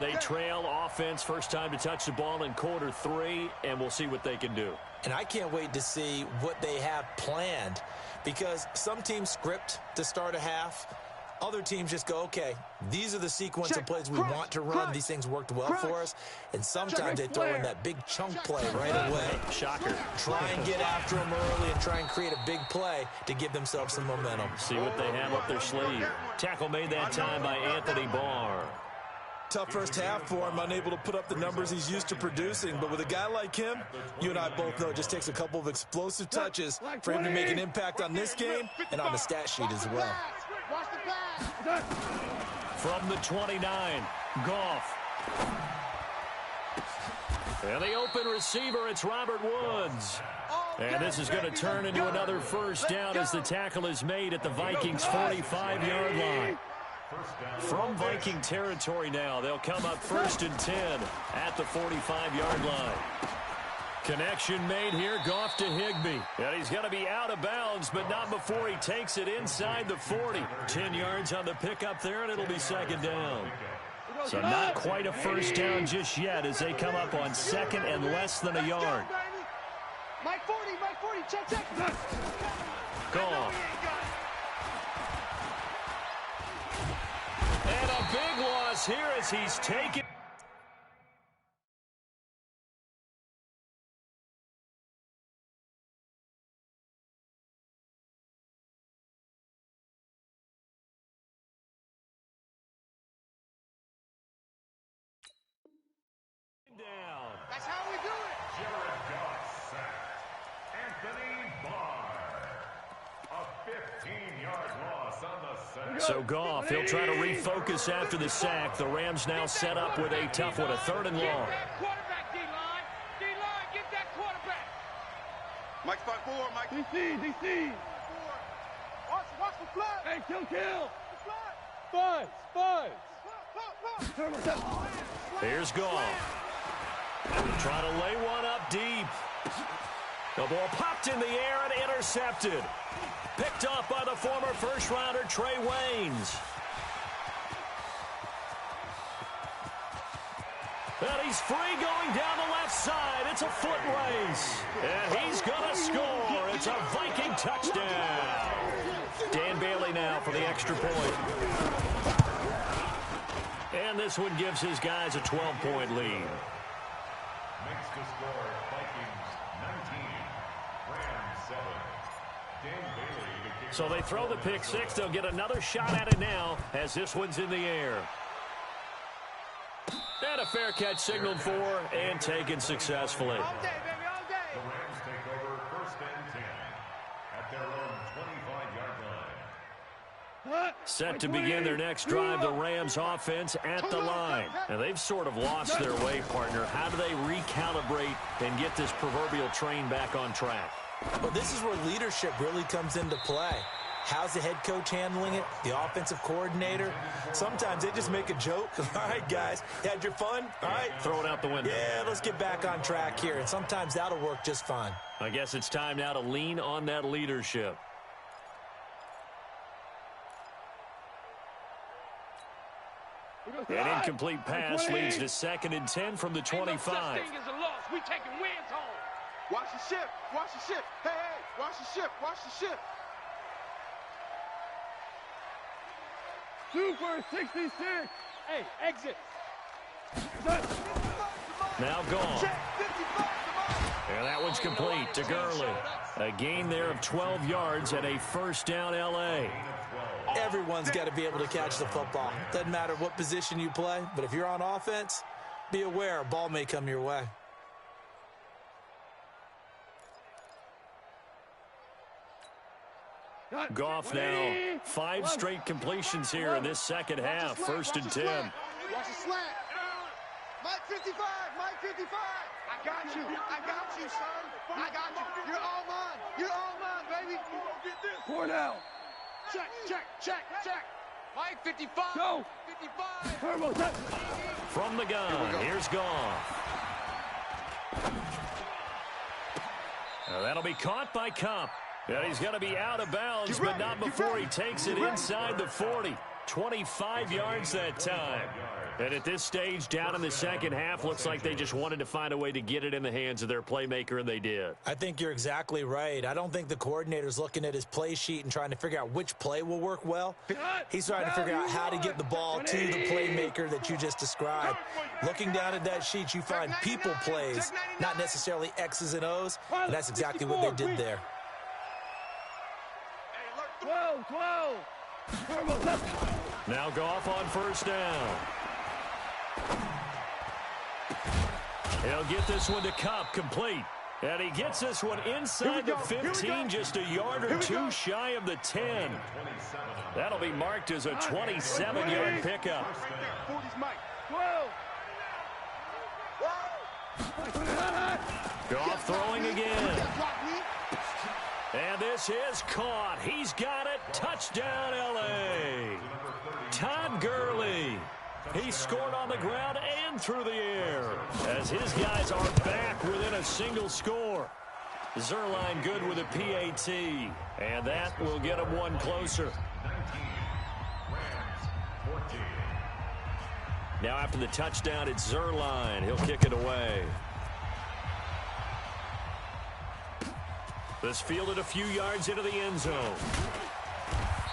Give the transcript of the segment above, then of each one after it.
They trail offense first time to touch the ball in quarter 3, and we'll see what they can do. And I can't wait to see what they have planned, because some teams script to start a half. Other teams just go, okay, these are the sequence of plays we want to run. These things worked well for us. And sometimes they throw in that big chunk play right away. Shocker. Try and get after them early and try and create a big play to give themselves some momentum. See what they have up their sleeve. Tackle made that time by Anthony Barr. Tough first half for him, unable to put up the numbers he's used to producing. But with a guy like him, you and I both know it just takes a couple of explosive touches for him to make an impact on this game and on the stat sheet as well. From the 29, Goff. And the open receiver, it's Robert Woods. And this is going to turn into another first down as the tackle is made at the Vikings' 45-yard line. From Viking territory now, they'll come up 1st and 10 at the 45-yard line. Connection made here, Goff to Higbee. And he's going to be out of bounds, but not before he takes it inside the 40. 10 yards on the pickup there, and it'll be 2nd down. So not quite a first down just yet as they come up on 2nd and less than a yard. Mike 40, check. Goff. And a big loss here as he's taken. Down. That's how we do it. Jared Goff sacked. Anthony Barr. A 15-yard loss on the sack. So Goff, he'll try to refocus after the sack. The Rams now set up with a tough one, a 3rd and long. Get that quarterback, D-line. D-line, get that quarterback. Mike 5-4, Mike. DC. Watch the flat. Hey, kill. Spies. Here's Goff. Trying to lay one up deep. The ball popped in the air and intercepted. Picked off by the former first-rounder Trey Waynes. And he's free going down the left side. It's a foot race. And he's going to score. It's a Viking touchdown. Dan Bailey now for the extra point. And this one gives his guys a 12-point lead. Makes the score Vikings 19, Rams 7. Dan Bailey the kicker. So they throw the pick six. They'll get another shot at it now as this one's in the air. And a fair catch signaled for and taken successfully. All day, baby, all day. The Rams take over 1st and 10 at their own 25-yard line. Set to begin their next drive, the Rams offense at the line. And they've sort of lost their way, partner. How do they recalibrate and get this proverbial train back on track? Well, this is where leadership really comes into play. How's the head coach handling it? The offensive coordinator? Sometimes they just make a joke. All right, guys, had your fun? All right. Throw it out the window. Yeah, let's get back on track here. And sometimes that'll work just fine. I guess it's time now to lean on that leadership. An incomplete pass leads to 2nd and 10 from the 25. Ain't no such thing as a loss. We taking wins home. Watch the ship. Hey, watch the ship. Super 66. Hey, exit. Now gone. And that one's complete to Gurley. A gain there of 12 yards and a first down L.A. Everyone's got to be able to catch the football. Doesn't matter what position you play, but if you're on offense, be aware a ball may come your way. Goff now 5 straight completions here in this second half. 1st and 10. Watch the slant. Mike 55. I got you, son. I got you. You're all mine, baby. Four down. Check. Mike 55. Go. 55. Turbo set. From the gun, here's Goff. That'll be caught by Kupp. And he's going to be out of bounds, but not before he takes it inside the 40. 25 yards that time. And at this stage, down in the second half, looks like they just wanted to find a way to get it in the hands of their playmaker, and they did. I think you're exactly right. I don't think the coordinator's looking at his play sheet and trying to figure out which play will work well. He's trying to figure out how to get the ball to the playmaker that you just described. Looking down at that sheet, you find people plays, not necessarily X's and O's, and that's exactly what they did there. 12. Now Goff on first down. He'll get this one to Kupp, complete. And he gets this one inside the 15, just a yard or two shy of the 10. That'll be marked as a 27-yard pickup. 12. Goff throwing again. And this is caught. He's got it. Touchdown, L.A. Todd Gurley. He scored on the ground and through the air as his guys are back within a single score. Zuerlein good with a PAT, and that will get him one closer. Now after the touchdown, it's Zuerlein. He'll kick it away. This fielded a few yards into the end zone.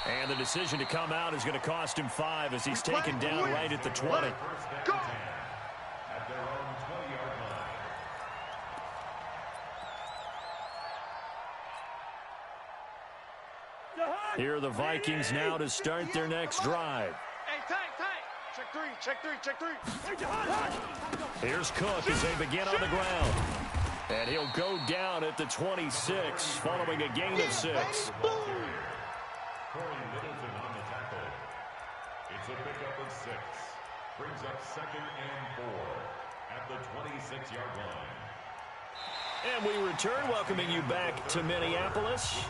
And the decision to come out is going to cost him 5 as he's taken down right at the 20. Go! Here are the Vikings now to start their next drive. Hey, tight. Check three. Here's Cook as they begin on the ground. And he'll go down at the 26 following a gain of 6. Corey Littleton on the tackle. It's a pickup of 6. Brings up 2nd and 4 at the 26-yard line. And we return, welcoming you back to Minneapolis.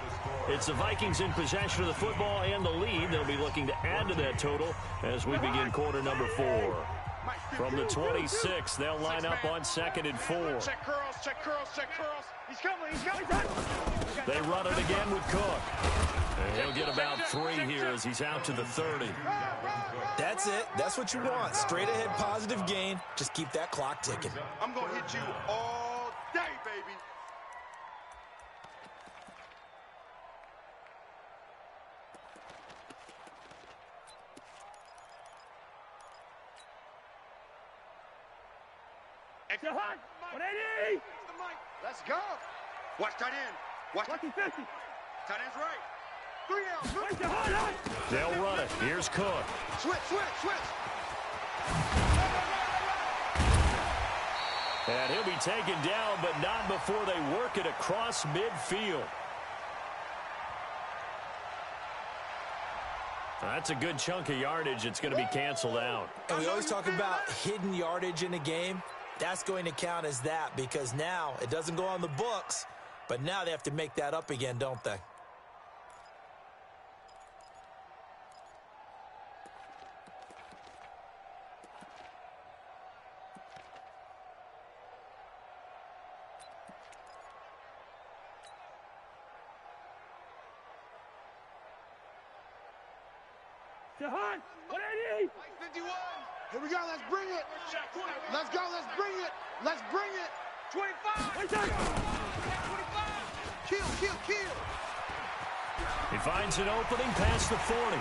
It's the Vikings in possession of the football and the lead. They'll be looking to add to that total as we begin quarter number 4. From the 26, they'll line up on 2nd and 4. Check curls. He's coming. They run it again with Cook. And he'll get about 3 here as he's out to the 30. That's it. That's what you want. Straight ahead positive gain. Just keep that clock ticking. I'm going to hit you all day, baby. Extra hot. 180. Let's go. Watch tight end. Watch 50. tight end's right. 3 down. Extra hot. They'll run it. Here's Cook. Switch. And he'll be taken down, but not before they work it across midfield. That's a good chunk of yardage. It's going to be canceled out. And we always talk about hidden yardage in a game. That's going to count as that because now it doesn't go on the books, but now they have to make that up again, don't they? Hot. 180. 51. Here we go. Let's bring it. Let's go. Let's bring it. 25. 25. Kill. He finds an opening past the 40.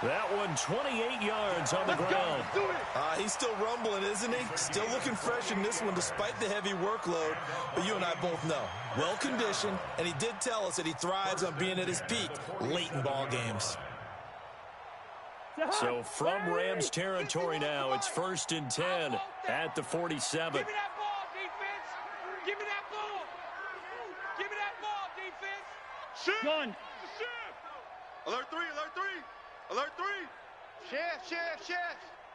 That one 28 yards on the ground. He's still rumbling, isn't he? Still looking fresh in this one despite the heavy workload. But you and I both know, well-conditioned, and he did tell us that he thrives on being at his peak late in ball games. So from Rams territory now, it's 1st and 10 at the 47. Give me that ball, defense. Give me that ball. Give me that ball, defense. Shift. Gun. Alert 3. Shift.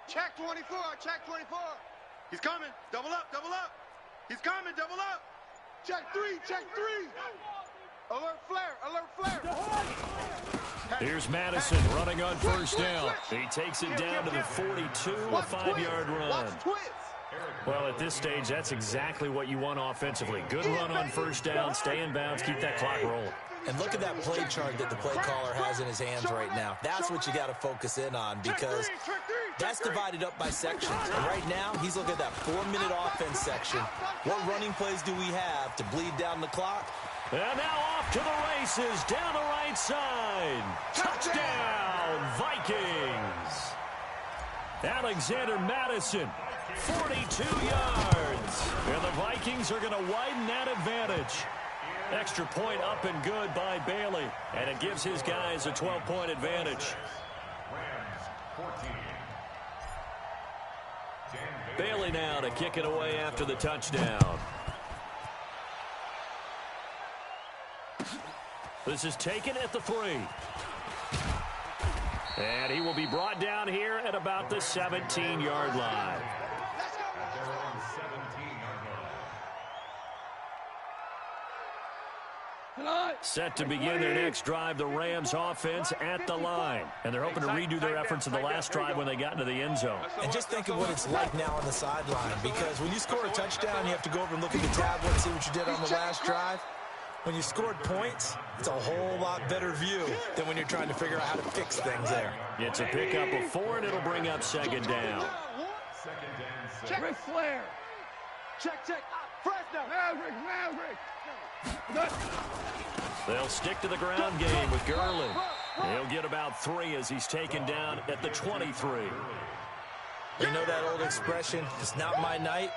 Check 24. He's coming. Double up. He's coming. Double up. Check 3. Alert flare. Here's Madison running on first down. He takes it down to the 42, a 5-yard run. Well, at this stage, that's exactly what you want offensively. Good run on first down, stay in bounds, keep that clock rolling. And look at that play chart that the play caller has in his hands right now. That's what you got to focus in on because That's divided up by sections. And right now, he's looking at that 4-minute offense section. What running plays do we have to bleed down the clock? And now off to the races down the right side. Touchdown, Vikings. Alexander Mattison, 42 yards. And the Vikings are going to widen that advantage. Extra point up and good by Bailey. And it gives his guys a 12-point advantage. Bailey now to kick it away after the touchdown. This is taken at the 3. And he will be brought down here at about the 17-yard line. Set to begin their next drive, the Rams offense at the line. And they're hoping to redo their efforts in the last drive when they got into the end zone. And just think of what it's like now on the sideline, because when you score a touchdown, you have to go over and look at the tablet and see what you did on the last drive. When you scored points, it's a whole lot better view than when you're trying to figure out how to fix things there. It's a pickup of 4, and it'll bring up second down. Ric Flair. Check. Fresno. Maverick. They'll stick to the ground game with Garland. He'll get about 3 as he's taken down at the 23. You know that old expression, it's not my night?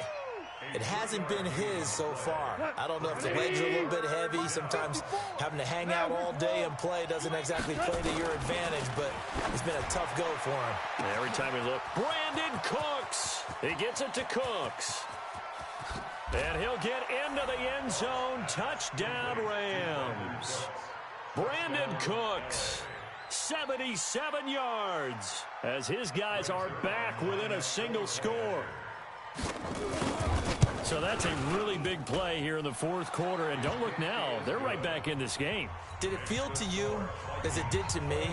It hasn't been his so far. I don't know if the legs are a little bit heavy. Sometimes having to hang out all day and play doesn't exactly play to your advantage, but it's been a tough go for him. Every time we look, Brandon Cooks. He gets it to Cooks. And he'll get into the end zone. Touchdown, Rams. Brandon Cooks, 77 yards, as his guys are back within a single score. So that's a really big play here in the fourth quarter. And don't look now, they're right back in this game. Did it feel to you, as it did to me,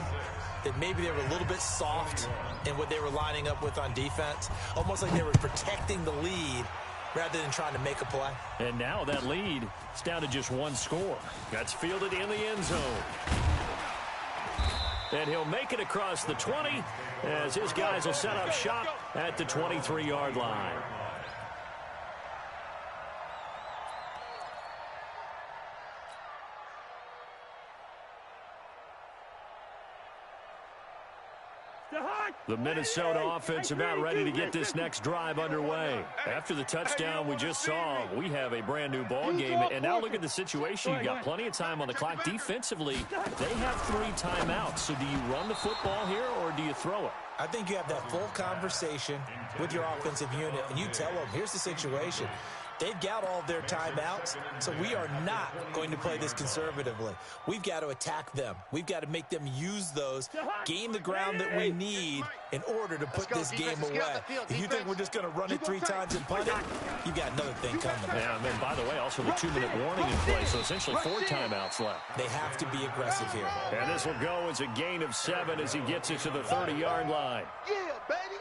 that maybe they were a little bit soft in what they were lining up with on defense? Almost like they were protecting the lead rather than trying to make a play. And now that lead is down to just 1 score. That's fielded in the end zone. And he'll make it across the 20 as his guys will set up shop at the 23-yard line. The Minnesota offense about ready to get this next drive underway. After the touchdown we just saw, we have a brand new ball game. And now look at the situation. You've got plenty of time on the clock. Defensively, they have 3 timeouts. So do you run the football here or do you throw it? I think you have that full conversation with your offensive unit, and you tell them, here's the situation. They've got all their timeouts, so we are not going to play this conservatively. We've got to attack them. We've got to make them use those, gain the ground that we need in order to put this game away. If you think we're just going to run it 3 times and punt it, you've got another thing coming. Yeah, and by the way, also the 2-minute warning in play, so essentially 4 timeouts left. They have to be aggressive here. And this will go as a gain of 7 as he gets it to the 30-yard line. Yeah, baby.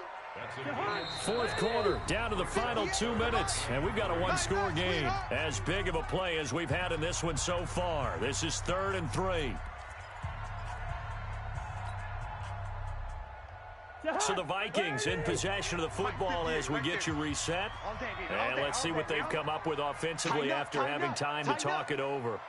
Fourth quarter, down to the final 2 minutes, and we've got a 1-score game. As big of a play as we've had in this one so far. This is 3rd and 3. So the Vikings in possession of the football as we get you reset. And let's see what they've come up with offensively after having time to talk it over.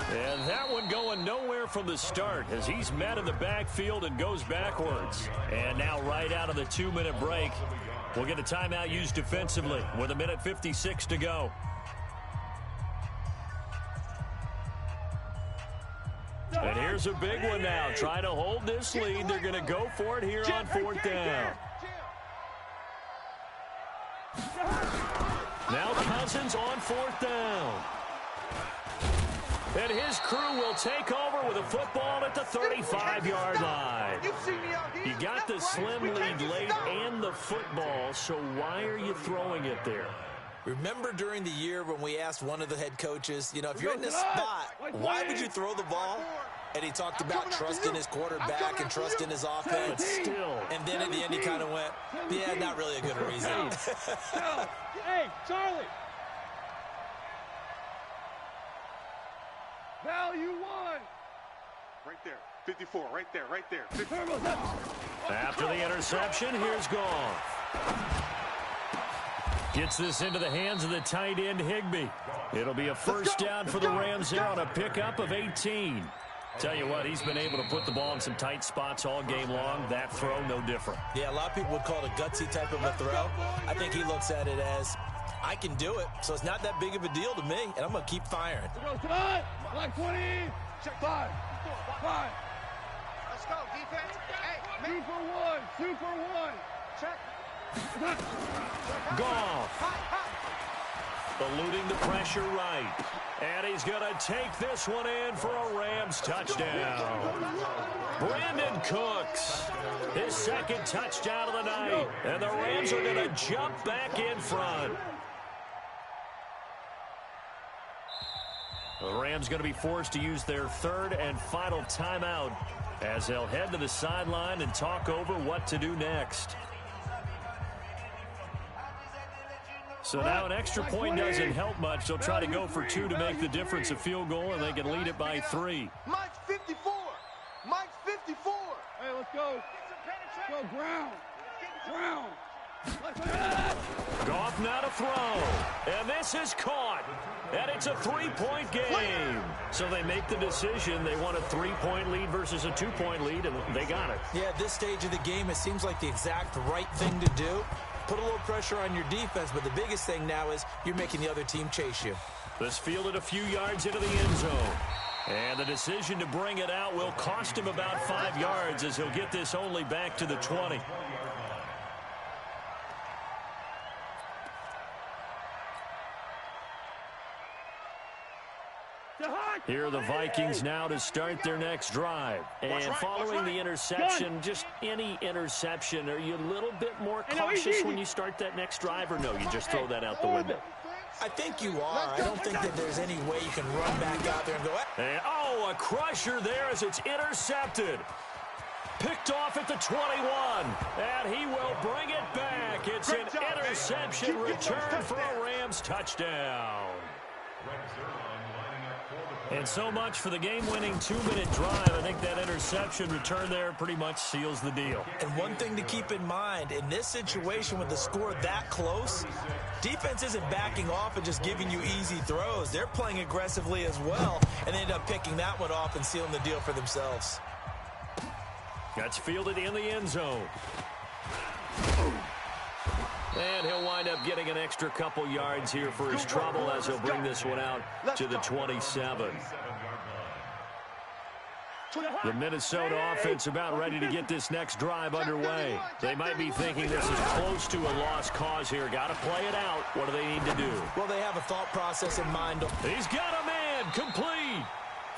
And that one going nowhere from the start as he's met in the backfield and goes backwards. And now right out of the 2-minute break, we'll get a timeout used defensively with 1:56 to go. And here's a big one now. Trying to hold this lead. They're going to go for it here on 4th down. Now Cousins on 4th down. And his crew will take over with a football at the 35-yard line. You got the slim lead late and the football, so why are you throwing it there? Remember during the year when we asked one of the head coaches, you know, if you're in this spot, why would you throw the ball? And he talked about trusting his quarterback and trusting his offense. Still. And then at the end he kind of went, yeah, not really a good reason. Hey, Charlie. Value 1. Right there. 54, right there, right there. 54. After the interception, here's Goff. Gets this into the hands of the tight end, Higbee. It'll be a first down for the Rams there on a pickup of 18. Tell you what, he's been able to put the ball in some tight spots all game long. That throw, no different. Yeah, a lot of people would call it a gutsy type of a throw. I think he looks at it as, I can do it, so it's not that big of a deal to me, and I'm going to keep firing. Like 20. Check 5. Let's go, defense. Hey, 2 for 1. 2 for 1. check. Goff. Eluding the pressure right. And he's going to take this one in for a Rams touchdown. Brandon Cooks, his second touchdown of the night. And the Rams are going to jump back in front. The Rams going to be forced to use their third and final timeout as they'll head to the sideline and talk over what to do next. So now an extra point doesn't help much. They'll try to go for 2 to make the difference a field goal, and they can lead it by 3. Mike's 54. Mike's 54. Hey, let's go. Go, Brown. Brown. Goff now to throw. And this is caught. And it's a 3-point game. So they make the decision. They want a 3-point lead versus a 2-point lead, and they got it. Yeah, at this stage of the game, it seems like the exact right thing to do. Put a little pressure on your defense, but the biggest thing now is you're making the other team chase you. This fielded a few yards into the end zone. And the decision to bring it out will cost him about 5 yards as he'll get this only back to the 20. Here are the Vikings now to start their next drive. And following the interception, just any interception, are you a little bit more cautious when you start that next drive, or no, you just throw that out the window? I think you are. I don't think that there's any way you can run back out there and go, And, a crusher there as it's intercepted. Picked off at the 21, and he will bring it back. It's an interception return for a Rams touchdown. And so much for the game-winning 2-minute drive. I think that interception return there pretty much seals the deal. And one thing to keep in mind, in this situation with the score that close, defense isn't backing off and just giving you easy throws. They're playing aggressively as well, and they end up picking that one off and sealing the deal for themselves. That's fielded in the end zone. And he'll wind up getting an extra couple yards here for his trouble as he'll bring this one out to the 27. The Minnesota offense about ready to get this next drive underway. They might be thinking this is close to a lost cause here. Got to play it out. What do they need to do? Well, they have a thought process in mind. He's got a man complete.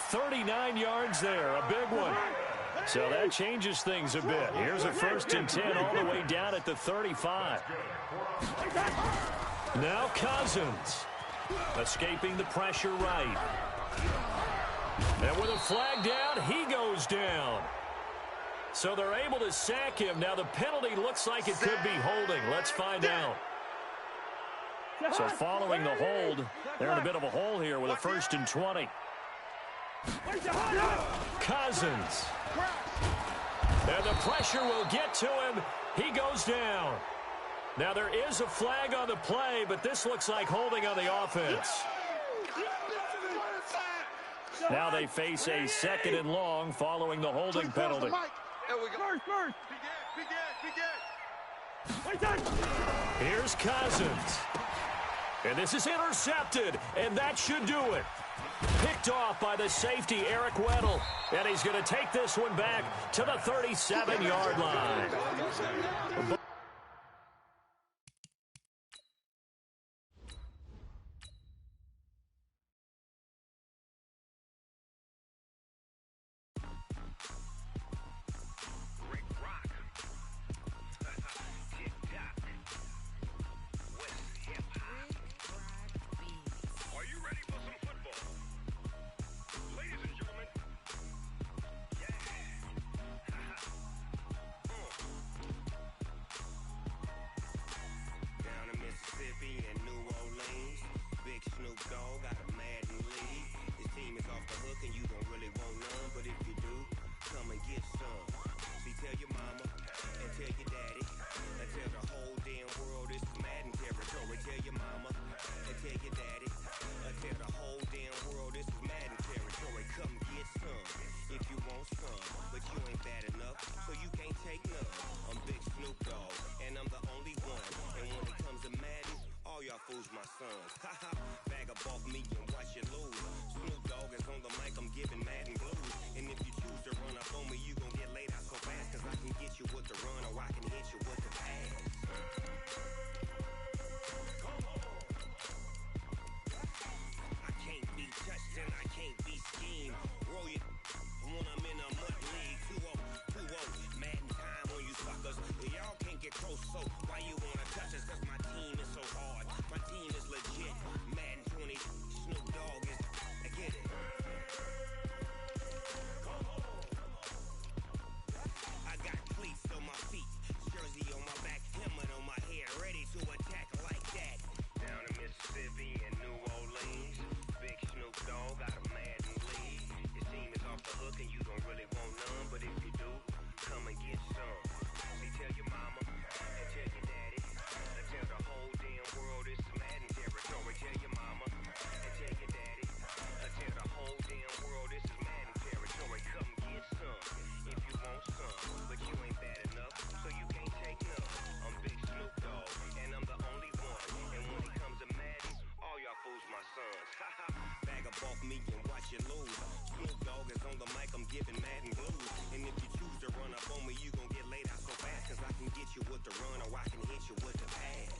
39 yards there, a big one. So that changes things a bit. Here's a 1st and 10 all the way down at the 35. Now Cousins. Escaping the pressure right. And with a flag down, he goes down. So they're able to sack him. Now the penalty looks like it could be holding. Let's find out. So following the hold, they're in a bit of a hole here with a 1st and 20. Cousins. And the pressure will get to him. He goes down. Now there is a flag on the play, but this looks like holding on the offense. Now they face a 2nd and long following the holding penalty. Here's Cousins. And this is intercepted, and that should do it. Picked off by the safety, Eric Weddle. And he's going to take this one back to the 37-yard line. fools my sons. Bag up off me and watch you lose. Snoop Dogg is on the mic, I'm giving Madden blues. And if you choose to run up on me, you gon' get laid out so fast. Cause I can get you with the run or I can hit you with the pass. I can't be touched and I can't be schemed. Roll you when I'm in a mud league. 2-0, Madden time on you suckers. Y'all can't get close, so why you wanna touch us? Cause my team is so hard. My team is legit. Madden 20, Snoop Dogg is. I get it. I got cleats on my feet, jersey on my back, helmet on my head, ready to attack like that. Down in Mississippi and New Orleans, Big Snoop Dogg got a Madden lead. Your team is off the hook and you don't really want none, but if you do, come and get some. See, tell your mama and tell your daddy, and tell the whole damn world it's Madden territory. Tell your mama and tell your daddy, and tell the whole damn world this is Madden territory. Come get some if you want some, but you ain't bad enough, so you can't take none. I'm Big Snoop Dogg, and I'm the only one. And when it comes to Madden, all y'all fools my sons. Bag up off me and watch you lose. Snoop Dogg is on the mic, I'm giving Madden blues. And if you choose to run up on me, you gon' get laid out so fast. Cause I can get you with the run or I can hit you with the pass.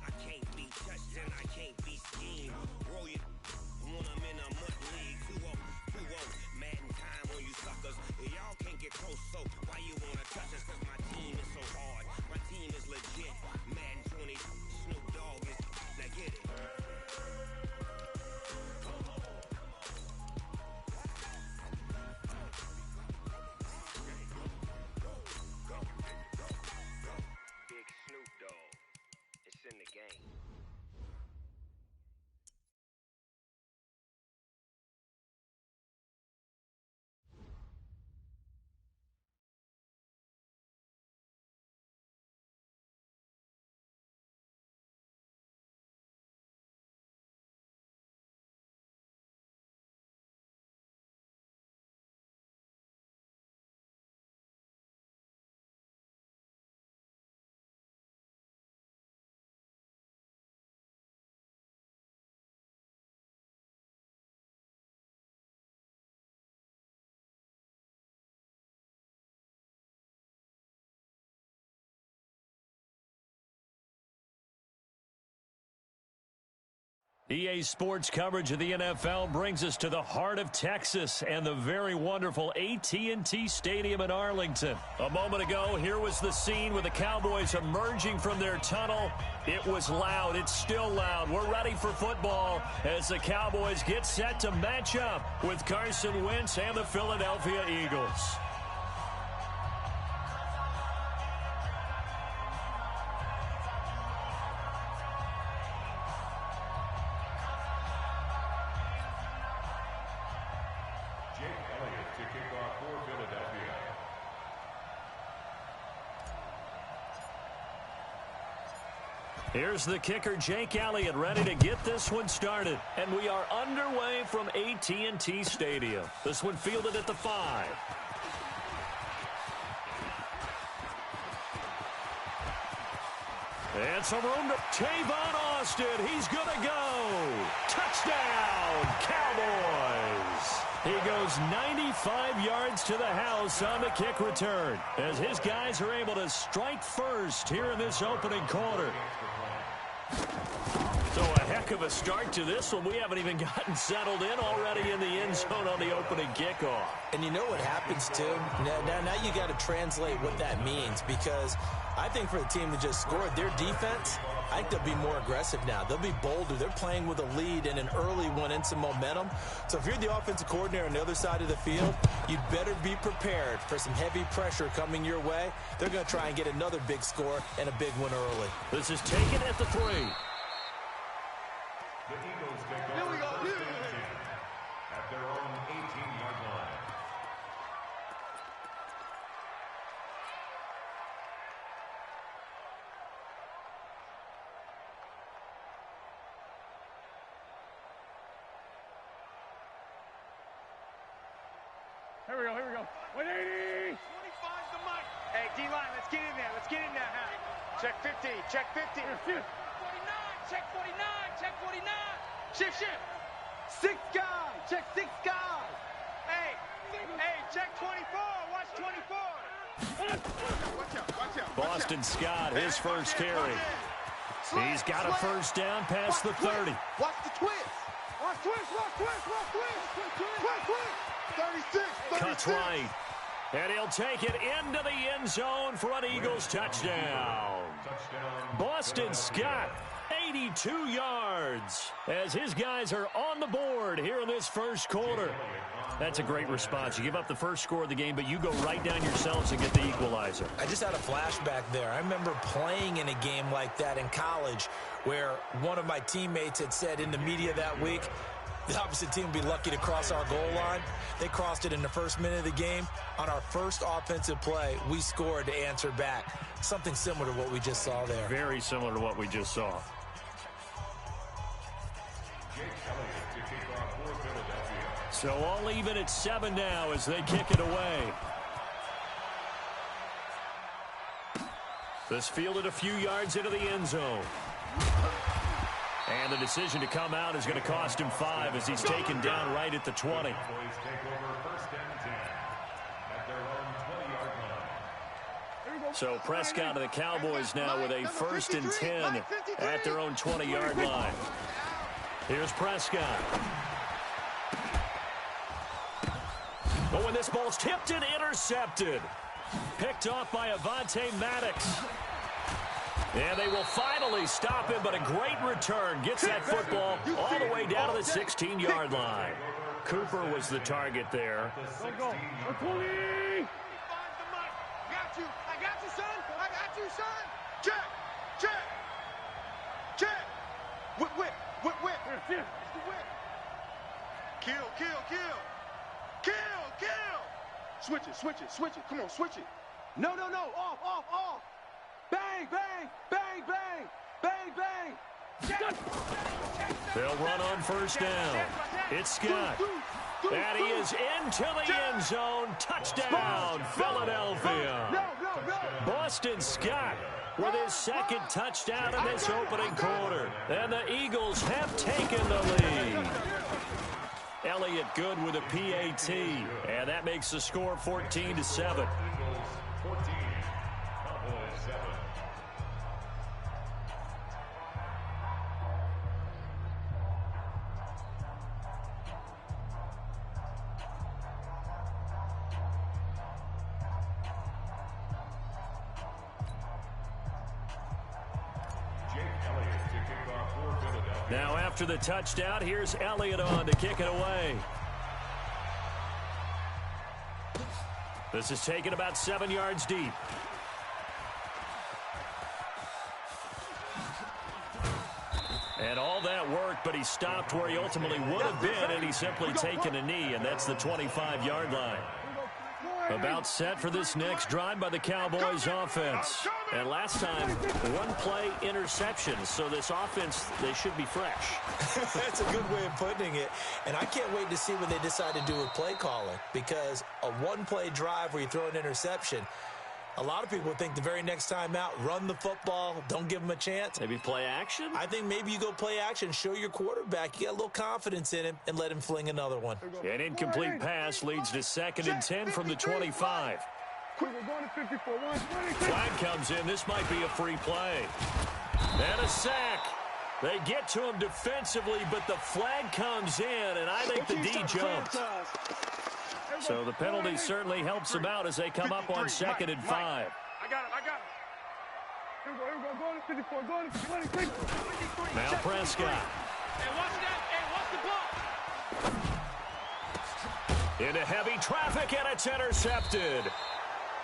I can't be touched and I can't be schemed. Roll you when I'm in a mud league. 2-0, Madden time on you suckers. Y'all can't get close, so why you wanna touch us? Cause my team is so hard. My team is legit. Madden 20, Snoop Dogg is. Now get it. Big Snoop Dogg. It's in the game. EA Sports coverage of the NFL brings us to the heart of Texas and the very wonderful AT&T Stadium in Arlington. A moment ago, here was the scene with the Cowboys emerging from their tunnel. It was loud. It's still loud. We're ready for football as the Cowboys get set to match up with Carson Wentz and the Philadelphia Eagles. Here's the kicker, Jake Elliott, ready to get this one started. And we are underway from AT&T Stadium. This one fielded at the 5. And some room to Tavon Austin. He's going to go. Touchdown, Cowboys. He goes 95 yards to the house on the kick return as his guys are able to strike first here in this opening quarter. So a heck of a start to this one. We haven't even gotten settled in already in the end zone on the opening kickoff. And you know what happens, too? Now you got to translate what that means, because I think for the team that just scored, their defense, I think they'll be more aggressive now. They'll be bolder. They're playing with a lead and an early one and some momentum. So if you're the offensive coordinator on the other side of the field, you'd better be prepared for some heavy pressure coming your way. They're going to try and get another big score and a big one early. This is taken at the 3. The Eagles take over first and 10 at their own 18-yard line. Here we go. 180. 25's the mic. Hey, D-line, let's get in there. Let's get in there, huh? Check 50. Check 50. 49. Check 49. Check 49. Shift, shift. 6 guys. Check 6 guys. Hey, check 24. Watch 24. Watch out. Boston Scott, his first carry. He's got a first down past the 30. Watch the twist. Watch twist. 36. Cuts right. And he'll take it into the end zone for an Eagles touchdown. Boston Scott, 82 yards, as his guys are on the board here in this first quarter. That's a great response. You give up the first score of the game, but you go right down yourselves and get the equalizer. I just had a flashback there. I remember playing in a game like that in college where one of my teammates had said in the media that week, the opposite team would be lucky to cross our goal line. They crossed it in the first minute of the game. On our first offensive play, we scored to answer back. Something similar to what we just saw there. Very similar to what we just saw. So all even at 7 now as they kick it away. This fielded a few yards into the end zone. And the decision to come out is going to cost him 5 as he's taken down right at the 20. So Prescott and the Cowboys now with a 1st and 10 at their own 20-yard line. Here's Prescott. Oh, and this ball's tipped and intercepted. Picked off by Avonte Maddox. And they will finally stop him, but a great return. Gets that football all the way down to the 16-yard line. Cooper was the target there. Go. I got you, son. Check. Whip. Kill. Switch it. Come on, switch it. No. Off. Bang. They'll run on first down. It's Scott. And he is into the end zone. Touchdown, Philadelphia. Boston Scott with his second touchdown in this opening quarter. And the Eagles have taken the lead. Elliott Good with a PAT. And that makes the score 14-7. Now after the touchdown, here's Elliott on to kick it away. This is taken about 7 yards deep. And all that work, but he stopped where he ultimately would have been, and he's simply taken a knee, and that's the 25-yard line. About set for this next drive by the Cowboys offense. And last time, 1 play interception. So this offense, they should be fresh. That's a good way of putting it. And I can't wait to see what they decide to do with play calling. Because a 1-play drive where you throw an interception, a lot of people think the very next time out, run the football, don't give them a chance. Maybe play action? I think maybe you go play action, show your quarterback you got a little confidence in him, and let him fling another one. An incomplete pass leads to 2nd and 10 from the 25. Flag comes in. This might be a free play. And a sack. They get to him defensively, but the flag comes in, and I think the D jumped. So the penalty certainly helps them out as they come up on 2nd and 5. I got him. Here we go. Now Prescott. Hey, watch that. Hey, watch the ball. Into heavy traffic, and it's intercepted.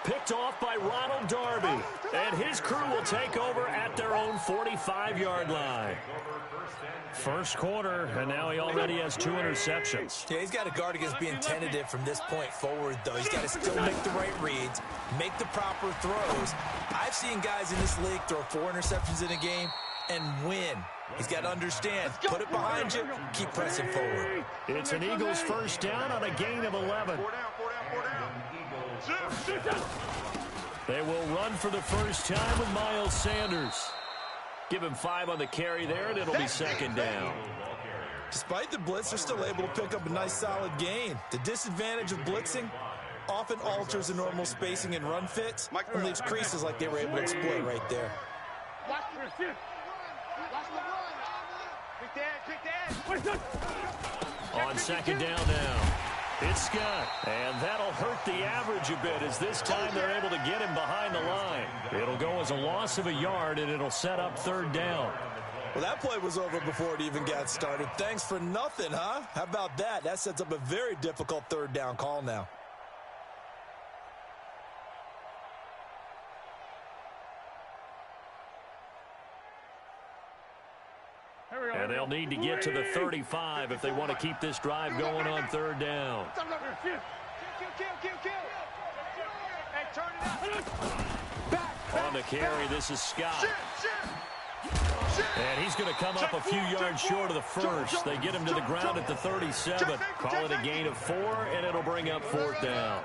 Picked off by Ronald Darby. And his crew will take over at their own 45-yard line. First quarter, and now he already has 2 interceptions. Yeah, he's got to guard against being tentative from this point forward, though. He's got to still make the right reads, make the proper throws. I've seen guys in this league throw 4 interceptions in a game and win. He's got to understand, put it behind you, keep pressing forward. It's an Eagles first down on a gain of 11. They will run for the first time with Miles Sanders. Give him 5 on the carry there, and it'll be second down. Despite the blitz, they're still able to pick up a nice solid gain. The disadvantage of blitzing often alters the normal spacing and run fits and leaves creases like they were able to exploit right there. Watch the run. Quick dad. On second down now, it's Scott. And that'll hurt the average a bit as this time they're able to get him behind the line. It'll go as a loss of a yard, and it'll set up third down. Well, that play was over before it even got started. Thanks for nothing, huh? How about that? That sets up a very difficult third down call now. And they'll need to get to the 35 if they want to keep this drive going on third down. On the carry, this is Scott. And he's going to come up a few yards short of the first. They get him to the ground at the 37. Call it a gain of 4, and it'll bring up fourth down.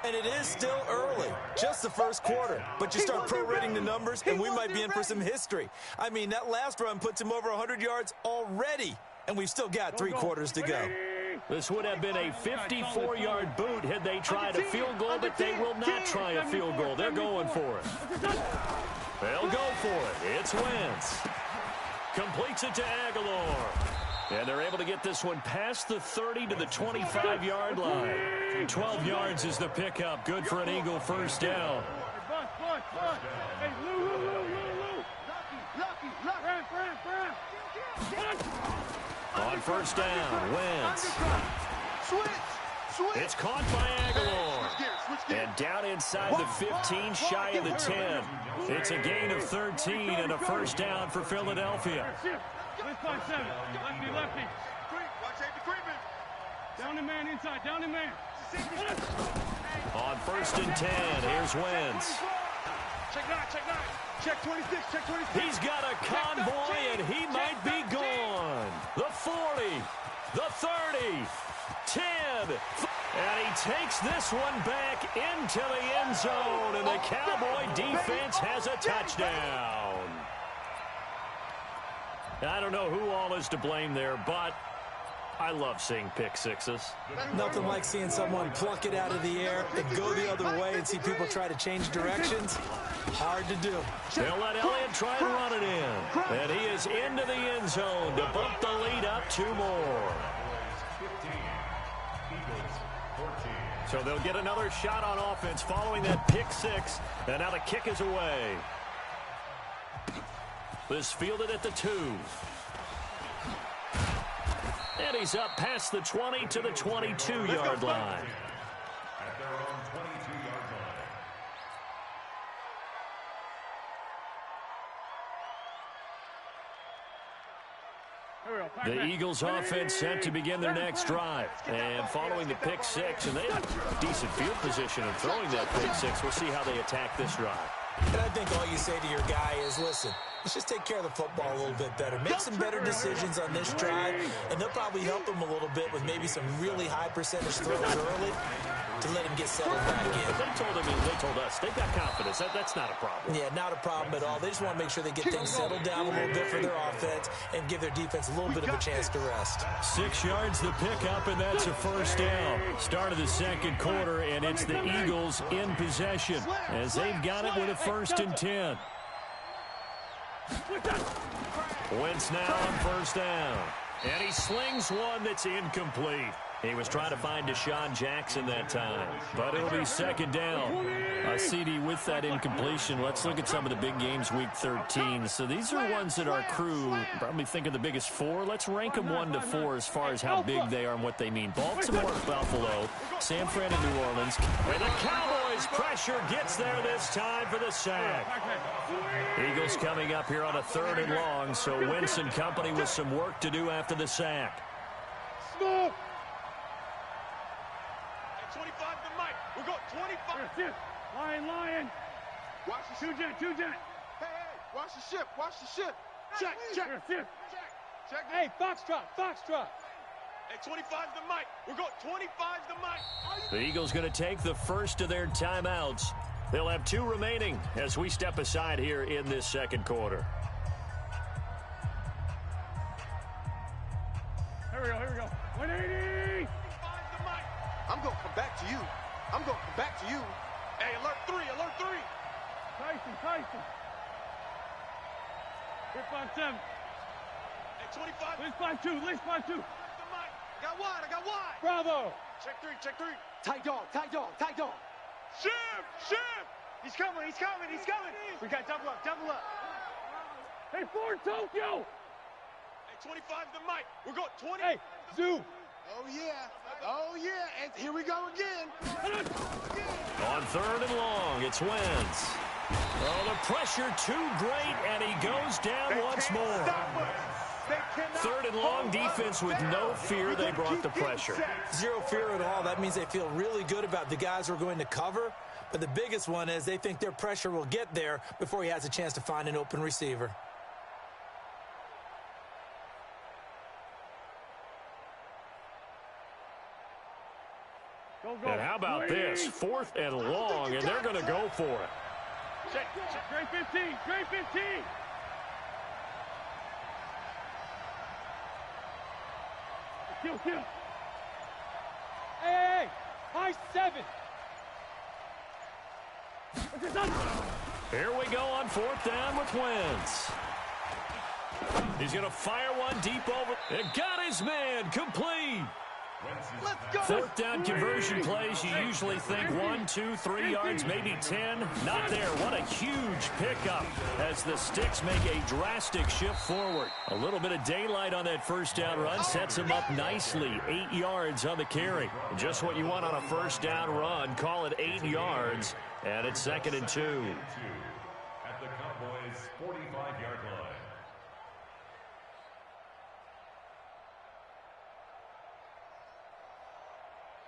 And it is still early, just the first quarter. But you start prorating the numbers, and we might be in for some history. I mean, that last run puts him over 100 yards already, and we've still got 3 quarters to go. This would have been a 54-yard boot had they tried a field goal, but they will not try a field goal. They're going for it. They'll go for it. It's Wentz. Completes it to Aguilar. And they're able to get this one past the 30 to the 25-yard line. 12 yards is the pickup. Good for an Eagle first down. Hey, Lou. On first down, Wentz. It's caught by Aguilar. And down inside the 15, shy of the 10. It's a gain of 13 and a first down for Philadelphia. Lefty. Down the man inside, down the man. On first and 10, here's Wentz. Check 9. Check 26, check 26. He's got a convoy, and he might be gone. The 40, the 30, 10. And he takes this one back into the end zone, and the Cowboy defense has a touchdown. I don't know who all is to blame there, but I love seeing pick sixes. Nothing like seeing someone pluck it out of the air and go the other way and see people try to change directions. Hard to do. They'll let Elliott try and run it in. And he is into the end zone to bump the lead up 2 more. So they'll get another shot on offense following that pick six. And now the kick is away. This fielded at the 2. And he's up past the 20 to the 22-yard line. At their own 22-yard line. The Eagles offense set to begin their next drive. And following the pick six, and they have decent field position in throwing that pick six. We'll see how they attack this drive. And I think all you say to your guy is, listen, let's just take care of the football a little bit better. Make some better decisions on this drive, and they'll probably help him a little bit with maybe some really high percentage throws early to let him get settled back in. They told us they've got confidence. That's not a problem. Yeah, not a problem at all. They just want to make sure they get things settled down a little bit for their offense and give their defense a little bit of a chance to rest. 6 yards the pickup, and that's a first down. Start of the second quarter, and it's the Eagles in possession as they've got it with a first and 10. Wentz now on first down. And he slings one that's incomplete. He was trying to find Deshaun Jackson that time. But it'll be second down. CD, with that incompletion, let's look at some of the big games week 13. So these are ones that our crew probably think are the biggest 4. Let's rank them 1 to 4 as far as how big they are and what they mean. Baltimore, Buffalo, San Fran, and New Orleans. And the Cowboys pressure gets there this time for the sack. Eagles coming up here on a 3rd and long, so Wentz and company with some work to do after the sack. Smoke! 25 to Mike. We got 25. Lion. Watch the ship. Two jet. Hey, watch the ship. Check. Hey, Foxtrot. Hey, 25 to Mike. We got 25 to Mike. The Eagles going to take the first of their timeouts. They'll have 2 remaining as we step aside here in this second quarter. Here we go. 180! I'm going to come back to you. I'm going to come back to you. Hey, alert 3. Tyson. Hit 5-7. Hey, 25. List 5-2. I got wide. Bravo! Check 3. Tight dog. Shift. He's coming. We got double up. Hey, Ford Tokyo! Hey, 25 the mic. We're going 20. Hey, Zoo! Oh, yeah. And here we go again. On 3rd and long, it's Wentz. Oh, the pressure too great, and he goes down once more. 3rd and long, defense with no fear. They brought the pressure. 0 fear at all. That means they feel really good about the guys who are going to cover. But the biggest one is they think their pressure will get there before he has a chance to find an open receiver. Go. And how about this? 4th and long, and they're going to go for it. Check. Great 15. Kill. Hey, high 7. Here we go on 4th down with Wentz. He's going to fire one deep over. And got his man complete. Let's go. 4th down conversion plays, you usually think 1, 2, 3 yards, maybe 10. Not there. What a huge pickup as the Sticks make a drastic shift forward. A little bit of daylight on that first down run sets him up nicely. 8 yards on the carry. Just what you want on a first down run. Call it 8 yards, and it's 2nd and 2. At the Cowboys' 45-yard line.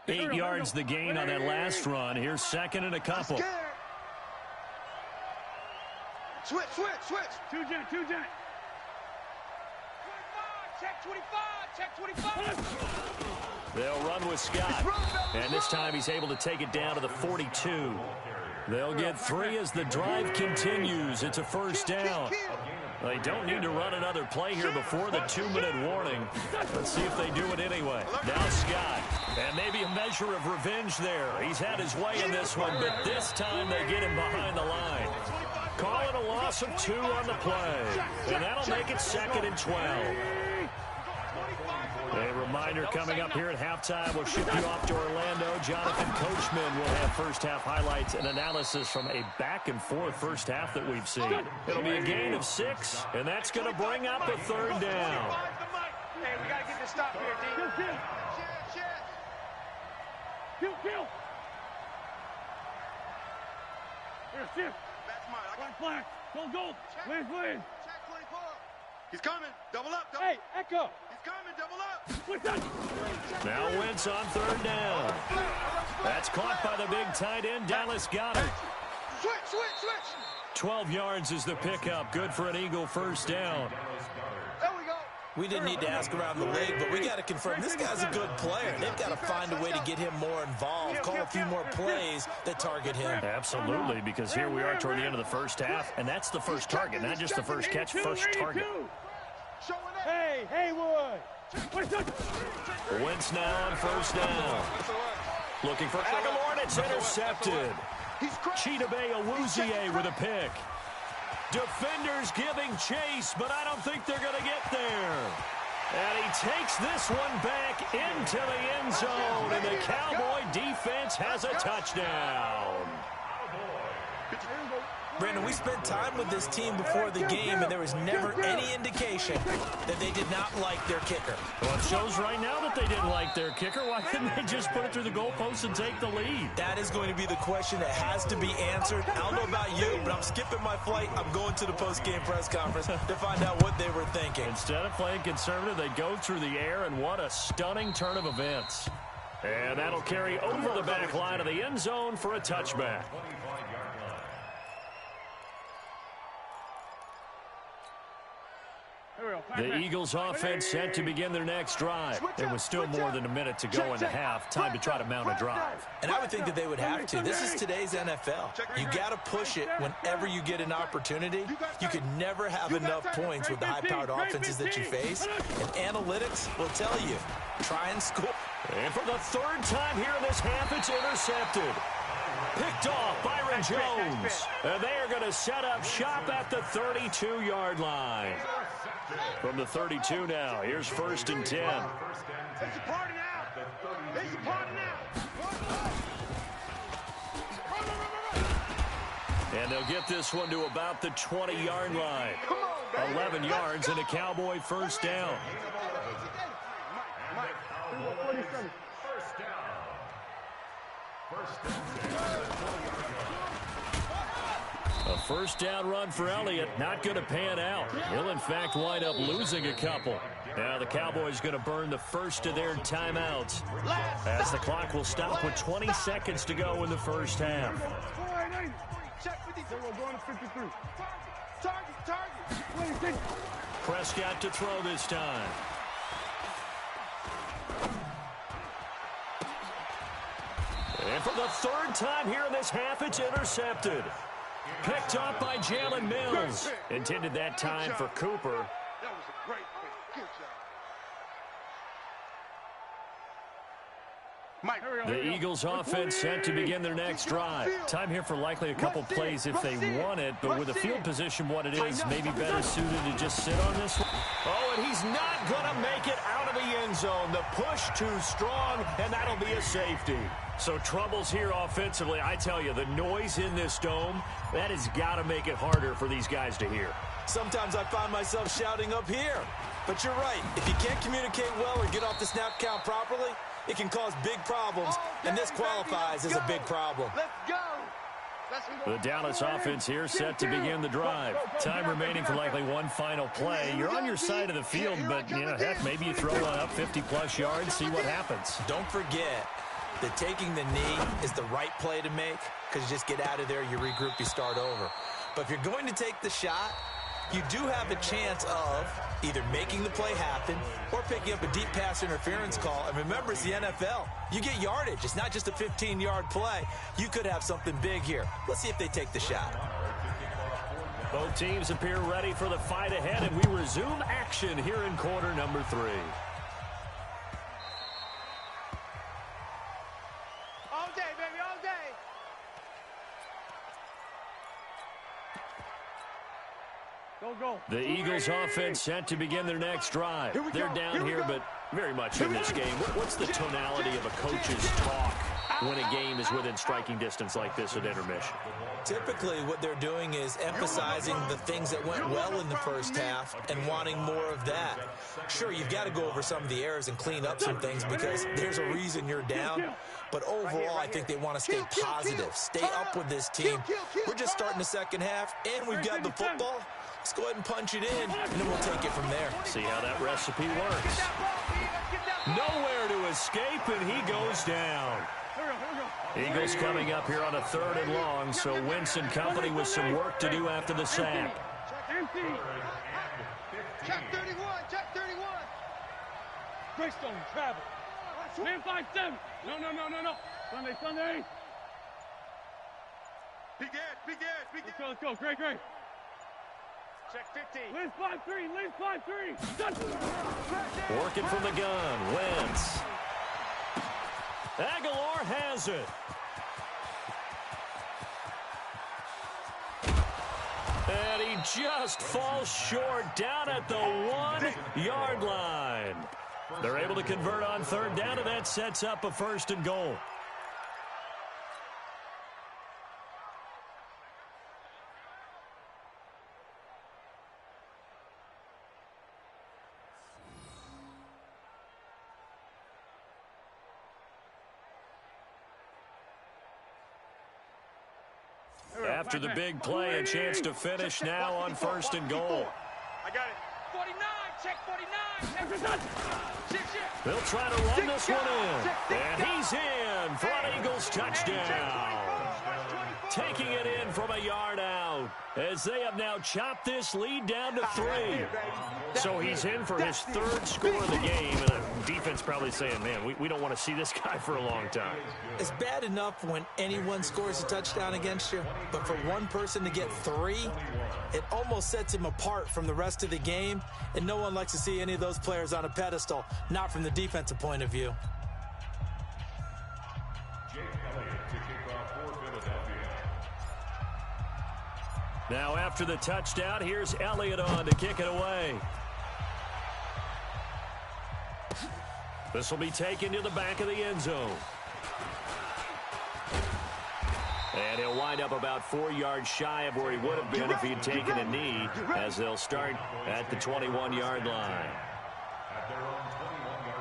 8 yards the gain on that last run. Here's 2nd and a couple. Switch. 2 jet. Check 25. They'll run with Scott. And this time he's able to take it down to the 42. They'll get 3 as the drive continues. It's a first down. They don't need to run another play here before the 2-minute warning. Let's see if they do it anyway. Now Scott. And maybe a measure of revenge there. He's had his way in this one, but this time they get him behind the line. Call it a loss of 2 on the play. And that'll make it 2nd and 12. A reminder coming up here at halftime. We'll ship you off to Orlando. Jonathan Coachman will have first-half highlights and analysis from a back-and-forth first half that we've seen. It'll be a gain of 6, and that's going to bring up a 3rd down. Hey, we got to get this stop here, D. Kill. Here, shift. That's mine. Black. Gold. Please. Check 24. He's coming. Double up. Hey, Echo. He's coming. Double up. What's that? Now Wentz on 3rd down. That's caught by the big tight end, Dallas Goedert. Switch. 12 yards is the pickup. Good for an Eagle first down. There we go. We didn't need to ask around the league, but we got to confirm this guy's a good player. They've got to find a way to get him more involved, call a few more plays that target him. Absolutely, because here we are toward the end of the first half, and that's the first target, not just the first catch, first target. Hey, Haywood. Wentz now on first down. Looking for Aguilar, and it's intercepted. Chidobe Awuzie with a pick. Defenders giving chase, but I don't think they're going to get there. And he takes this one back into the end zone, and the Cowboy defense has a touchdown. Brandon, we spent time with this team before the game, and there was never any indication that they did not like their kicker. Well, it shows right now that they didn't like their kicker. Why couldn't they just put it through the goalpost and take the lead? That is going to be the question that has to be answered. I don't know about you, but I'm skipping my flight. I'm going to the post-game press conference to find out what they were thinking. Instead of playing conservative, they go through the air, and what a stunning turn of events. And that'll carry over the back line of the end zone for a touchback. Here we The Eagles offense set to begin their next drive. There was still more than a minute to go in the half. Time to try to mount a drive. And I would think that they would have to. This is today's NFL. You got to push it whenever you get an opportunity. You could never have enough points with the high-powered offenses that you face. And analytics will tell you, try and score. And for the third time here in this half, it's intercepted. Picked off Byron Jones. And they are going to set up shop at the 32-yard line. From the 32 now, here's 1st and 10. It's a party now. It's a party now. And they'll get this one to about the 20-yard line. 11 yards and a Cowboy first down. A first down run for Elliott, not going to pan out. He'll, in fact, wind up losing a couple. Now the Cowboys going to burn the first of their timeouts as the clock will stop with 20 seconds to go in the first half. Prescott to throw this time. And for the third time here in this half, it's intercepted. Picked up by Jalen Mills. Intended that time for Cooper. That was a great pick. Good job. The Eagles offense set to begin their next drive. Time here for likely a couple plays if they want it, but with the field position what it is, maybe better suited to just sit on this one. Oh, and he's not going to make it out of the end zone. The push too strong, and that'll be a safety. So troubles here offensively. I tell you, the noise in this dome, that has got to make it harder for these guys to hear. Sometimes I find myself shouting up here. But you're right. If you can't communicate well or get off the snap count properly, it can cause big problems, and this qualifies as a big problem. Let's go. The Dallas offense here set to begin the drive. Time remaining for likely one final play. You're on your side of the field, but, you know, heck, maybe you throw one up 50-plus yards, see what happens. Don't forget that taking the knee is the right play to make because you just get out of there, you regroup, you start over. But if you're going to take the shot, you do have a chance of either making the play happen or picking up a deep pass interference call. And remember, it's the NFL. You get yardage. It's not just a 15-yard play. You could have something big here. Let's see if they take the shot. Both teams appear ready for the fight ahead, and we resume action here in quarter number 3. All day, baby, all day. Go. The Eagles offense set to begin their next drive. They're down here, but very much in this game. What's the tonality of a coach's talk when a game is within striking distance like this at intermission? Typically, what they're doing is emphasizing the things that went well in the first half and wanting more of that. Sure, you've got to go over some of the errors and clean up some things because there's a reason you're down. But overall, I think they want to stay positive, stay up with this team. We're just starting the second half, and we've got the football. Let's go ahead and punch it in, and then we'll take it from there. See how that recipe works. Nowhere to escape, and he goes down. Eagles coming up here on a 3rd and long, so Winston company with some work to do after the sack. Check 31, check 31. Greystone, travel. Man 5-7. No. Sunday. Be good. Let's go. Great. Check 50. Liz 5-3. Working from the gun, Wentz. Aguilar has it. And he just falls short down at the 1-yard line. They're able to convert on 3rd down, and that sets up a 1st and goal. After the big play, a chance to finish now on 1st and goal. I got it. 49, check 49. They'll try to run this one in. And he's in for an Eagles touchdown. Taking it in from a yard out. zone as they have now chopped this lead down to 3. So he's in for his 3rd score of the game, and the defense probably saying, man, we don't want to see this guy for a long time. It's bad enough when anyone scores a touchdown against you, but for one person to get 3, it almost sets him apart from the rest of the game, and no one likes to see any of those players on a pedestal, not from the defensive point of view. Now after the touchdown, here's Elliott on to kick it away. This will be taken to the back of the end zone. And he'll wind up about 4 yards shy of where he would have been if he'd taken a knee, as they'll start at the 21-yard line. At their own 21-yard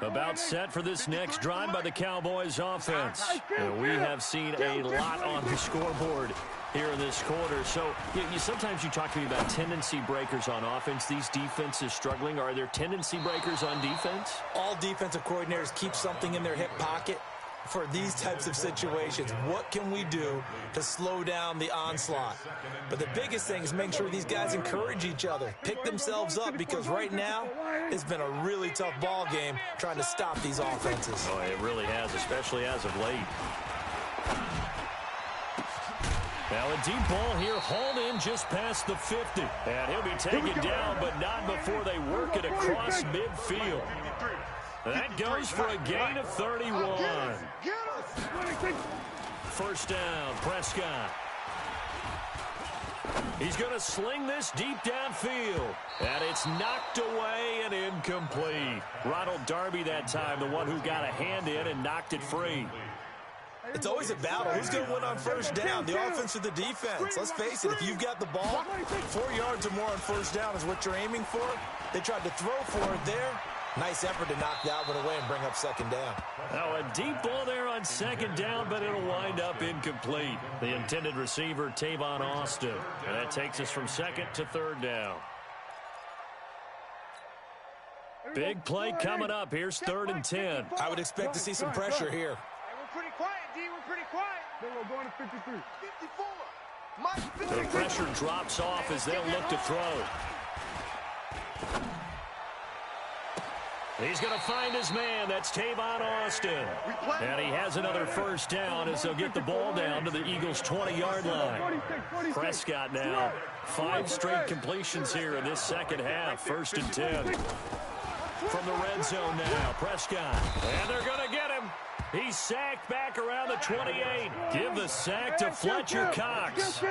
line. About set for this next drive by the Cowboys offense. And we have seen a lot on the scoreboard here in this quarter. So sometimes you talk to me about tendency breakers on offense. These defenses struggling. Are there tendency breakers on defense? All defensive coordinators keep something in their hip pocket for these types of situations. What can we do to slow down the onslaught? But the biggest thing is make sure these guys encourage each other, pick themselves up, because right now it's been a really tough ball game trying to stop these offenses. Oh, it really has, especially as of late. Now a deep ball here, hauled in just past the 50. And he'll be taken down, but not before they work it across midfield. That goes for a gain of 31. First down, Prescott. He's going to sling this deep downfield. And it's knocked away and incomplete. Ronald Darby that time, the one who got a hand in and knocked it free. It's always a battle. Who's going to win on first down, the offense or the defense? Let's face it, if you've got the ball, 4 yards or more on first down is what you're aiming for. They tried to throw for it there. Nice effort to knock that one away and bring up second down. Now a deep ball there on second down, but it'll wind up incomplete. The intended receiver, Tavon Austin. And that takes us from second to third down. Big play coming up. Here's 3rd and 10. I would expect to see some pressure here. We're pretty quiet, D. We're pretty quiet. We're going to 53. 54. Mike, The 53. pressure drops off as they'll look to throw. He's going to find his man. That's Tavon Austin. And he has another first down as they'll get the ball down to the Eagles' 20-yard line. Prescott now 5 straight completions here in this second half. 1st and 10. From the red zone now, Prescott. And they're going to get him. He's sacked back around the 28. Give the sack to Fletcher Cox.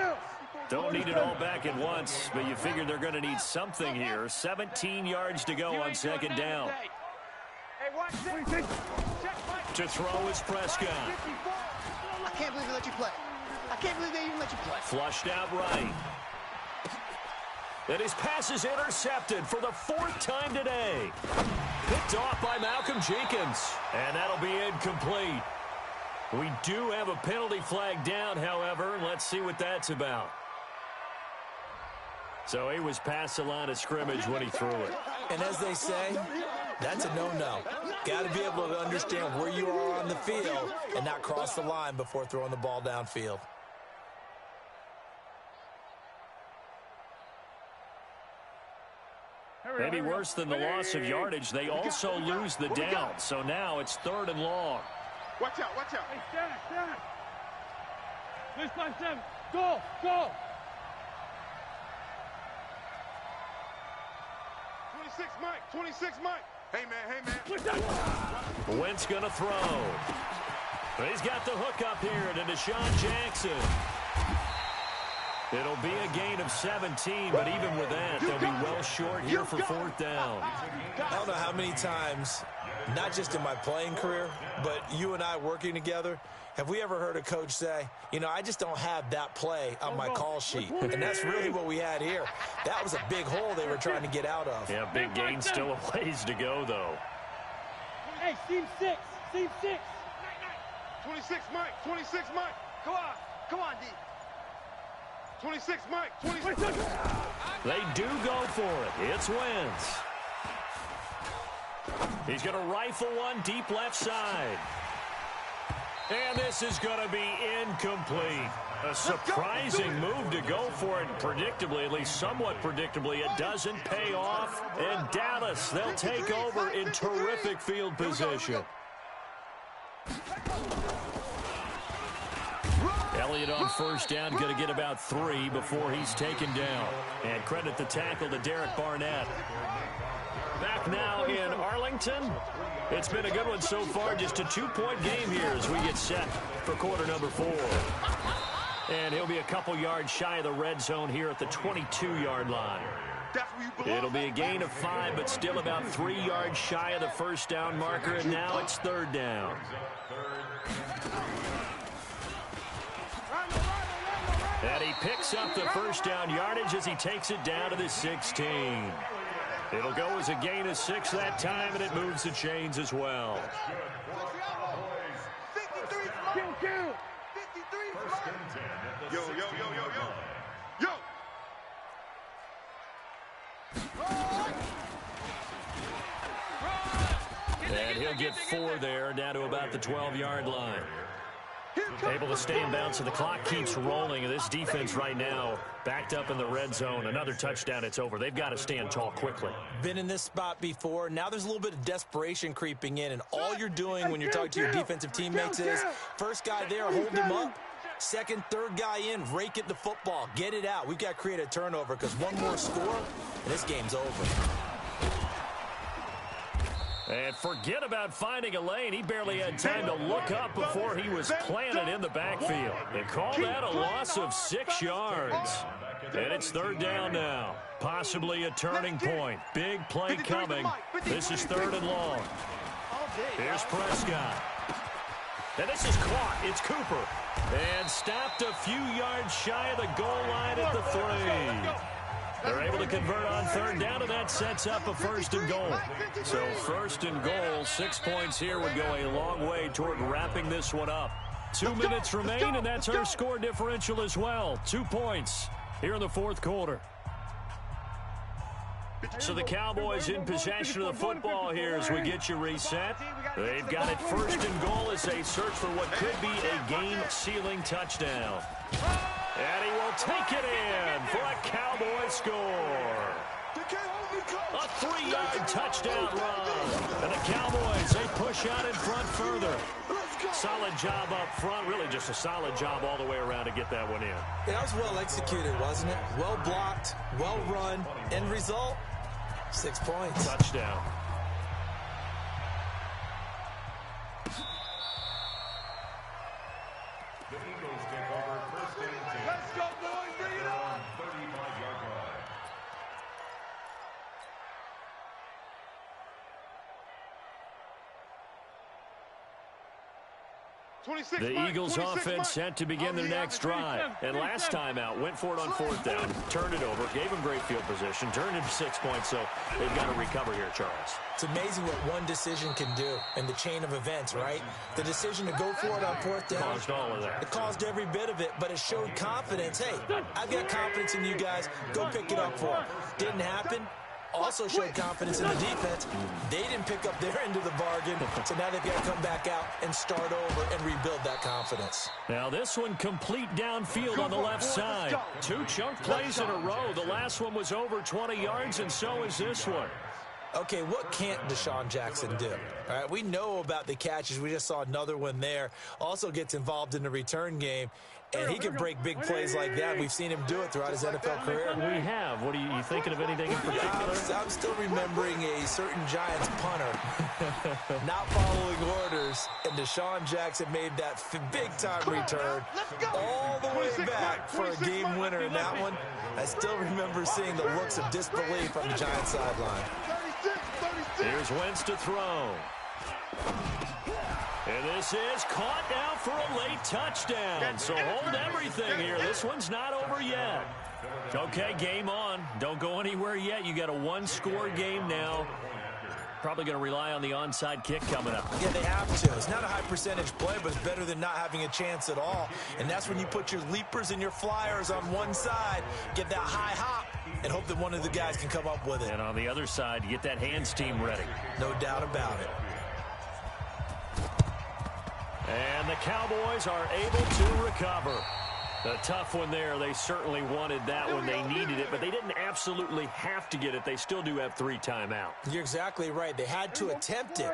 Don't need it all back at once, but you figure they're going to need something here. 17 yards to go on second down. To throw is Prescott. I can't believe they let you play. I can't believe they even let you play. Flushed out right. And his pass is intercepted for the 4th time today. Picked off by Malcolm Jenkins. And that'll be incomplete. We do have a penalty flag down, however. Let's see what that's about. So he was past the line of scrimmage when he threw it. And as they say, that's a no-no. Got to be able to understand where you are on the field and not cross the line before throwing the ball downfield. Maybe worse than the loss of yardage, they also lose the down. So now it's 3rd and long. Watch out, watch out. Hey, stand. This 5-7. Go. 26 Mike, 26 Mike. Hey, man. Wentz going to throw. He's got the hook up here to Deshaun Jackson. It'll be a gain of 17, but even with that, they'll be well short here for 4th down. I don't know how many times, not just in my playing career, but you and I working together, have we ever heard a coach say, I just don't have that play on my call sheet. And that's really what we had here. That was a big hole they were trying to get out of. Yeah, big gain, still a ways to go, though. Hey, team 6. 26 Mike, 26 Mike. Come on, D. 26 Mike, 26. They do go for it. It's Wentz. He's going to rifle one deep left side. And this is going to be incomplete. A surprising move to go for it. Predictably, at least somewhat predictably, it doesn't pay off. And Dallas, they'll take over in terrific field position. Elliott on first down, going to get about 3 before he's taken down. And credit the tackle to Derek Barnett. Back now in Arlington. It's been a good one so far. Just a 2-point game here as we get set for quarter number 4. And he'll be a couple yards shy of the red zone here at the 22-yard line. It'll be a gain of 5, but still about 3 yards shy of the first down marker, and now it's 3rd down. And he picks up the first down yardage as he takes it down to the 16. It'll go as a gain of 6 that time, and it moves the chains as well. 53 kill. 53 Yo. And he'll get 4 there, down to about the 12-yard line. Able to stay in bounds, so the clock keeps rolling. This defense right now backed up in the red zone. Another touchdown, it's over. They've got to stand tall quickly. Been in this spot before. Now there's a little bit of desperation creeping in, and all you're doing when you're talking to your defensive teammates is first guy there, hold him up. Second, third guy in, rake it the football. Get it out. We've got to create a turnover because one more score, and this game's over. And forget about finding a lane. He barely had time to look up before he was planted in the backfield. They call that a loss of 6 yards. And it's 3rd down now. Possibly a turning point. Big play coming. This is 3rd and long. Here's Prescott. And this is caught. It's Cooper. And stopped a few yards shy of the goal line at the 3. They're able to convert on 3rd down, and that sets up a 1st and goal. So 1st and goal, 6 points here would go a long way toward wrapping this one up. 2 minutes remain, and that's our score differential as well. 2 points here in the 4th quarter. So the Cowboys in possession of the football here as we get you reset. They've got it 1st and goal as they search for what could be a game-sealing touchdown. And he will take it in for a Cowboy score. A 3-yard touchdown run. And the Cowboys, they push out in front further. Solid job up front. Really just a solid job all the way around to get that one in. That was well executed, wasn't it? Well blocked, well run. End result, 6 points. Touchdown. The Eagles take over 1st and 10. Let's go, boys. Bring it on. 35-yard line. The Eagles offense set to begin their next drive. And last time out, went for it on 4th down, turned it over, gave them great field position, turned it 6 points, so they've got to recover here, Charles. It's amazing what one decision can do in the chain of events, right? The decision to go for it on 4th down. Caused all of that. It caused every bit of it, but it showed confidence. Hey, I've got confidence in you guys. Go pick it up for them. Didn't happen. Also showed confidence in the defense. They didn't pick up their end of the bargain, so now they've got to come back out and start over and rebuild that confidence. Now this one complete downfield on the left side. 2 chunk plays in a row. The last one was over 20 yards, and so is this one. Okay, what can't Deshaun Jackson do? All right, we know about the catches. We just saw another one there. Also gets involved in the return game, and he can break big plays like that. We've seen him do it throughout his NFL career. We have. What are you thinking of anything in particular? I'm still remembering a certain Giants punter not following orders, and Deshaun Jackson made that big-time return all the way back for a game winner in that one. I still remember seeing the looks of disbelief on the Giants sideline. Here's Wentz to throw. And this is caught now for a late touchdown. So hold everything here. This one's not over yet. Okay, game on. Don't go anywhere yet. You got a 1-score game now. Probably going to rely on the onside kick coming up. Yeah, they have to. It's not a high percentage play, but it's better than not having a chance at all. And that's when you put your leapers and your flyers on one side, get that high hop, and hope that one of the guys can come up with it. And on the other side, you get that hands team ready. No doubt about it. And the Cowboys are able to recover. A tough one there. They certainly wanted that one. They needed it, but they didn't absolutely have to get it. They still do have 3 timeouts. You're exactly right. They had to attempt it.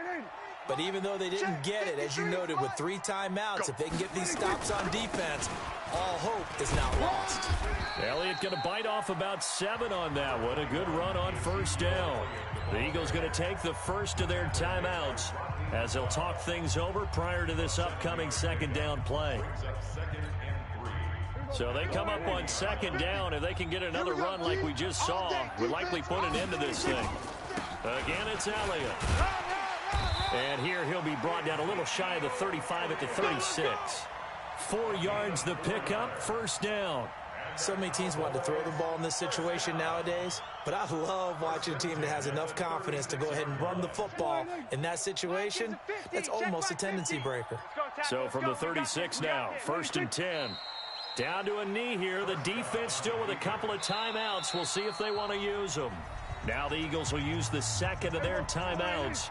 But even though they didn't get it, as you noted, with 3 timeouts, if they can get these stops on defense, all hope is not lost. Elliott going to bite off about 7 on that one. A good run on first down. The Eagles going to take the first of their timeouts as they'll talk things over prior to this upcoming second down play. So they come up on second down. If they can get another run like we just saw, would likely put an end to this thing. Again, it's Elliott. And here he'll be brought down a little shy of the 35 at the 36. 4 yards the pickup, first down. So many teams want to throw the ball in this situation nowadays, but I love watching a team that has enough confidence to go ahead and run the football. In that situation, that's almost a tendency breaker. So from the 36 now, first and 10. Down to a knee here. The defense still with a couple of timeouts. We'll see if they want to use them. Now the Eagles will use the second of their timeouts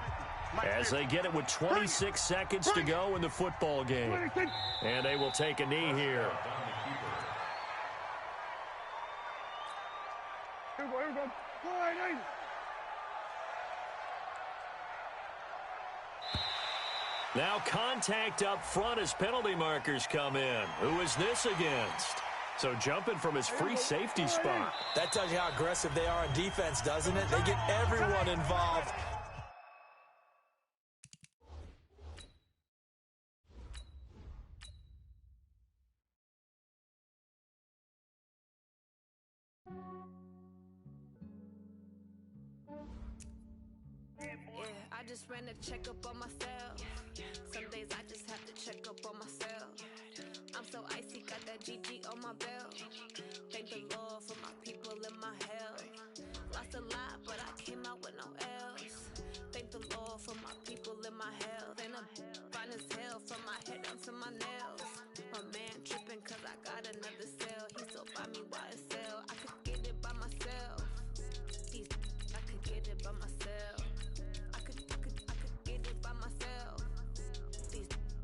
as they get it with 26 seconds to go in the football game. And they will take a knee here. Now contact up front as penalty markers come in. Who is this against? So jumping from his free safety spot. That tells you how aggressive they are on defense, doesn't it? They get everyone involved. I just ran a checkup on myself. Some days I just have to check up on myself. I'm so icy, got that GG on my belt. Thank the Lord for my people and my health. Lost a lot, but I came out with no else. Thank the Lord for my people and my health. And I'm fine as hell from my head down to my nails. My man tripping cause I got another cell. He still buy me YSL. I could get it by myself. I could get it by myself. I could get it by myself.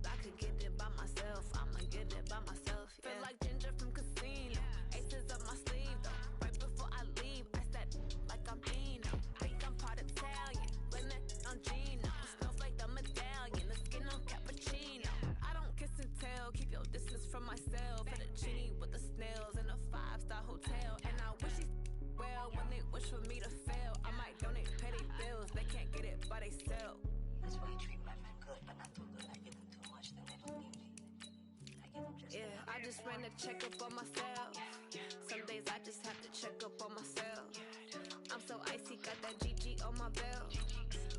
I could get it by myself. I'ma get it by myself. Yeah. Feel like Ginger from Casino. Aces up my sleeve though. Right before I leave, I said like I'm Dino. Think I'm part Italian. Blame it on Gino. Smells like the medallion. The skin on cappuccino. I don't kiss and tell. Keep your distance from myself. Fettuccine with the snails in a 5-star hotel. And I wish these well when they wish for me to fail. I might donate petty bills. They can't get it by themselves. That's why you treat my men good, but not too good. I give them too much, then they don't need me. I give them just yeah, I just ran a checkup on myself. Some days I just have to check up on myself. I'm so icy, got that GG on my belt.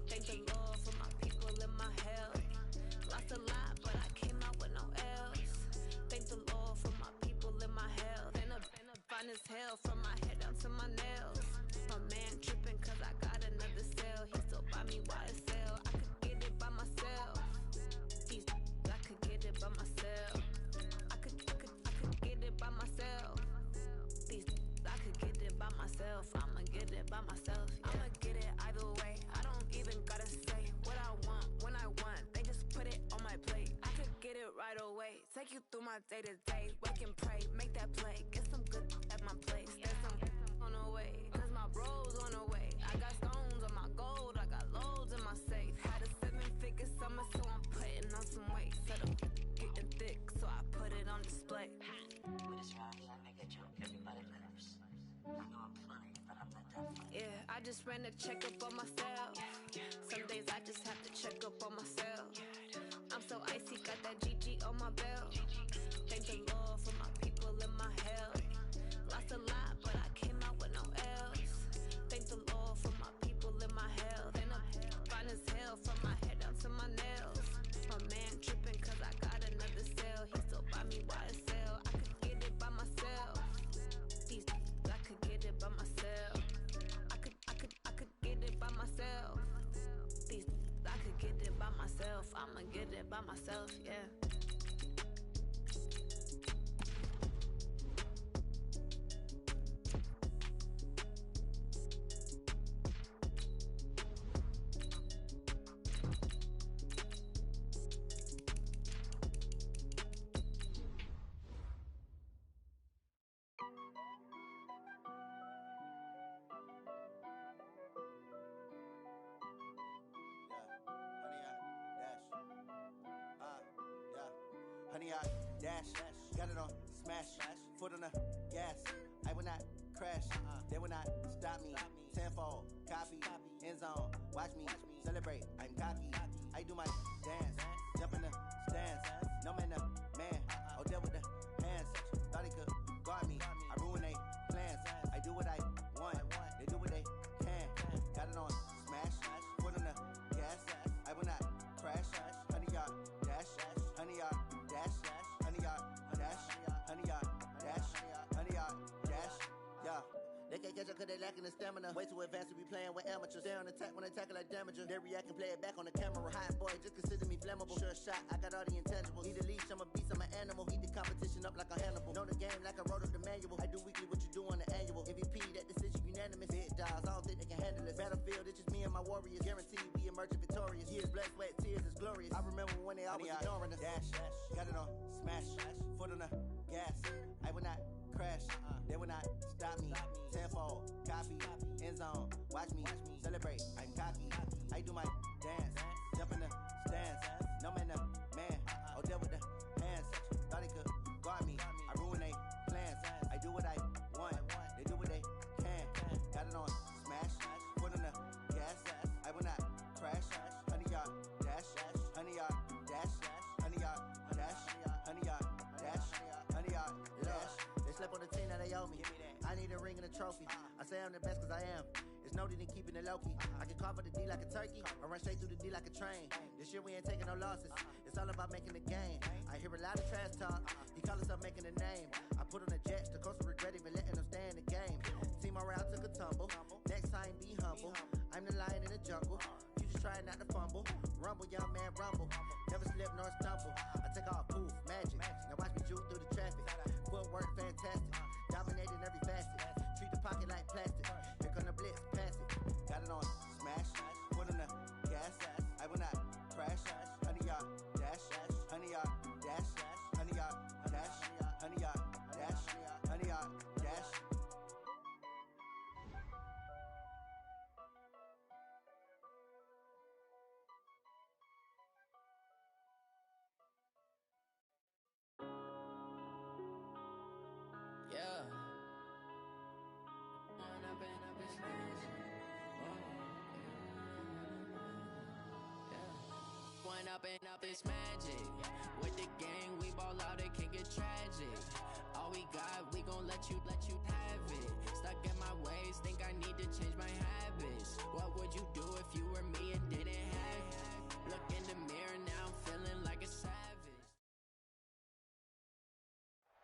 Thank the Lord for my people and my health. Lost a lot, but I came out with no else. Thank the Lord for my people and my health. And I'm fine as hell from my head down to my nails. My man tripping cause I got another cell. He still buy me YSL. I could get it by myself. I could get it by myself. I could get it by myself. I could get it by myself. I'ma get it by myself. Yeah. I'ma get it either way. I don't even gotta say what I want when I want. They just put it on my plate. I could get it right away. Take you through my day to day. Wake and pray, make that play. Get some good at my place. There's some on the way, cause my bros on the way. I got stones on my gold. I got loads in my safe. Had a 7-figure summer, so I'm putting on some weight. Said I'm getting thick, so I put it on display. with this round, I make a joke, everybody laughs. I know I'm funny, but I'm not that funny. Yeah, I just ran a checkup on myself. Some days I just have to check up on myself. I'm so icy, got that GG on my belt. Thank the Lord for my people and my health. Lost a lot, but I came out with no else. Thank the Lord for my people and my health. And I'm fine as hell from my head down to my nails. My man tripping cause I got another cell. He still buy me YSL. I could get it by myself. I could get it by myself. I could get it by myself. I could get it by myself. I'ma get it by myself, yeah. 100-yard dash. Got it on smash. Foot on the gas. I will not crash. They will not stop me. Tenfold, copy, end zone. Watch me celebrate. I'm cocky. I do my dance. Jump in the stands. No man, the man. Oh, deal with the hands. Thought he could guard me. I ruin they plans. I do what I want. They do what they can. Got it on smash. Foot on the gas. I will not crash. 100-yard dash. 100-yard dash. 100-yard dash. 100-yard dash. 100-yard dash. Yeah. They can't catch up cause they lacking the stamina. Way too advanced to be playing with amateurs. Stay on attack when they tackle like damager. They react and play it back on the camera. Hot boy, just consider me flammable. Sure shot, I got all the intangibles. Need a leash, I'm a beast, I'm an animal. Heat the competition up like a Hannibal. Know the game like I wrote up the manual. I do weekly what you do on the annual. MVP, that decision unanimous. Big dogs, I don't think they can handle it. Battlefield, it's just me and my warriors. Guaranteed we emerging victorious. Years, blood, sweat, tears is glorious. I remember when they always ignoring us. Dash, got it on smash. Foot on the gas. I will not crash. They will not stop me. Tenfold, copy, end zone. Watch me celebrate. I'm cocky. I do my dance. Jump in the stands. No man, the man. Oh, deal with the hands. Thought he could guard me. I ruin they plans. I do what I want. They do what they can. Got it on smash. Foot on the gas. I will not crash. 100-yard dash. 100-yard dash. 100-yard dash. 100-yard dash. 100-yard dash. They slept on the team that they owe me. I need a ring and a trophy. I say I'm the best cause I am. It's noted in keeping it low-key. I can carve up the D like a turkey or run straight through the D like a train. This year we ain't taking no losses. It's all about making the game. I hear a lot of trash talk. He call himself making a name. I put on the Jets. The coach will regret even letting them stay in the game. Team morale took a tumble. Next time be humble. I'm the lion in the jungle. You just try not to fumble. Rumble, young man, rumble. Never slip nor stumble. I take off poof, magic. Now watch me juke through the traffic. Footwork fantastic. Dominating every facet. Treat the pocket like plastic. Here come the blitz, pass it. Got it on smash. Foot on the gas. I will not crash. 100-yard dash. 100-yard dash. 100-yard dash. 100-yard dash. 100-yard dash. Yeah. One up and up is magic. With the gang, we ball out, it can get tragic. All we got, we gon' let you have it. Stuck in my ways, think I need to change my habits. What would you do if you were me and didn't have it? Look in the mirror, now I'm feeling like a savage.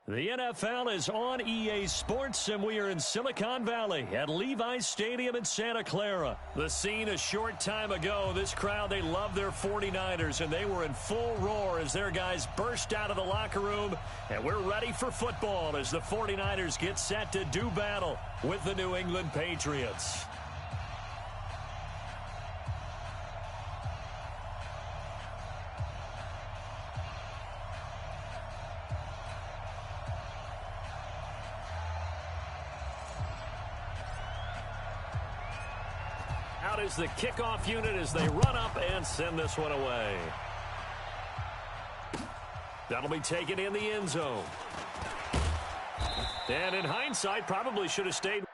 The NFL is on EA Sports, and we are in Silicon Valley at Levi's Stadium in Santa Clara. The scene a short time ago, this crowd, they love their 49ers, and they were in full roar as their guys burst out of the locker room, and we're ready for football as the 49ers get set to do battle with the New England Patriots. Out is the kickoff unit as they run up and send this one away. That'll be taken in the end zone. And in hindsight, probably should have stayed.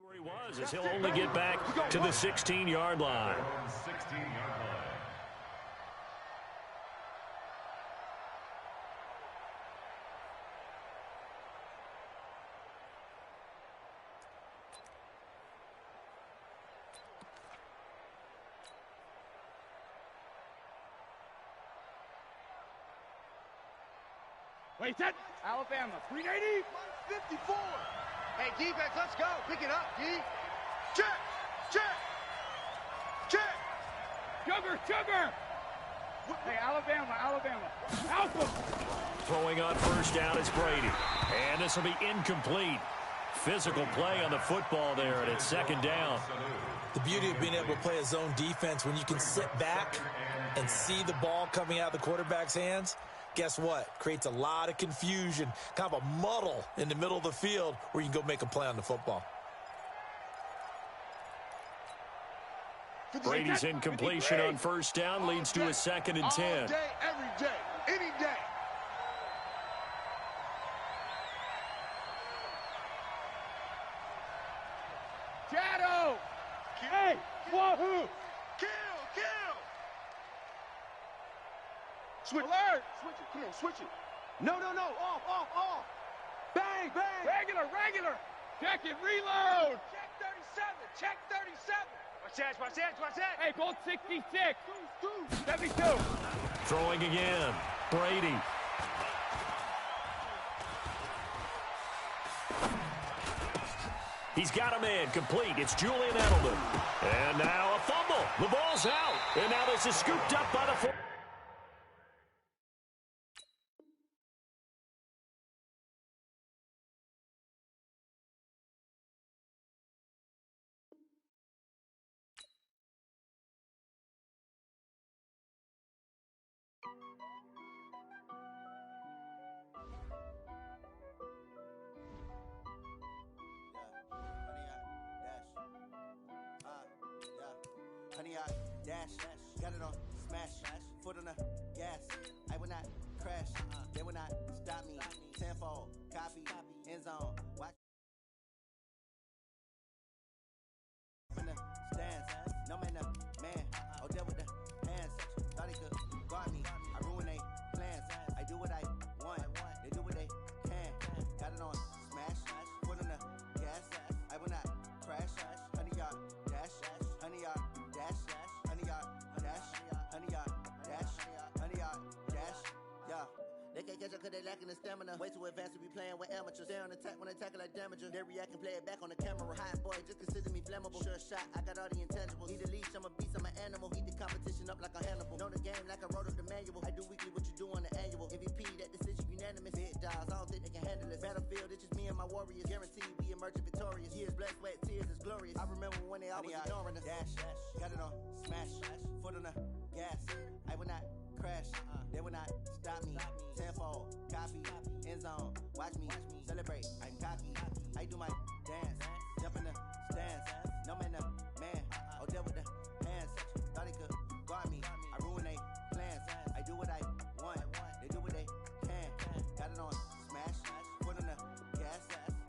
Where he was, as he'll only get back to the 16-yard line. 16-yard line. Wait, set. Alabama, 380. 54. Hey, defense, let's go. Pick it up, D. Check, check, check. Sugar. Hey, Alabama. Alpha. Throwing on first down is Brady. And this will be incomplete. Physical play on the football there, and it's second down. The beauty of being able to play a zone defense when you can sit back and see the ball coming out of the quarterback's hands, guess what? Creates a lot of confusion, kind of a muddle in the middle of the field where you can go make a play on the football. Brady's incompletion on first down leads to a 2nd and 10. All day, every day, any day. Shadow. Hey, wahoo. Kill. Switch. Alert. Switch it. Come on, switch it. No. Off. Bang. Regular. Check it, reload. Check 37. Watch that. Hey, Colt 66. 72. Throwing again. Brady. He's got a man complete. It's Julian Edelman. And now a fumble. The ball's out. And now this is scooped up by the four. Honey, I dash, got it on smash, foot on the gas. I will not crash, they will not stop me. Tenfold, copy, end zone. Watch in the stands, no man, man. Oh, there with the hands, thought he could guard me. I ruin they plans. I do what I want, they do what they can. Got it on smash, foot on the gas. I will not crash, honey, y'all dash, honey, y'all. They can't catch up cause they lacking the stamina. Way too advanced to be playing with amateurs. They on attack when they tackle like damager. They react and play it back on the camera. Hot boy, just consider me flammable. Sure shot, I got all the intangibles. Need a leash, I'm a beast, I'm an animal. Heat the competition up like a Hannibal. Know the game like I wrote up the manual. I do weekly what you do on the annual. MVP, that decision unanimous. Big dogs, I don't think they can handle it. Battlefield, it's just me and my warriors. Guaranteed we emerging victorious. Years, blood, sweat, tears, is glorious. I remember when they always ignoring us. Dash, got it on smash, foot on the gas. I will not crash, they will not stop me. Tenfold, copy, end zone. Watch me celebrate. I'm cocky. I do my dance, jump in the stands. No man, oh, there with the hands. Thought he could guard me. I ruin they plans. I do what I want. They do what they can. Got it on smash, foot on the gas.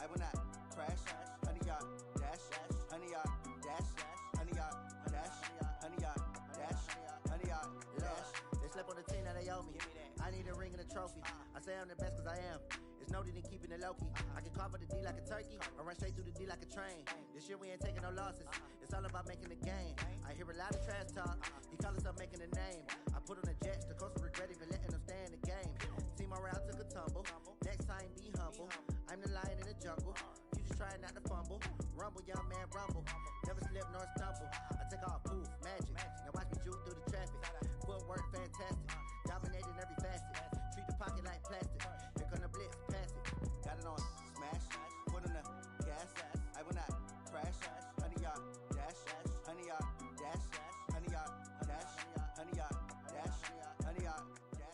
I will not crash. Honey, y'all dash, honey, y'all dash, honey, y'all dash, honey, y'all dash, honey, y'all dash. They slept on the team that they owe me. I need a ring and a trophy. I say I'm the best cause I am. It's noted in keeping it low-key. I can carve for the D like a turkey. I run straight through the D like a train. This year we ain't taking no losses. It's all about making the game. I hear a lot of trash talk. He call himself making a name. I put on the Jets. The coach will regret even letting them stay in the game. Team around took a tumble. Next time be humble. I'm the lion in the jungle. You just trying not to fumble. Rumble, young man, rumble. Never slip nor stumble. I take off, poof, magic. Now watch me juke through the traffic. Footwork fantastic. Dominating every facet. Treat the pocket like plastic. Here come the blitz, pass it. Got it on smash, foot on the gas. I will not crash. Honey, y'all dash, honey, y'all dash, honey, y'all dash, honey, y'all dash, honey, y'all dash.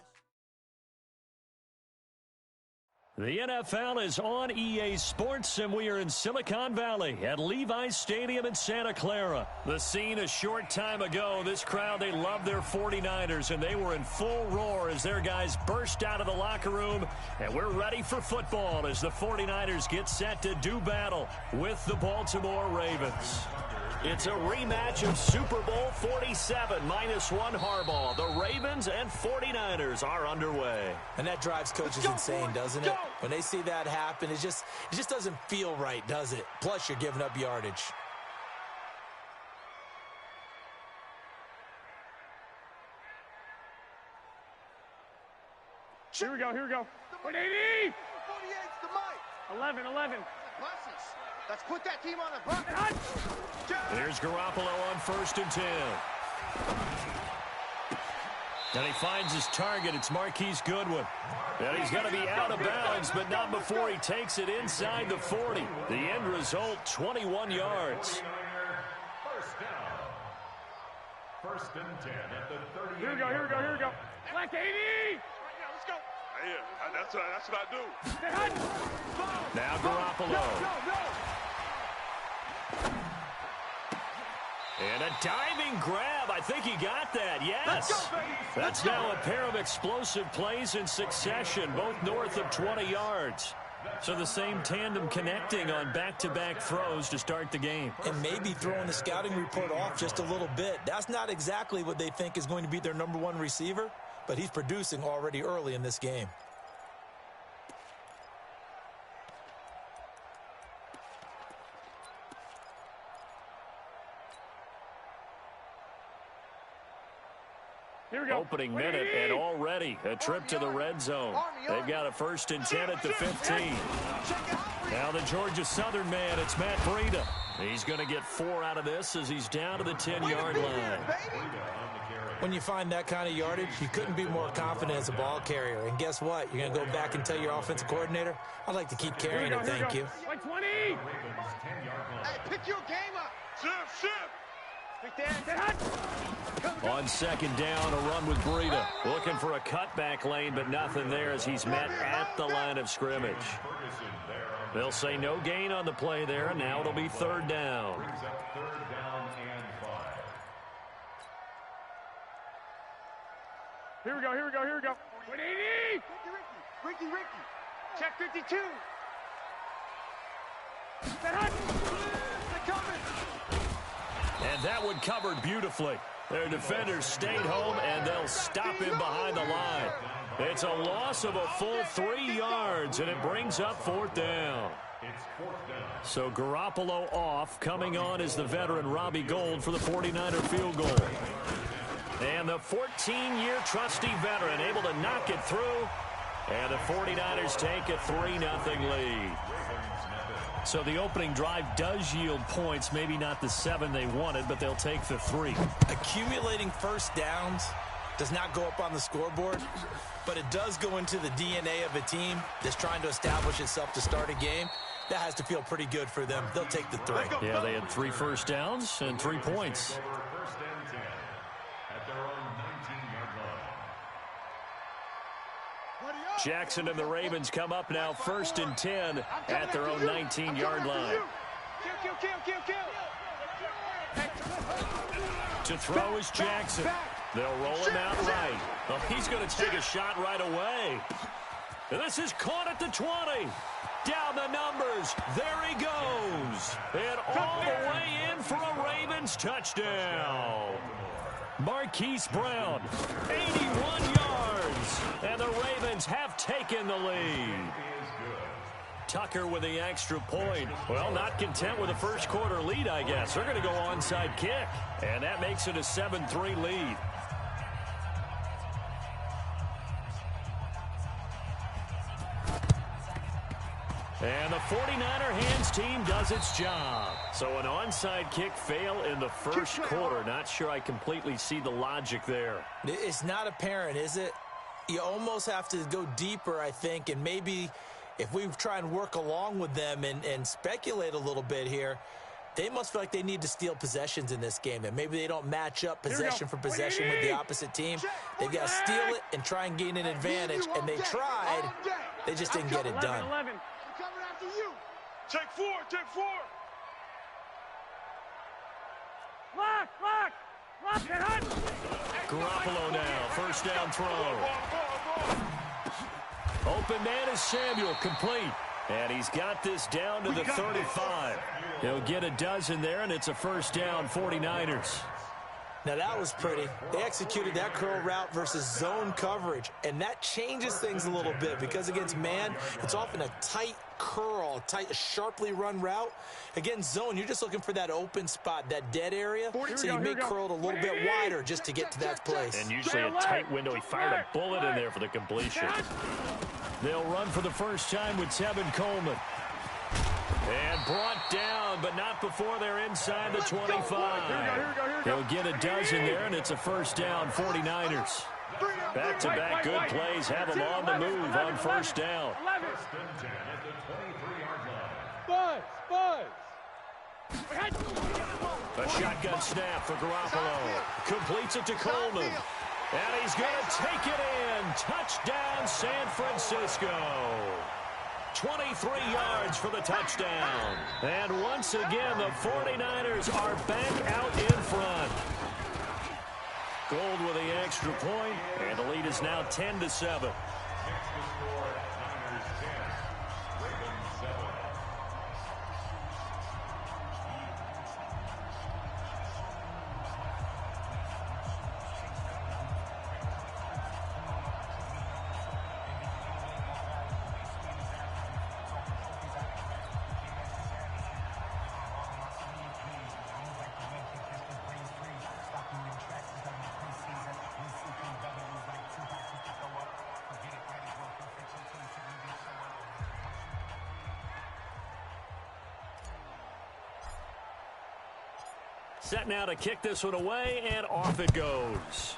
The NFL is on EA Sports, and we are in Silicon Valley at Levi's Stadium in Santa Clara. The scene a short time ago, this crowd, they love their 49ers, and they were in full roar as their guys burst out of the locker room, and we're ready for football as the 49ers get set to do battle with the Baltimore Ravens. It's a rematch of Super Bowl 47, -1 Harbaugh. The Ravens and 49ers are underway. And that drives coaches insane, doesn't it? When they see that happen, it just doesn't feel right, does it? Plus, you're giving up yardage. Here we go, here we go. 180! 48's the mic. 11. Buses. Let's put that team on the bus. Here's Garoppolo on 1st and 10. And he finds his target. It's Marquise Goodwin. And he's going to be out of bounds, but not before he takes it inside the 40. The end result, 21 yards. First down. 1st and 10 at the 30. Here we go. Black 80! Let's go. Yeah, that's what I do. Now Garoppolo. And a diving grab. I think he got that. Yes. That's now a pair of explosive plays in succession, both north of 20 yards. So the same tandem connecting on back-to-back throws to start the game. And maybe throwing the scouting report off just a little bit. That's not exactly what they think is going to be their number one receiver, but he's producing already early in this game. Here we go. Opening minute and already a trip to the red zone. They've got a 1st and 10 at the 15. Now the Georgia Southern man, it's Matt Breida. He's going to get 4 out of this as he's down to the 10-yard line. When you find that kind of yardage, you couldn't be more confident as a ball carrier. And guess what? You're going to go back and tell your offensive coordinator, I'd like to keep carrying it, thank you. 20! Hey, pick your game up. Shift. On 2nd down, a run with Breida. Looking for a cutback lane, but nothing there as he's met at the line of scrimmage. They'll say no gain on the play there, and now it'll be 3rd down. Brings up 3rd down and 5. Here we go. 180! Ricky. Check 52. They're coming. And that one covered beautifully. Their defenders stayed home, and they'll stop him behind the line. It's a loss of a full 3 yards, and it brings up 4th down. So Garoppolo off. Coming on is the veteran Robbie Gould for the 49er field goal. And the 14-year trusty veteran able to knock it through. And the 49ers take a 3-0 lead. So the opening drive does yield points, maybe not the 7 they wanted, but they'll take the 3. Accumulating first downs does not go up on the scoreboard, but it does go into the DNA of a team that's trying to establish itself to start a game. That has to feel pretty good for them. They'll take the 3. Yeah, they had 3 first downs and 3 points. 1st and 10 at their own 19-yard line. Jackson and the Ravens come up now 1st and 10 at their own 19-yard line. Kill. To throw is Jackson. They'll roll him out right. Well, he's going to take a shot right away. And this is caught at the 20. Down the numbers. There he goes. And all the way in for a Ravens touchdown. Marquise Brown, 81 yards. And the Ravens have taken the lead. Tucker with the extra point. Well, not content with a first quarter lead, I guess. They're going to go onside kick. And that makes it a 7-3 lead. And the 49er hands team does its job. So an onside kick fail in the first quarter. Not sure I completely see the logic there. It's not apparent, is it? You almost have to go deeper, I think, and maybe if we try and work along with them and speculate a little bit here, they must feel like they need to steal possessions in this game, and maybe they don't match up possession for possession with the opposite team. They've got to steal it and try and gain an advantage, and they tried. They just didn't get it done. 11. Coming after you. Take 4. Lock, and hunt. Garoppolo now, first down throw. Open man is Samuel, complete. And he's got this down to the 35. He'll get a dozen there, and it's a first down, 49ers. Now, that was pretty. They executed that curl route versus zone coverage, and that changes things a little bit because against man, it's often a tight curl, tight, sharply run route. Against zone, you're just looking for that open spot, that dead area, so you may curl it a little bit wider just to get to that place. And usually a tight window. He fired a bullet in there for the completion. They'll run for the first time with Tevin Coleman. And brought down, but not before they're inside the 25. They'll get a dozen there, and it's a first down, 49ers. Back-to-back good plays have them on the move on first down. A shotgun snap for Garoppolo. Completes it to Coleman. And he's going to take it in. Touchdown, San Francisco. 23 yards for the touchdown. And once again, the 49ers are back out in front. Gold with the extra point, and the lead is now 10-7. Set now to kick this one away, and off it goes.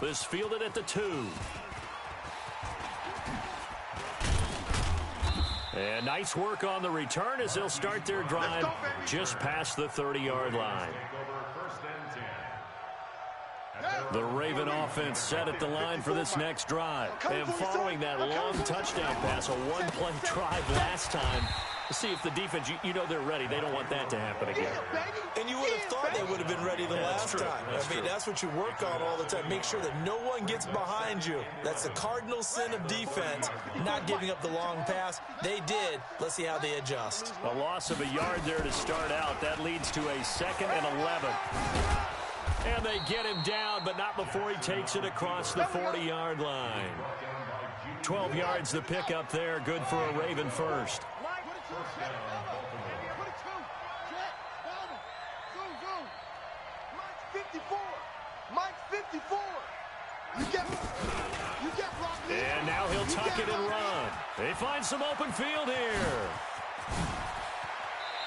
This fielded at the 2. And nice work on the return as they'll start their drive just past the 30-yard line. The Raven offense set at the line for this next drive. And following that long touchdown pass, a one-play drive last time, to see if the defense, you know they're ready. They don't want that to happen again. And you would have thought they would have been ready the last time. I mean, that's what you work on all the time. Make sure that no one gets behind you. That's the cardinal sin of defense, not giving up the long pass. They did. Let's see how they adjust. A loss of a yard there to start out. That leads to a 2nd and 11. And they get him down, but not before he takes it across the 40-yard line. 12 yards the pickup there. Good for a Raven first. Mike 54. And now he'll tuck it and run. They find some open field here.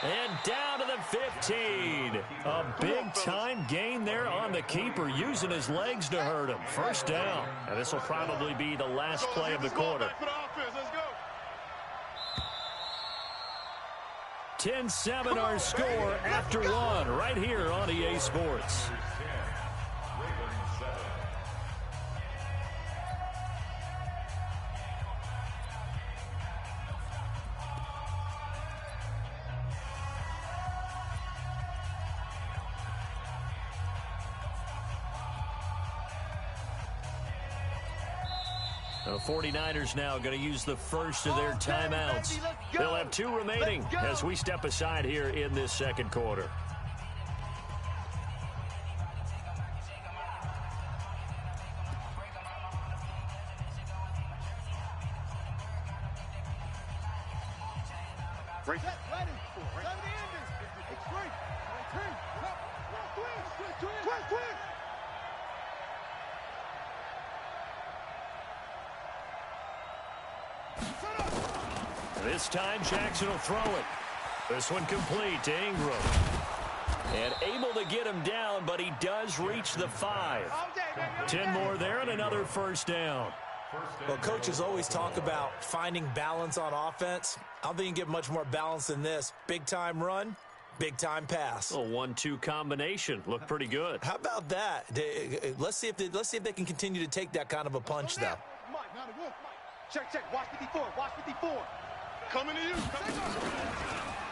And down to the 15. A big-time gain there on the keeper, using his legs to hurt him. First down. And this will probably be the last play of the quarter. 10-7 our score after one right here on EA Sports. The 49ers now going to use the first of their timeouts. They'll have 2 remaining as we step aside here in this second quarter. This time Jackson will throw it. This one complete to Ingram. And able to get him down, but he does reach the 5. 10 more there and another first down. Well, coaches always talk about finding balance on offense. I don't think you can get much more balance than this. Big-time run, big-time pass. A 1-2 combination. Looked pretty good. How about that? Let's see if they can continue to take that kind of a punch, though. Check. Watch 54. Watch 54. Coming to you.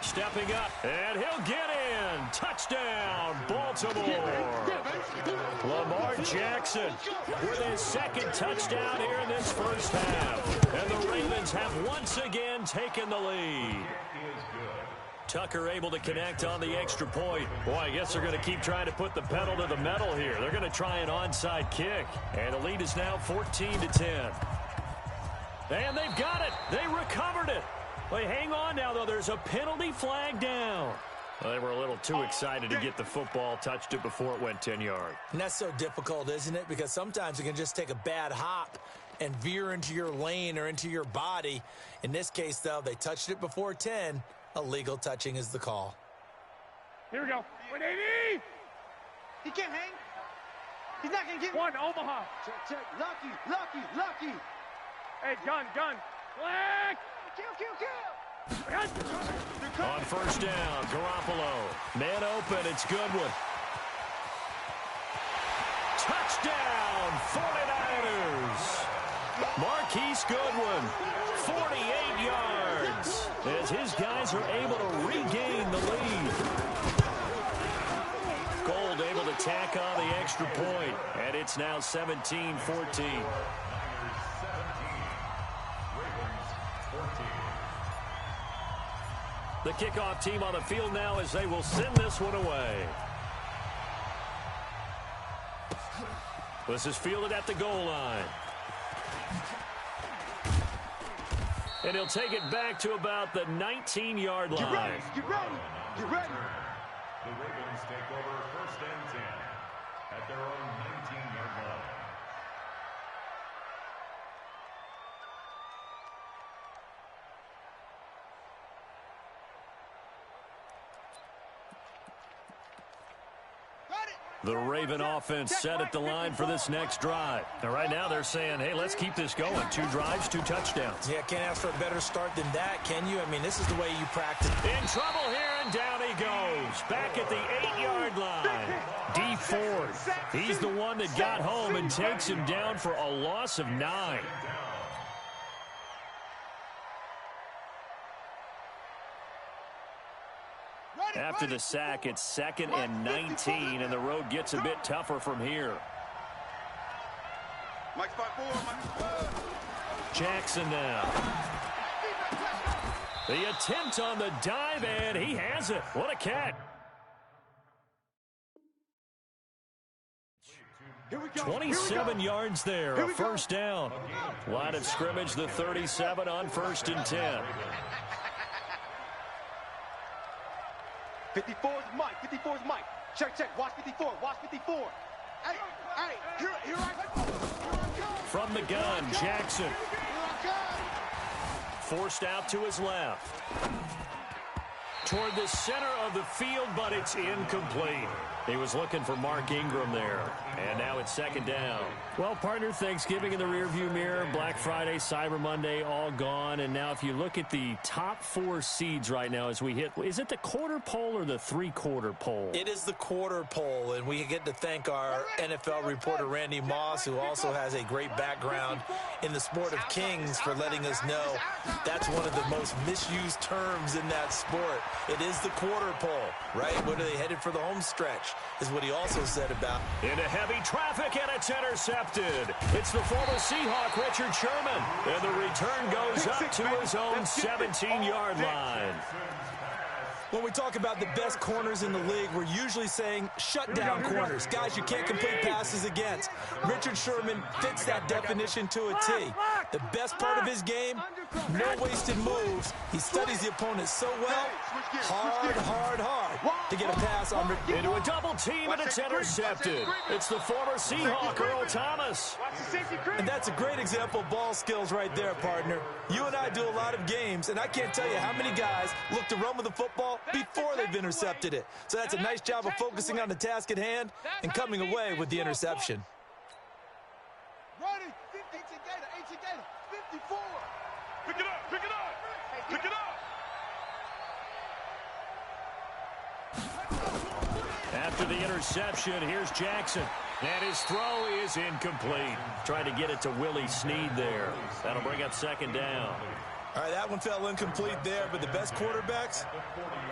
Stepping up, and he'll get in. Touchdown, Baltimore. Lamar Jackson with his second touchdown here in this first half. And the Ravens have once again taken the lead. Tucker able to connect on the extra point. Boy, I guess they're going to keep trying to put the pedal to the metal here. They're going to try an onside kick. And the lead is now 14-10. And they've got it. They recovered it. Wait, hang on now, though. There's a penalty flag down. Well, they were a little too excited to get the football, touched it before it went 10 yards. And that's so difficult, isn't it? Because sometimes you can just take a bad hop and veer into your lane or into your body. In this case, though, they touched it before 10. Illegal touching is the call. Here we go. 180. He can't hang. He's not going to get one. Omaha. Check. Lucky. Hey, gun. Black. Kill. On first down, Garoppolo. Man open, it's Goodwin. Touchdown, 49ers. Marquise Goodwin, 48 yards, as his guys are able to regain the lead. Gold able to tack on the extra point, and it's now 17-14. The kickoff team on the field now as they will send this one away. This is fielded at the goal line. And he'll take it back to about the 19-yard line. Get ready. The Ravens take over first and 10 at their own 19-yard line. The Raven offense set at the line for this next drive. Now, right now they're saying, hey, let's keep this going. 2 drives, 2 touchdowns. Yeah, can't ask for a better start than that, can you? I mean, this is the way you practice. In trouble here, and down he goes. Back at the 8-yard line. Dee Ford. He's the one that got home and takes him down for a loss of 9. After the sack, it's 2nd and 19, and the road gets a bit tougher from here. Mike 5-4. Jackson now. The attempt on the dive, and he has it. What a catch. 27 yards there, a first down. Line of scrimmage, the 37 on 1st and 10. 54 is Mike. Check. Watch 54. Hey, here I go. From the gun, Jackson. Forced out to his left. Toward the center of the field, but it's incomplete. He was looking for Mark Ingram there. And now it's 2nd down. Well, partner, Thanksgiving in the rearview mirror, Black Friday, Cyber Monday, all gone. And now if you look at the top 4 seeds right now as we hit, is it the quarter pole or the 3/4 pole? It is the quarter pole, and we get to thank our NFL reporter, Randy Moss, who also has a great background in the sport of kings, for letting us know that's one of the most misused terms in that sport. It is the quarter pole, right? What are they headed for the home stretch, is what he also said about. Into heavy traffic, and it's intercepted. It's the former Seahawk, Richard Sherman. And the return goes up to his own 17-yard line. When we talk about the best corners in the league, we're usually saying shutdown corners, guys you can't complete passes against. Richard Sherman fits that definition to a T. The best part of his game, no wasted moves. He studies the opponent so well, hard to get a pass on. Into a double team, and it's intercepted. It's the former Seahawk, Earl Thomas. And that's a great example of ball skills right there, partner. You and I do a lot of games, and I can't tell you how many guys look to run with the football before they've intercepted it. So that's a nice job of focusing on the task at hand and coming away with the interception. Ready, 18 Gator, 54. Pick it up. After the interception, here's Jackson. And his throw is incomplete. Trying to get it to Willie Snead there. That'll bring up 2nd down. All right, that one fell incomplete there, but the best quarterbacks,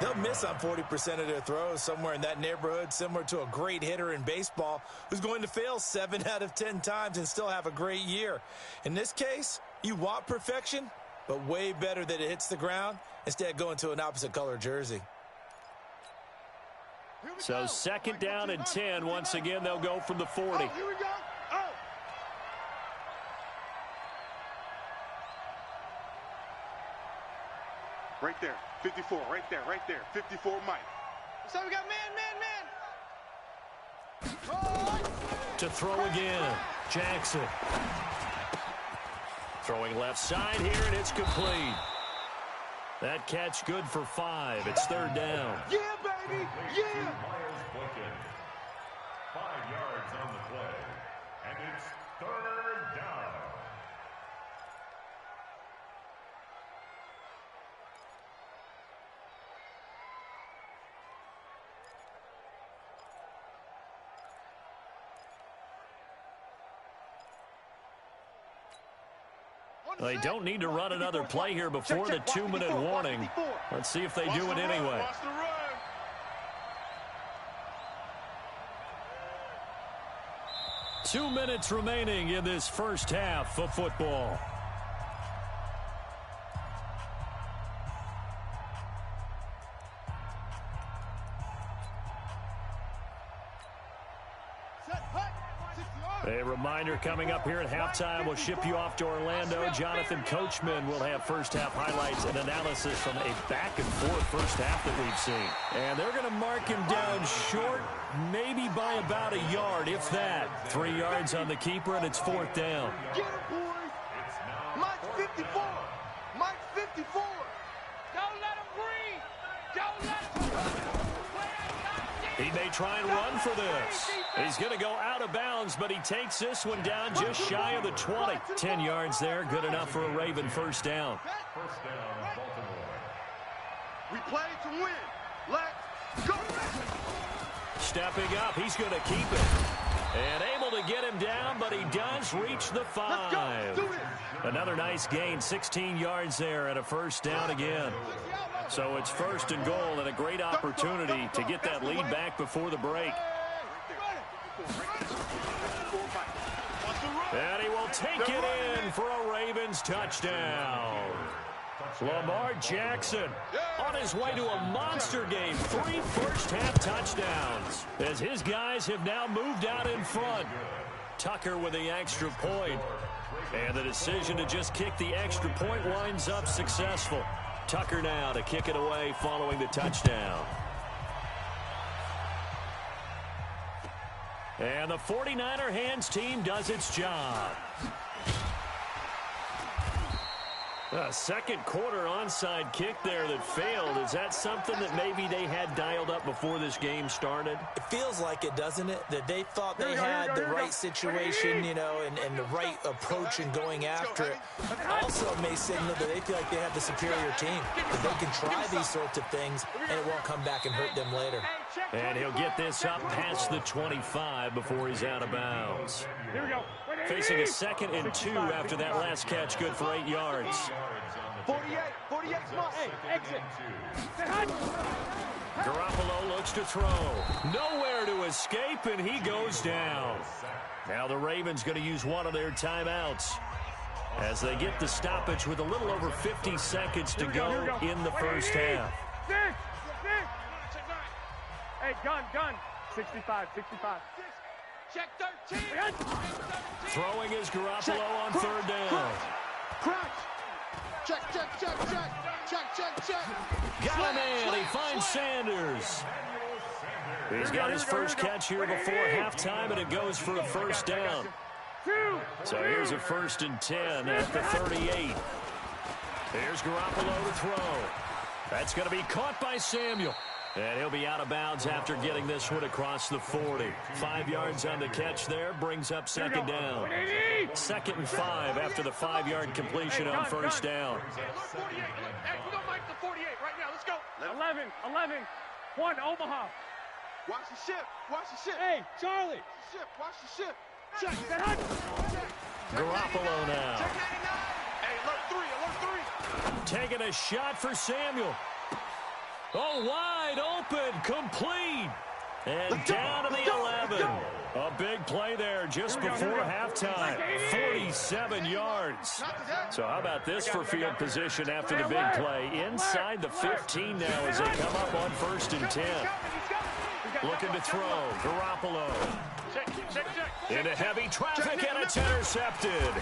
they'll miss on 40% of their throws, somewhere in that neighborhood, similar to a great hitter in baseball who's going to fail 7 out of 10 times and still have a great year. In this case, you want perfection, but way better that it hits the ground instead of going to an opposite color jersey. So second down and 10. Once again, they'll go from the 40. Oh, here we go. Oh. Right there. 54. Right there. Right there. 54, Mike. So we got man. To throw again, Jackson. Throwing left side here, and it's complete. That catch good for 5. It's third down. Yeah, baby. Yeah. 5 yards on the play, and it's third down. They don't need to run another play here before the 2-minute warning. Let's see if they do it anyway. 2 minutes remaining in this first half of football. A reminder coming up here at halftime. We'll ship you off to Orlando. Jonathan Coachman will have first-half highlights and analysis from a back-and-forth first half that we've seen. And they're going to mark him down short, maybe by about a yard, if that. 3 yards on the keeper, and it's fourth down. Get it, boys. Mike's 54. Mike's 54. Don't let him breathe. Don't let him. He may try and run for this. He's going to go out of bounds, but he takes this one down just shy of the 20. 10 yards there, good enough for a Raven first down. First down, Baltimore. We play to win. Let's go. Stepping up, he's going to keep it. And able to get him down, but he does reach the 5. Another nice gain, 16 yards there, and a first down again. So it's first and goal, and a great opportunity to get that lead back before the break. And he will take it in for a Ravens touchdown. Lamar Jackson on his way to a monster game. 3 first-half touchdowns as his guys have now moved out in front. Tucker with the extra point. And the decision to just kick the extra point winds up successful. Tucker now to kick it away following the touchdown. And the 49er hands team does its job. A second quarter onside kick there that failed. Is that something that maybe they had dialed up before this game started? It feels like it, doesn't it? That they thought they had the right situation, you know, and the right approach in going after it. Also, it may signal that they feel like they have the superior team. That they can try these sorts of things, and it won't come back and hurt them later. And he'll get this up past the 25 before he's out of bounds. Here we go. Facing a 2nd and 2 after that last catch, good for 8 yards. 48, come on, hey, exit. Garoppolo looks to throw. Nowhere to escape, and he goes down. Now the Ravens going to use one of their timeouts as they get the stoppage with a little over 50 seconds to go in the first half. 6. Hey, gun. 65. Check 13. Throwing is Garoppolo on third down. Crouch. Check. Got him in. He finds Sanders. He's got his first catch here before halftime, and it goes for a first down. So here's a 1st and 10 at the 38. Here's Garoppolo to throw. That's going to be caught by Samuel. And he'll be out of bounds after getting this one across the 40. 5 yards on the catch there, brings up second down. 2nd and 5 after the 5-yard completion on first down. 48. Hey, we don't like the 48 right now. Let's go. 11. 1, Omaha. Watch the ship. Hey, Charlie. Watch the ship. Check. That Garoppolo now. Hey, alert 3. Taking a shot for Samuel. Oh, wide open, complete. And down to the 11. A big play there just before halftime. 47 yards. So how about this for field position after the big play? Inside the 15 now as they come up on 1st and 10. Looking to throw. Garoppolo. Into heavy traffic, and it's intercepted.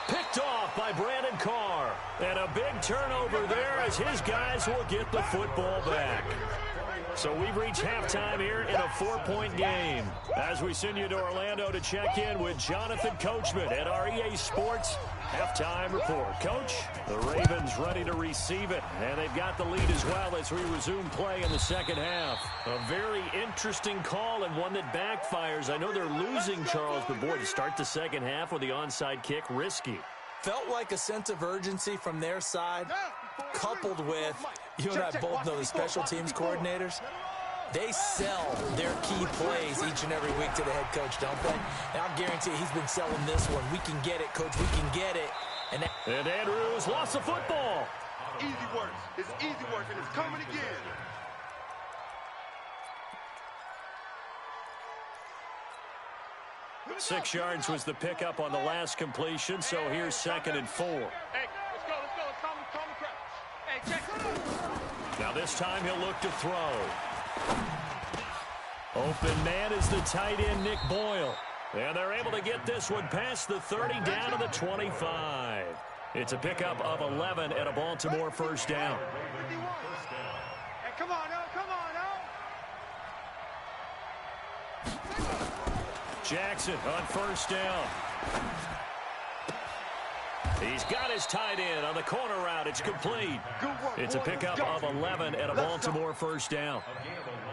Picked off by Brandon Carr. And a big turnover there as his guys will get the football back. So we've reached halftime here in a 4-point game. As we send you to Orlando to check in with Jonathan Coachman at our EA Sports Halftime Report. Coach, the Ravens ready to receive it, and they've got the lead as well as we resume play in the second half. A very interesting call and one that backfires. I know they're losing, Charles, but boy, to start the second half with the onside kick, risky. Felt like a sense of urgency from their side, coupled with, you and I both know the special teams coordinators, they sell their key plays each and every week to the head coach, don't they? And I guarantee he's been selling this one. We can get it, coach, we can get it. And Andrews lost the football. Easy work. It's easy work, and it's coming again. Six yards was the pickup on the last completion, so here's 2nd and 4. Hey, let's go. Let's calm the crowd. Hey, check. Now this time he'll look to throw. Open man is the tight end, Nick Boyle. And they're able to get this one past the 30 down to the 25. It's a pickup of 11 and a Baltimore first down. Hey, come on, now. Come on, now. Jackson on first down. He's got his tight end on the corner route. It's complete. It's a pickup of 11 and a Baltimore first down.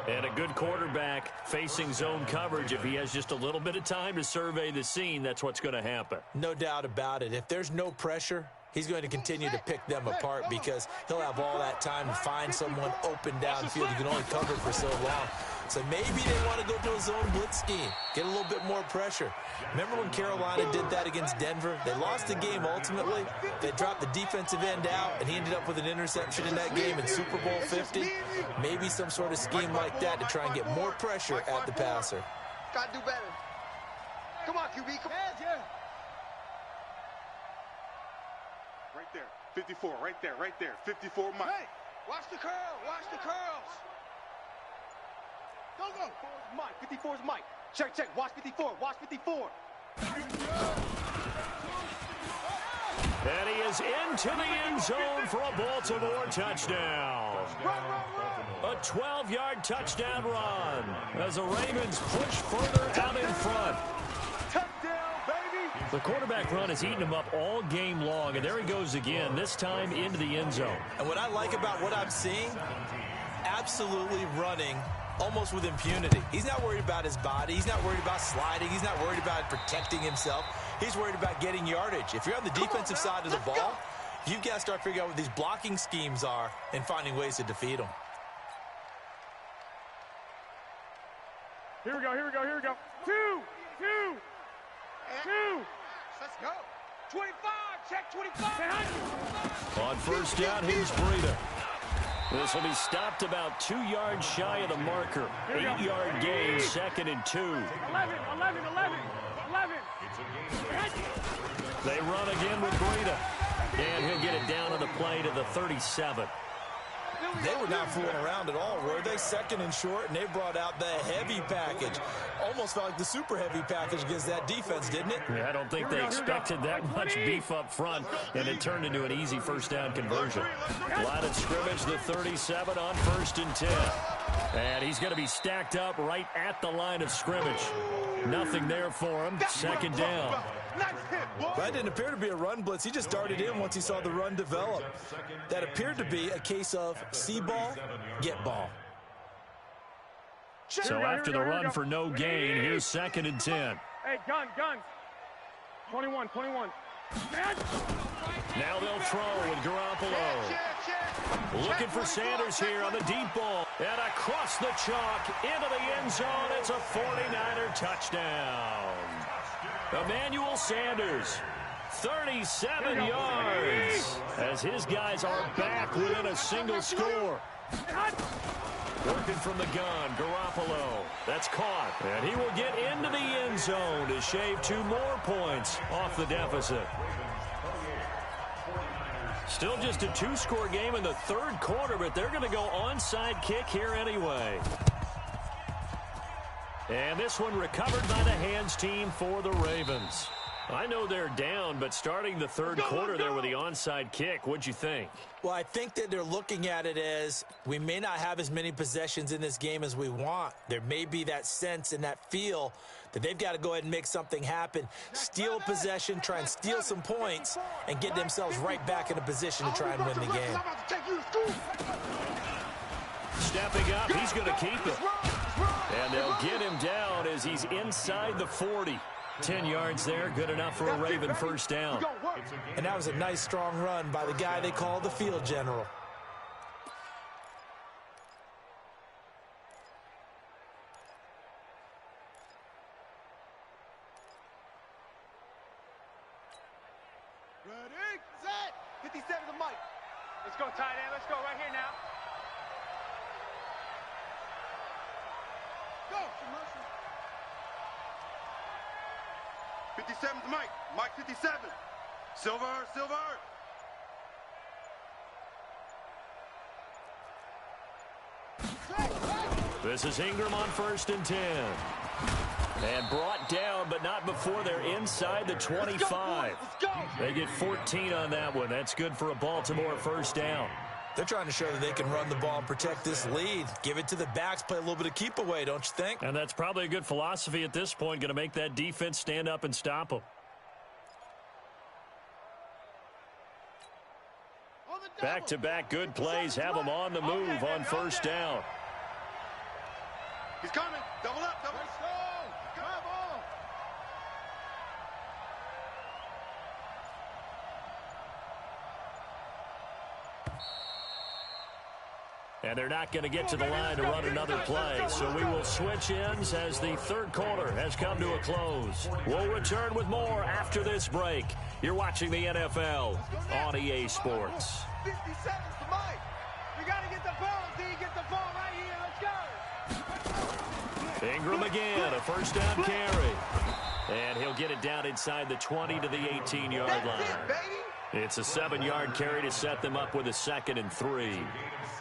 And a good quarterback facing zone coverage. If he has just a little bit of time to survey the scene, that's what's going to happen. No doubt about it. If there's no pressure, he's going to continue to pick them apart because he'll have all that time to find someone open downfield. You can only cover for so long. So maybe they want to go to a zone blitz scheme, get a little bit more pressure. Remember when Carolina did that against Denver? They lost the game ultimately. They dropped the defensive end out, and he ended up with an interception in that game in Super Bowl 50. Maybe some sort of scheme like that to try and get more pressure at the passer. Gotta do better. Come on, QB. Come on. Right there. 54. Right there. Right there. 54, Mike. Hey, watch the curl. Watch the curls. Go. 54 is Mike. 54 is Mike. Check. Watch 54. Watch 54. And he is into the end zone for a Baltimore touchdown. A 12-yard touchdown run as the Ravens push further out in front. Touchdown, baby. The quarterback run has eaten him up all game long, and there he goes again, this time into the end zone. And what I like about what I'm seeing, absolutely running almost with impunity. He's not worried about his body. He's not worried about sliding. He's not worried about protecting himself. He's worried about getting yardage. If you're on the defensive side of the ball, you've got to start figuring out what these blocking schemes are and finding ways to defeat them. Here we go. 2. Let's go. 25. Check 25. On first down, here's Breida. This will be stopped about 2 yards shy of the marker. 8-yard gain, 2nd and 2. 11. They run again with Breida. And he'll get it down on the play to the 37. They were not fooling around at all, were they? 2nd and short, and they brought out the heavy package. Almost felt like the super heavy package against that defense, didn't it? Yeah, I don't think they expected that much beef up front, and it turned into an easy first down conversion. Line of scrimmage, the 37 on 1st and 10. And he's going to be stacked up right at the line of scrimmage. Nothing there for him. 2nd down. That didn't appear to be a run blitz. He just darted in once he saw the run develop. That appeared to be a case of see ball, get ball. So after the run for no gain, here's 2nd and 10. Hey, gun. 21. Now they'll throw with Garoppolo. Looking for Sanders here on the deep ball. And across the chalk into the end zone. It's a 49er touchdown. Emmanuel Sanders. 37 yards as his guys are back within a single score. Working from the gun, Garoppolo. That's caught. And he will get into the end zone to shave 2 more points off the deficit. Still just a 2-score game in the third quarter, but they're going to go onside kick here anyway. And this one recovered by the hands team for the Ravens. I know they're down, but starting the third quarter there with the onside kick, what'd you think? Well, I think that they're looking at it as we may not have as many possessions in this game as we want. There may be that sense and that feel that they've got to go ahead and make something happen, steal possession, try and steal some points, and get themselves right back in a position to try and win the game. Stepping up, he's going to keep it. And they'll get him down as he's inside the 40. 10 yards there, good enough for a Raven first down. And that was a nice, strong run by the guy they call the field general. Ready, set, 57 to Mike. Let's go, tight end. Let's go right here now. Go. 57 to Mike. Mike 57. Silver. This is Ingram on 1st and 10. And brought down, but not before they're inside the 25. They get 14 on that one. That's good for a Baltimore first down. They're trying to show that they can run the ball and protect this lead. Give it to the backs, play a little bit of keep away, don't you think? And that's probably a good philosophy at this point, going to make that defense stand up and stop them. Back-to-back good plays have them on the move on first down. He's coming. Double up. Double up. Come on. And they're not going to get to the line to run another play. So we will switch ends as the third quarter has come to a close. We'll return with more after this break. You're watching the NFL on EA Sports. 57 to Mike. We got to get the ball, D. Get the ball right here. Let's go. Ingram again, a first down carry. And he'll get it down inside the 20 to the 18-yard line. It's a 7-yard carry to set them up with a 2nd and 3.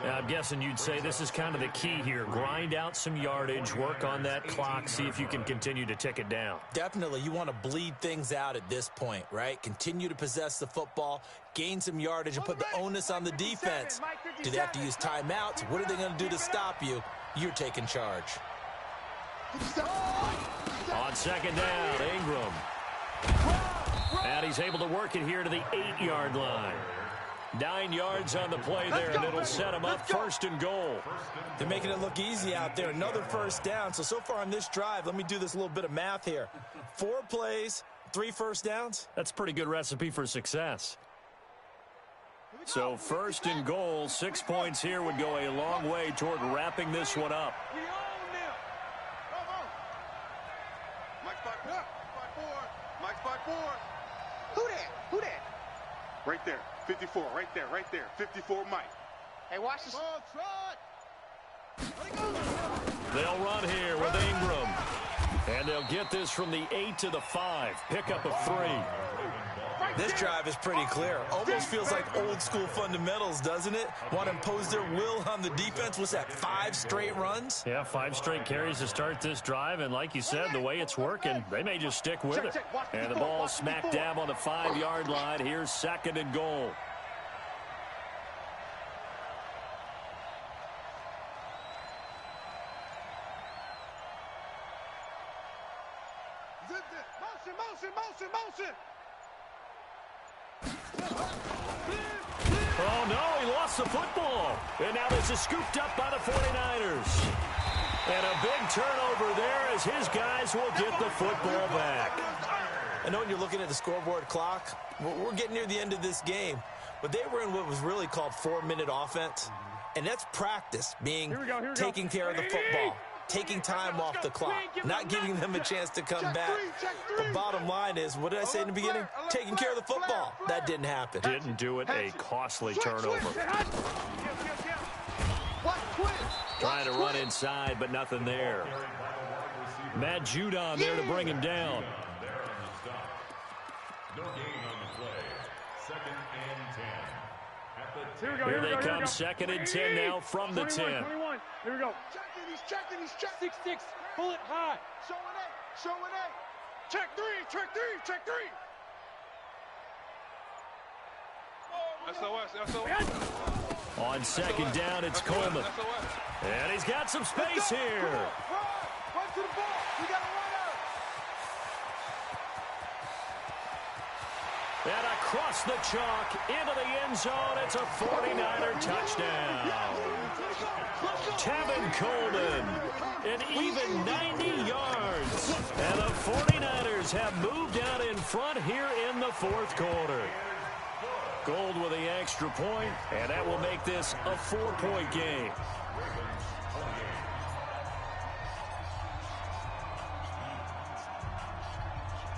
Now, I'm guessing you'd say this is kind of the key here. Grind out some yardage, work on that clock, see if you can continue to tick it down. Definitely. You want to bleed things out at this point, right? Continue to possess the football, gain some yardage, and put the onus on the defense. Do they have to use timeouts? What are they going to do to stop you? You're taking charge. On 2nd down, Ingram. And he's able to work it here to the 8-yard line. 9 yards on the play there, and it'll set him up 1st and goal. They're making it look easy out there. Another first down. So far on this drive, let me do this little bit of math here. 4 plays, 3 first downs. That's a pretty good recipe for success. So 1st and goal, 6 points here would go a long way toward wrapping this one up. Mike's by 4. Mike's by 4. Who that? Right there. 54. Right there. 54 Mike. Hey, watch this. They'll run here with Ingram. And they'll get this from the 8 to the 5. Pickup of 3. This drive is pretty clear. Almost feels like old school fundamentals, doesn't it? Want to impose their will on the defense. What's that, 5 straight runs? Yeah, 5 straight carries to start this drive. And like you said, the way it's working, they may just stick with it. And the ball smack dab on the 5-yard line. Here's 2nd and goal. Motion. Oh, no, he lost the football. And now this is scooped up by the 49ers. And a big turnover there as his guys will get the football back. I know when you're looking at the scoreboard clock, we're getting near the end of this game. But they were in what was really called 4-minute offense. And that's practice, taking care of the football. taking time off the clock, not giving them a chance to come back. The bottom line is, what did I say in the beginning? Taking care of the football. That didn't happen. Didn't do it. A costly turnover. Trying to run inside, but nothing there. Matt Judon there to bring him down. No gain on the play. Second and 10. Here they come, second and 10 now from the 10. 21. Here we go. He's checking. 6-6. Pull it high. Showing eight. Check three. SOS. On second down, it's Coleman. And he's got some space here. Run to the ball. We got a runner. And across the chalk, into the end zone, it's a 49er touchdown. Tevin Coleman, an even 90 yards. And the 49ers have moved out in front here in the fourth quarter. Gold with the extra point, and that will make this a 4-point game.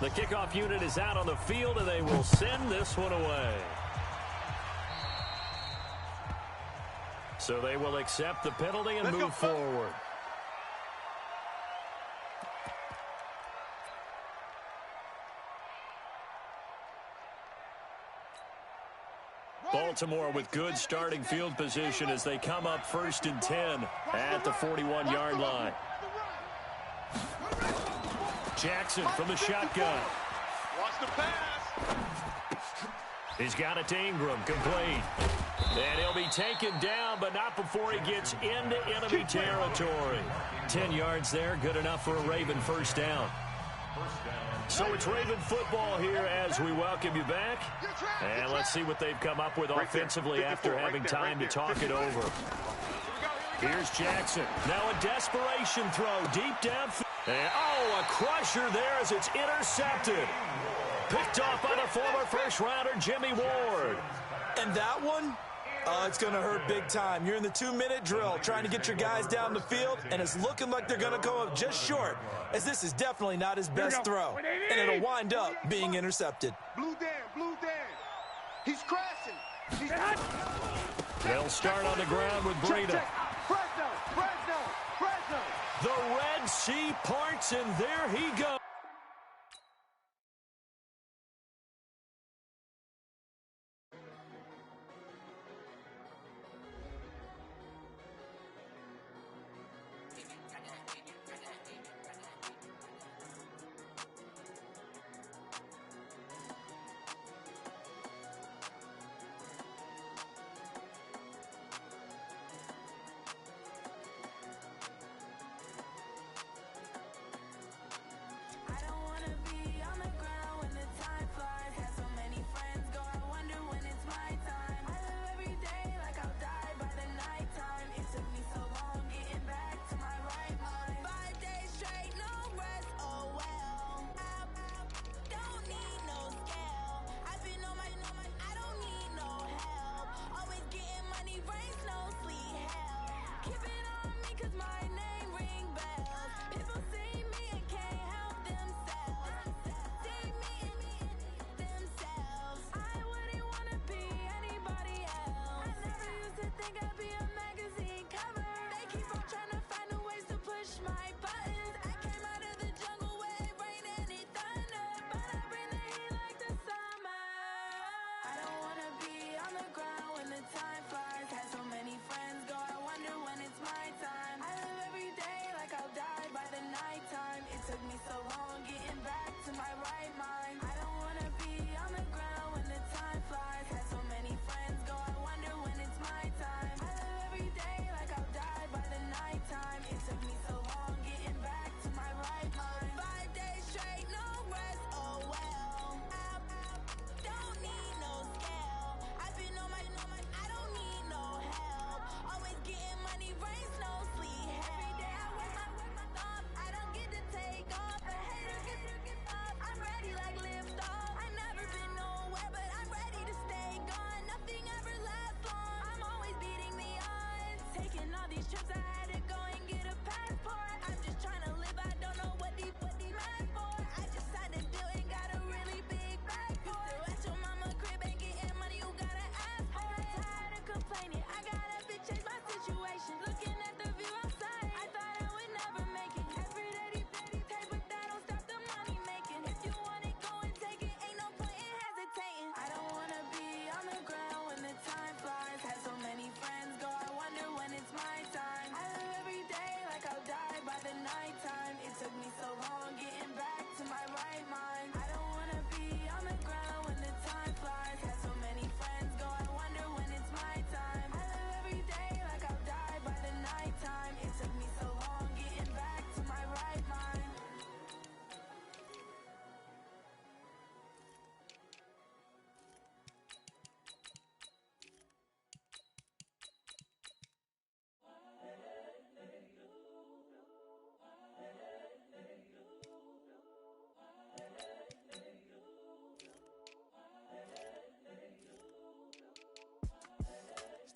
The kickoff unit is out on the field, and they will send this one away. So they will accept the penalty and move forward. Baltimore with good starting field position as they come up 1st and 10 at the 41-yard line. Jackson from the shotgun. Watch the pass. He's got it to Ingram, complete. And he'll be taken down, but not before he gets into enemy territory. 10 yards there, good enough for a Raven first down. So it's Raven football here as we welcome you back. And let's see what they've come up with offensively after having time to talk it over. Here's Jackson. Now a desperation throw deep downfield. And, a crusher there as it's intercepted. Picked off by the former first-rounder Jimmy Ward. And that one, it's going to hurt big time. You're in the 2-minute drill trying to get your guys down the field, and it's looking like they're going to come up just short, as this is definitely not his best throw. And it'll wind up being intercepted. Blue Dan. He's crashing. They'll start on the ground with Breida. Fresno. The Red Sea parts, and there he goes.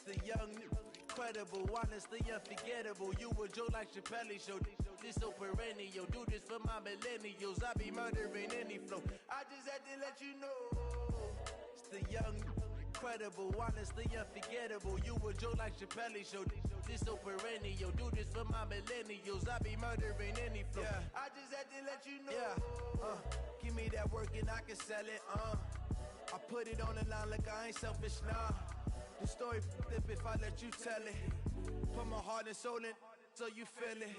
The young, incredible, honestly unforgettable. You a Joe like Chappelle show. This so perennial. Do this for my millennials. I be murdering any flow. I just had to let you know. It's the young, incredible, honestly unforgettable. You a Joe like Chappelle show. This so perennial. Do this for my millennials. I be murdering any flow. Yeah. I just had to let you know. Yeah. Give me that work and I can sell it. I put it on the line like I ain't selfish, nah. The story flip if I let you tell it. Put my heart and soul in so you feel it.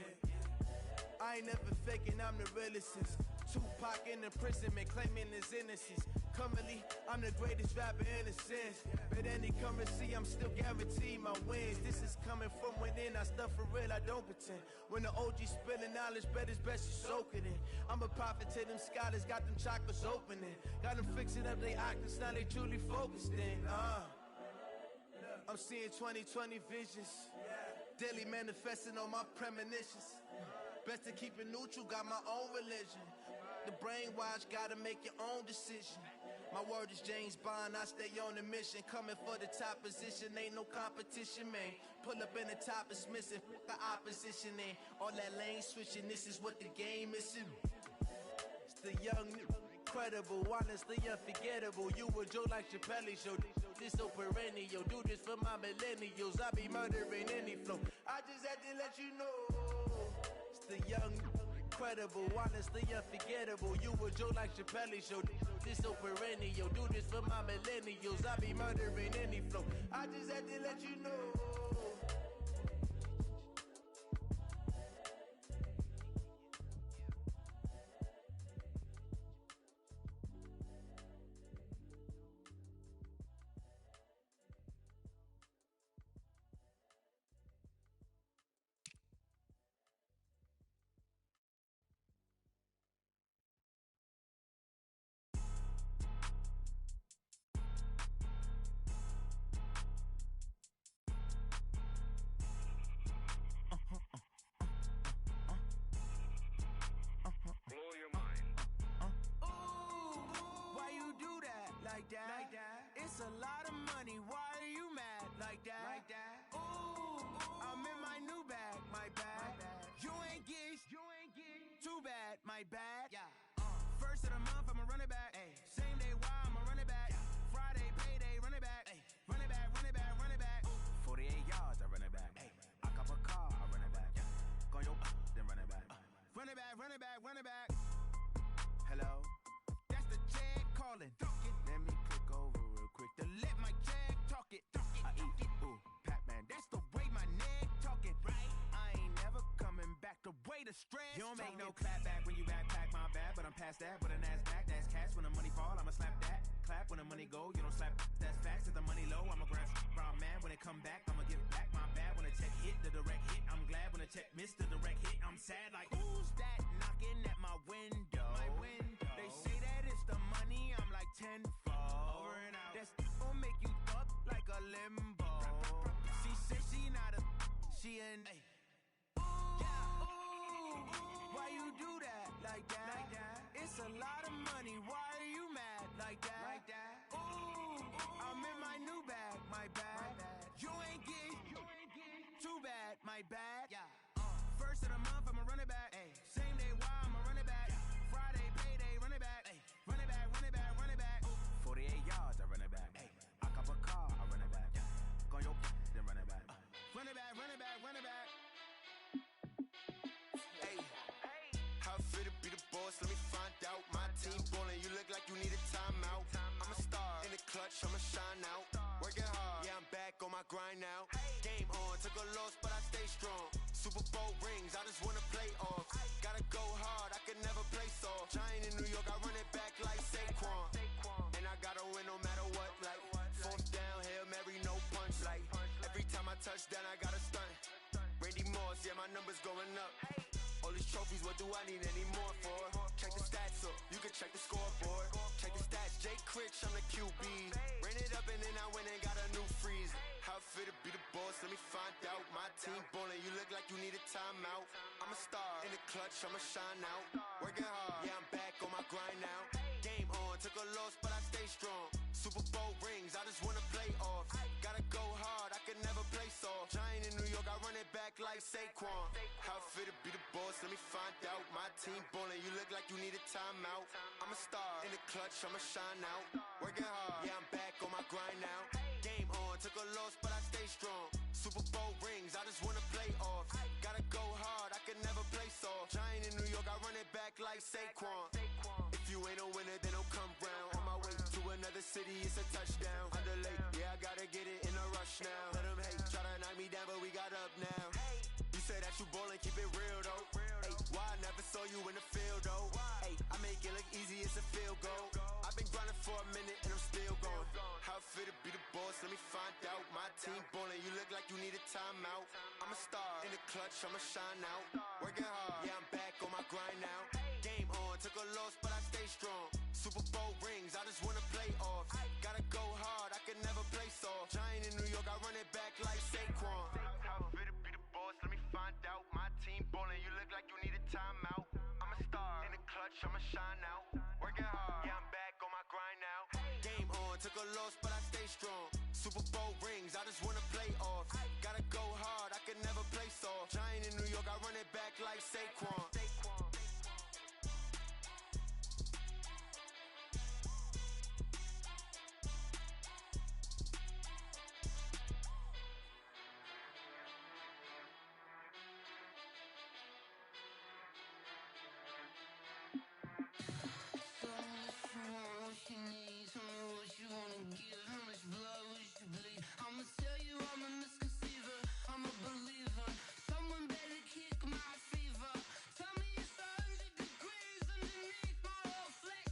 I ain't never faking, I'm the realest since Tupac in imprisonment, claiming his innocence. Currently, I'm the greatest rapper in a sense. But any currency, I'm still guaranteed my wins. This is coming from within, I stuff for real, I don't pretend. When the OG spilling knowledge, bet it's best you soak it in. I'm a prophet to them scholars, got them chakras opening. Got them fixing up they octaves, now they truly focused in. I'm seeing 2020 visions. Daily manifesting on my premonitions. Best to keep it neutral, got my own religion. The brainwash, gotta make your own decision. My word is James Bond, I stay on a mission. Coming for the top position, ain't no competition, man. Pull up in the top, it's missing, the opposition in. All that lane switching, this is what the game is. It's the young, incredible, honestly unforgettable. You a Joe like Chappelle show. This so perennial. Do this for my millennials. I be murdering any flow. I just had to let you know. It's the young, incredible, honestly unforgettable. You a Joe like Chappelle show. This so perennial. Do this for my millennials. I be murdering any flow. I just had to let you know. Like that. It's a lot of money. Why are you mad like that? Ooh, I'm in my new bag. My bad. You ain't get too bad. My bad. Yeah. First of the month, I'ma run it back. Ay. Same day, why I'ma run it back. Yeah. Friday, payday, run it back. Ay. Run it back, run it back, run it back. 48 yards, I run it back. Ay. I cop a car, I run it back. Yeah. Go your then run it back. Run it back, run it back, run it back. Hello, that's the check calling. Let me click over real quick to let my jag talk it. I eat it, ooh, Pac-Man, that's the way my neck talking. Right? I ain't never coming back the way the stress. You don't make no clap back when you backpack, my bad, but I'm past that. But a NASDAQ, that's cash. When the money fall, I'ma slap that. Clap when the money go, you don't slap. That's facts. If the money low, I'ma grab brown man. When it come back, I'ma give back my bad. When the check hit, the direct hit, I'm glad. When the check missed the direct hit, I'm sad. Like, who's that knocking at my window? My window. They say that it's the money, I'm like tenfold. Over and out. That's gon' make you up like a limbo. She said she not a, she an. Ooh, yeah, ooh, why you do that like that? Like that? It's a lot of money. Why are you mad like that? Like that? Ooh, I'm in my new bag. My bad. You ain't get too bad. My bad. Yeah. First of the month, I'ma run it back. Ay. Same day, why I'ma run it back. Friday, payday, run it back. Ay. Run it back, run it back, run it back. 48 yards, I run it back. Ay. I cop a car, I run it back. Go your then run it back. Run it back, run it back, run it back. Hey, how fit to be the boss? Let me find out. My team ballin', you look like you need a timeout. I'm a star in the clutch, I'ma shine out. Working hard, yeah, I'm back on my grind now. Game on, took a loss, but I stay strong. Super Bowl rings, I just wanna play off. Gotta go hard, I can never play soft. Giant in New York, I run it back like Saquon. And I gotta win no matter what, like fourth down, Hail Mary, no punch. Like every time I touch down, I gotta stunt. Randy Moss, yeah, my numbers going up. All these trophies, what do I need any more for? Check the stats up, you can check the scoreboard. Check the stats, Jay Critch, I'm the QB. Ran it up and then I went and got a new freeze. How fit to be the boss, let me find out. My team ballin', you look like you need a timeout. I'm a star in the clutch, I'ma shine out. Working hard, yeah, I'm back on my grind now. Game on, took a loss, but I stay strong. Super Bowl rings, I just wanna play off. Gotta go hard, I can never play soft. Giant in New York, I run it back like Saquon. How fit to be the boss, let me find out. My team ballin', you look like you need a timeout. I'm a star, in the clutch, I'ma shine out. Working hard, yeah, I'm back on my grind now. Game on, took a loss, but I stay strong. Super Bowl rings, I just wanna play off. Gotta go hard, I can never play soft. Giant in New York, I run it back like Saquon. If you ain't a winner, then don't come round. On my way to another city, it's a touchdown. Underlay, yeah, I gotta get it in a rush now. Let them hate, try to knock me down, but we got up now. You say that you ballin', keep it real though. Hey, why I never saw you in the field though? Hey, I make it look easy, it's a field goal. I've been grinding for a minute and I'm still going. How fit to be the boss, let me find out. My team ballin', you look like you need a timeout. I'm a star, in the clutch, I'ma shine out. Working hard, yeah, I'm back on my grind now. Game on, took a loss, but I stay strong. Super Bowl rings, I just wanna play off. Gotta go hard, I can never play soft. Giant in New York, I run it back like Saquon. How fit to be the boss, let me find out. My team ballin', you look like you need a timeout. I'm a star, in the clutch, I'ma shine out. Working hard, yeah, I'm back on my grind now. Game on, took a loss, but I stay strong. Super Bowl rings, I just wanna play off. Gotta go hard, I can never play soft. Giant in New York, I run it back like Saquon. I'ma tell you I'm a misconceiver, I'm a believer. Someone better kick my fever. Tell me it's 100 degrees underneath my whole flex.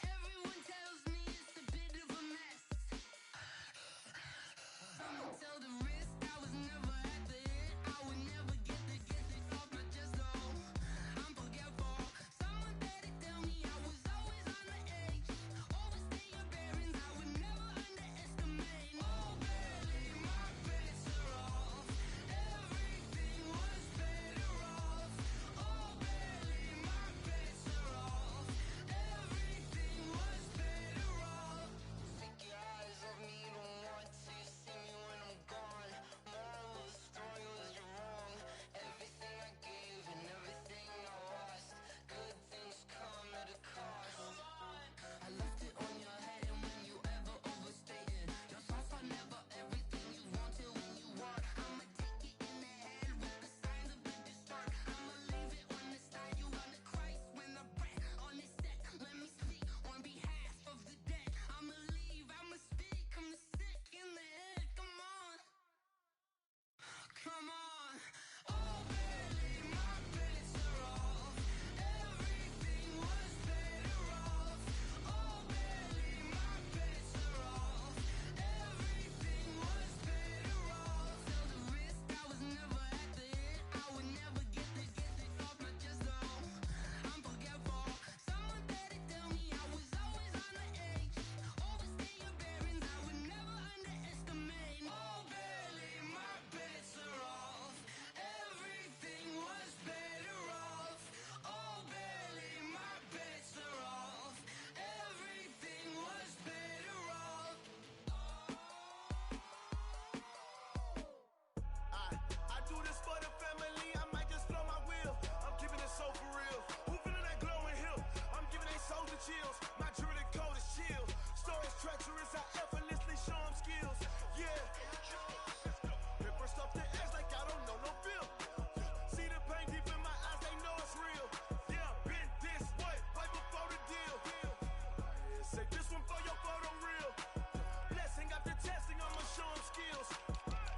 Everyone tells me it's a bit of a mess. Someone tell the risk I was never at the hit. I would never get it off my chest though. I'm forgetful. Someone better tell me I was always on the edge. Overstay your bearings, I would never underestimate. Oh baby, my bets are off. Everything was better off. Oh baby, my bets are off. Everything was better off. Take your eyes off me, don't want to see me when I'm gone. Moral of the story was you're wrong. Everything I gave and everything I lost. Good things come at a cost. I left it on your head and when you ever overstated. Your thoughts are never everything you wanted when you want. I'ma take it in the head with the signs of the distort. I'ma leave it on the side. You on the Christ when I breath on this set. Let me speak on behalf of the dead. I'ma leave, I'ma speak. I'm sick in the head. Come on. Come on. Oh baby, my bets are off. Everything was better off. Oh baby, my bets are off. Everything was better off. Tell the risk I was never at the hit. I would never get it off my chest though. I'm forgetful. Someone better tell me I was always on the edge. Overstay your bearings, I would never underestimate. Oh baby, my bets are off. Everything was better off. Oh baby, my bets are off. Everything was better off. I do this for the family, I might just blow my wheel. I'm keeping it so for real. Who feeling that glowing hill? I'm giving they souls the chills. My jewelry code is chill. Stories treacherous, I effortlessly show them skills. Yeah. Paper stuff the edge like I don't know no feel. See the pain deep in my eyes, they know it's real. Yeah, been this way, right before the deal. Say this one for your photo real. Blessing after testing, I'ma show them skills.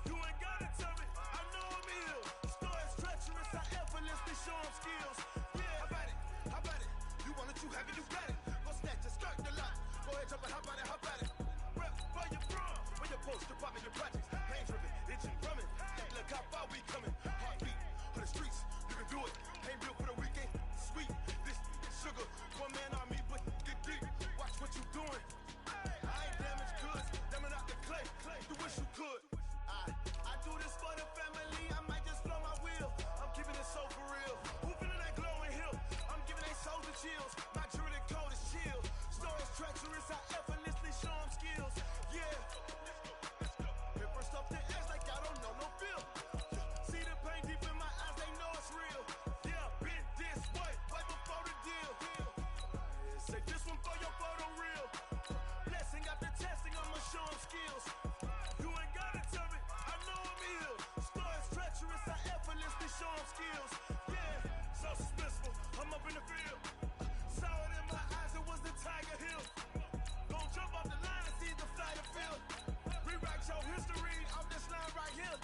You ain't gotta tell me, I know I'm ill. Stories treacherous, I effortlessly show them skills. Yeah, how about it? How about it? You want it, you have it, you got it. Go snatch it, skirt the lot. Go ahead, jump it, how about it? How about it? Rep where you from? Where your post, your poppin', your projects. Pain driven, itching, drumming. Look how far we coming. Heartbeat for the streets, you can do it. Ain't built for the weekend. Sweet, this sugar. One man army, but get deep. Watch what you doing. I ain't damaged goods, damn out the clay. You wish you could. I do this for the family, I might just blow my wheel. I'm keeping it so for real. Who feeling that glowing hill? I'm giving they souls the chills. My jewelry code is chill. Stories treacherous, I effortlessly show them skills. Yeah. Paper stuff the edge like up in the field. Saw it in my eyes, it was the Tiger Hill. Gon' jump off the line and see the flight of field. Rewrite your history off this line right here.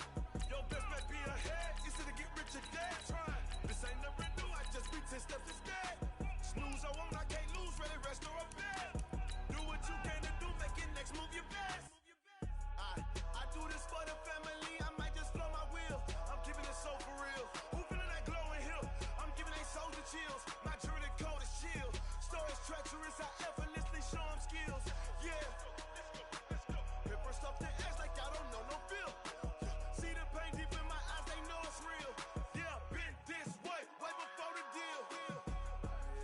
Your best bet be ahead, easy to get rich or dead. Try. This ain't nothing new, I just be 10 steps instead. Snooze I won't, I can't lose, ready, rest or a bed. Do what you can to do, make it next move your best. I do this for the family, I might just flow my wheels. I'm keeping it so for real. Who feeling that glowing hill? I'm giving they soldier chills. My jewelry coat is chill. Stories treacherous, I effortlessly show them skills. Yeah. Paper stuff the edge like I don't know no feel. See the pain deep in my eyes, they know it's real. Yeah, been this way before the deal.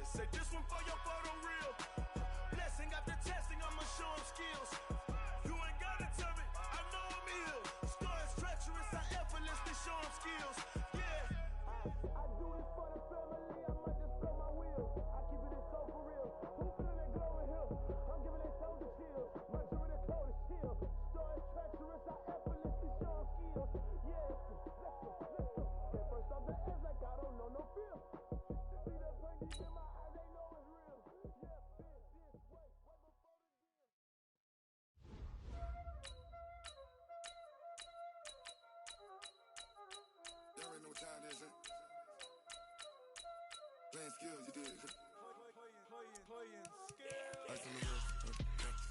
Say this one for your photo reel. Blessing after testing, I'ma show them skills. You ain't gotta tell me, I know I'm ill. Stories treacherous, I effortlessly show them skills. Yeah. I do this for the family, I might just blow my wheels. I keep it so for real. Who feeling that glowing hill? I'm giving they soldier chills. My jewelry coat is chill. Stories treacherous, I effortlessly show them skills. Yeah, let's go. Get first off the edge like I don't know no feel. See that pain deep in my eyes, they know it's real. Yeah, been this way before the deal. Y'all already know what time it is, huh? Playing skills, you did. Playing skills. Ice on the wrist,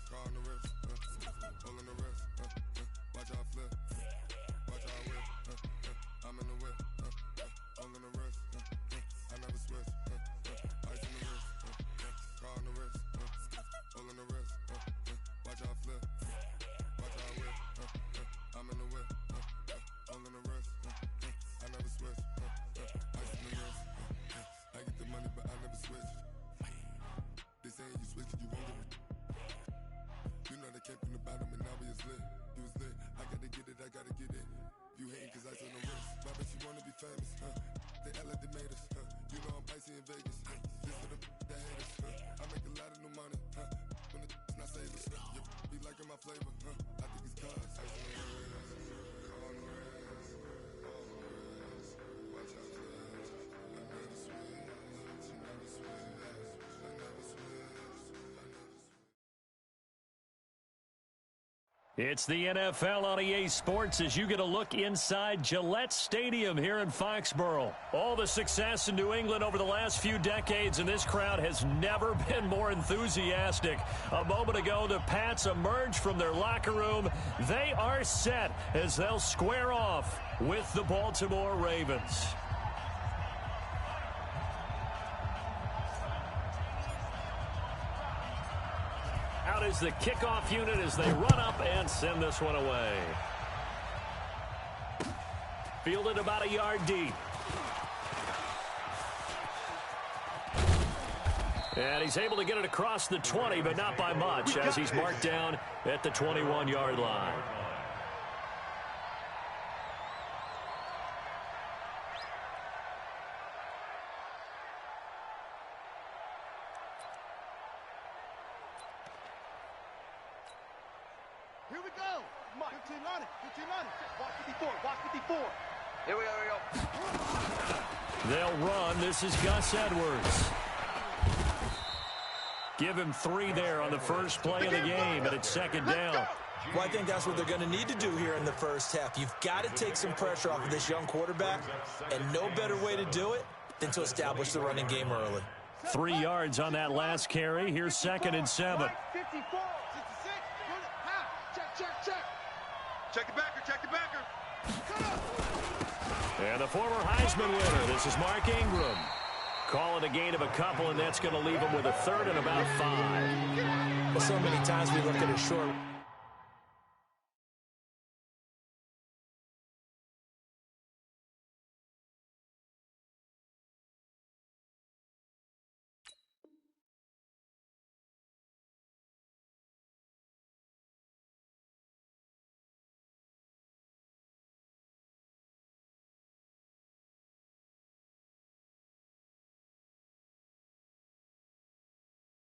car on the wrist, hole in the wrist, watch out flip, watch out whip, I'm in the whip, hole in the wrist, I never switch, ice on the wrist, car on the wrist, hole in the wrist, watch out flip, watch out whip, I'm in the whip, hole in the wrist, I never switch, ice on the wrist, I get the money but I never switch. They saying you switch it, you won't get it. You know they came from the bottom and now we is lit. You was lit, I gotta get it, I gotta get it. You hating cause I on the wrist. My bitch, you wanna be famous, huh? They act like they made us, huh? You know I'm icy in Vegas, This for the that hate us, I make a lot of new money, When the not savers, You be liking my flavor, I think it's cause ice on the wrist, on the wrist, on the wrist. Watch out, flash. I never switch, I never switch. It's the NFL on EA Sports as you get a look inside Gillette Stadium here in Foxborough. All the success in New England over the last few decades, and this crowd has never been more enthusiastic. A moment ago, the Pats emerged from their locker room. They are set as they'll square off with the Baltimore Ravens. Out is the kickoff unit as they run up and send this one away. Fielded about a yard deep. And he's able to get it across the 20, but not by much, as he's marked down at the 21-yard line. Here we go. 15 on it. 15 on it. Watch 54. Watch 54. Here we go. They'll run. This is Gus Edwards. Give him 3 there on the first play of the game, and it's second down. Well, I think that's what they're going to need to do here in the first half. You've got to take some pressure off of this young quarterback, and no better way to do it than to establish the running game early. 3 yards on that last carry. Here's 2nd and 7. 54. 66. Check. Check the backer. Check the backer. And the former Heisman winner, this is Mark Ingram. Calling a gain of a couple, and that's going to leave him with a 3rd and about 5. Well, so many times we look at a short.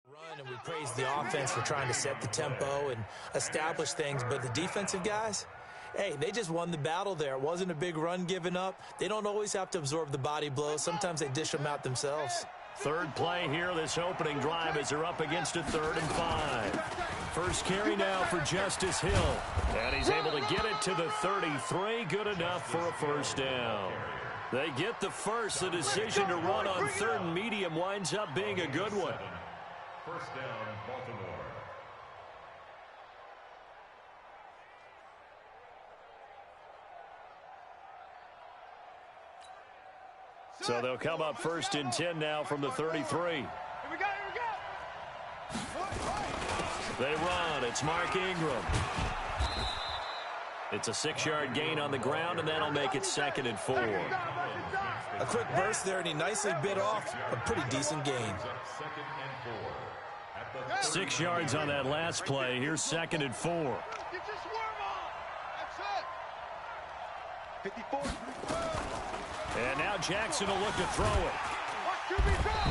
Run, and we praise the offense for trying to set the tempo and establish things, but the defensive guys, hey, they just won the battle there. It wasn't a big run given up. They don't always have to absorb the body blows. Sometimes they dish them out themselves. Third play here, this opening drive as they're up against a 3rd and 5. First carry now for Justice Hill. And he's able to get it to the 33. Good enough for a first down. They get the first. The decision to run on 3rd and medium winds up being a good one. First down, Baltimore. So they'll come up 1st and 10 now from the 33. Here we go, here we go. They run. It's Mark Ingram. It's a 6-yard gain on the ground, and that'll make it 2nd and 4. A quick burst there, and he nicely bit off a pretty decent gain. 6 yards on that last play. Here's 2nd and 4. Get your swerve on. That's it. 54. And now Jackson will look to throw it.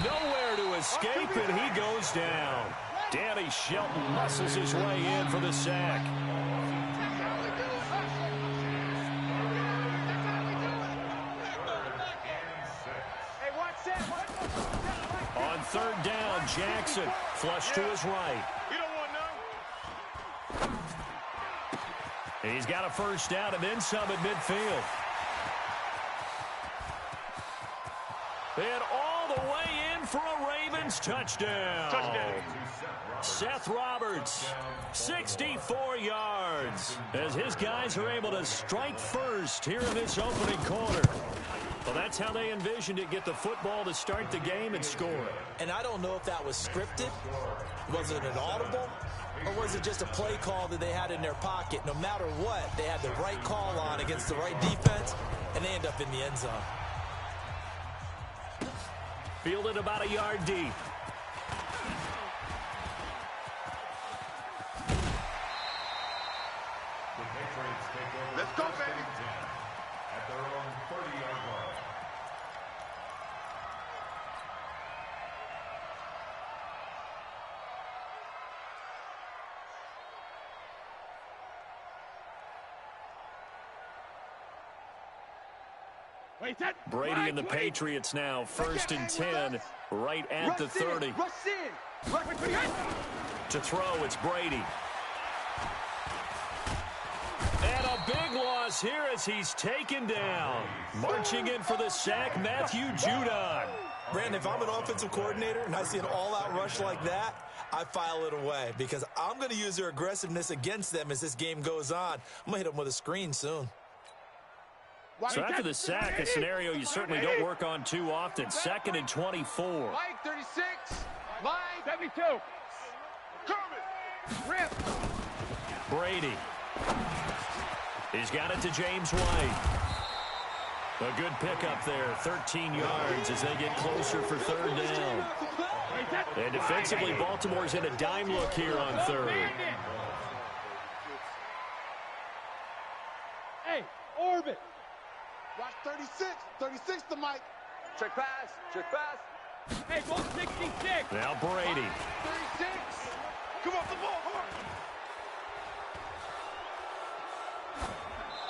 Nowhere to escape, and he goes down. Danny Shelton muscles his way in for the sack. On 3rd down, Jackson flush to his right. He's got a first down and then some at midfield. And all the way in for a Ravens touchdown. Seth Roberts, 64 yards, as his guys are able to strike first here in this opening quarter. Well, that's how they envisioned it, get the football to start the game and score. And I don't know if that was scripted. Was it an audible? Or was it just a play call that they had in their pocket? No matter what, they had the right call on against the right defense, and they end up in the end zone. Fielded about a yard deep. Let's go, baby. At their own 30-yard line. Brady and the Patriots now 1st and 10, right at the 30. To throw, it's Brady. And a big loss here as he's taken down. Marching in for the sack, Matthew Judon. Brandon, if I'm an offensive coordinator and I see an all-out rush like that, I file it away because I'm going to use their aggressiveness against them as this game goes on. I'm going to hit them with a screen soon. So after the sack, a scenario you certainly don't work on too often. 2nd and 24. Mike, 36. Mike, 72. Kermit. Rip. Brady. He's got it to James White. A good pickup there, 13 yards as they get closer for 3rd down. And defensively, Baltimore's in a dime look here on 3rd. Hey, orbit. Watch 36. 36 to Mike. Check pass. Check pass. Hey, ball 66. Now Brady. 36. Come off the ball.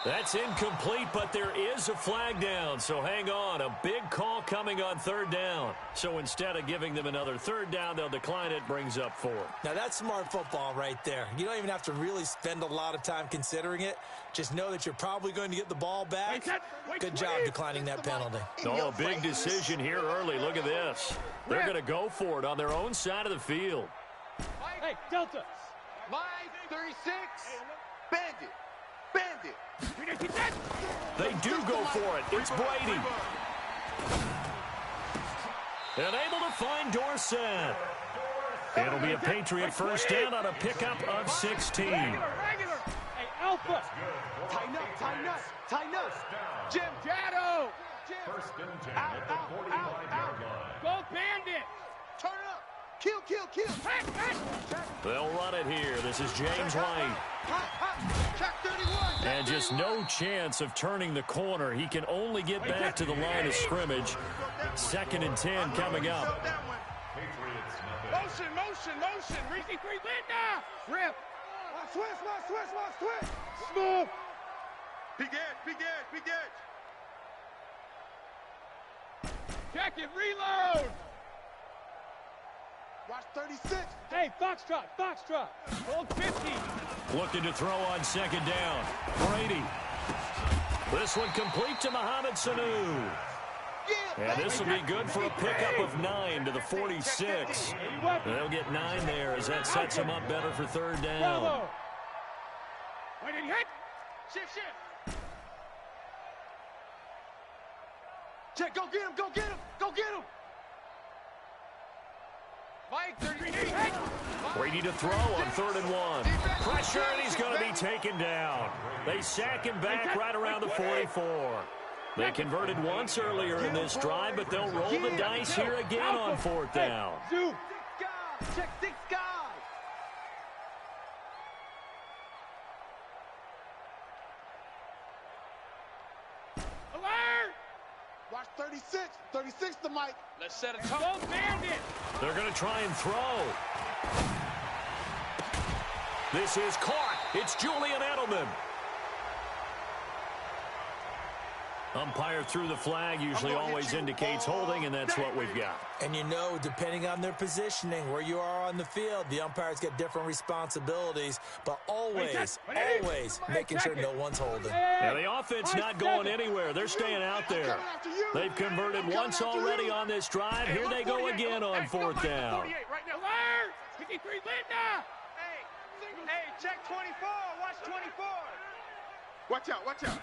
That's incomplete, but there is a flag down, so hang on. A big call coming on 3rd down. So instead of giving them another 3rd down, they'll decline it, brings up 4. Now, that's smart football right there. You don't even have to really spend a lot of time considering it. Just know that you're probably going to get the ball back. Good job declining that penalty. Oh, a big decision here early. Look at this. They're going to go for it on their own side of the field. Hey, Delta. Mike, 36. Bandit. Bandit. They do go for it. It's Brady. And able to find Dorsett. It'll be a Patriot first down on a pickup of 16. Hey, Alpha. Tighten up, tighten up, tighten up. Jim Gatto. First and 10 at the 45-yard line. Go Bandit. Turn it up. Kill, kill, kill. They'll run it here. This is James White. Track 31. And just no chance of turning the corner. He can only get back to the line of scrimmage. 2nd and 10 coming up. Motion, motion, motion. Reese 3, Linda. Rip. Switch, switch. Smooth. Big edge. Check it, reload. Watch 36. Hey, Foxtrot, Foxtrot. Hold 50. Looking to throw on second down. Brady. This one complete to Mohamed Sanu. And this will be good for a pickup of 9 to the 46. They'll get 9 there as that sets them up better for third down. Wait and hit. Shift. Check, go get him, go get him, go get him. Mike, 38. Brady to throw on 3rd and 1. Pressure, and he's going to be taken down. They sack him back right around the 44. They converted once earlier in this drive, but they'll roll the dice here again on 4th down. Check 6 guys. Alert! Watch 36. 36 to Mike. Let's set a tone. Bandit. They're going to try and throw. This is caught. It's Julian Edelman. Umpire threw the flag, usually always indicates holding, and that's what we've got. And you know, depending on their positioning, where you are on the field, the umpire's got different responsibilities, but always making sure no one's holding. Yeah, the offense not going anywhere. They're staying out there. They've converted once already on this drive. Here they go again on 4th down. Alert! 53 Linda! Hey, check 24. Watch 24. Watch out, watch out.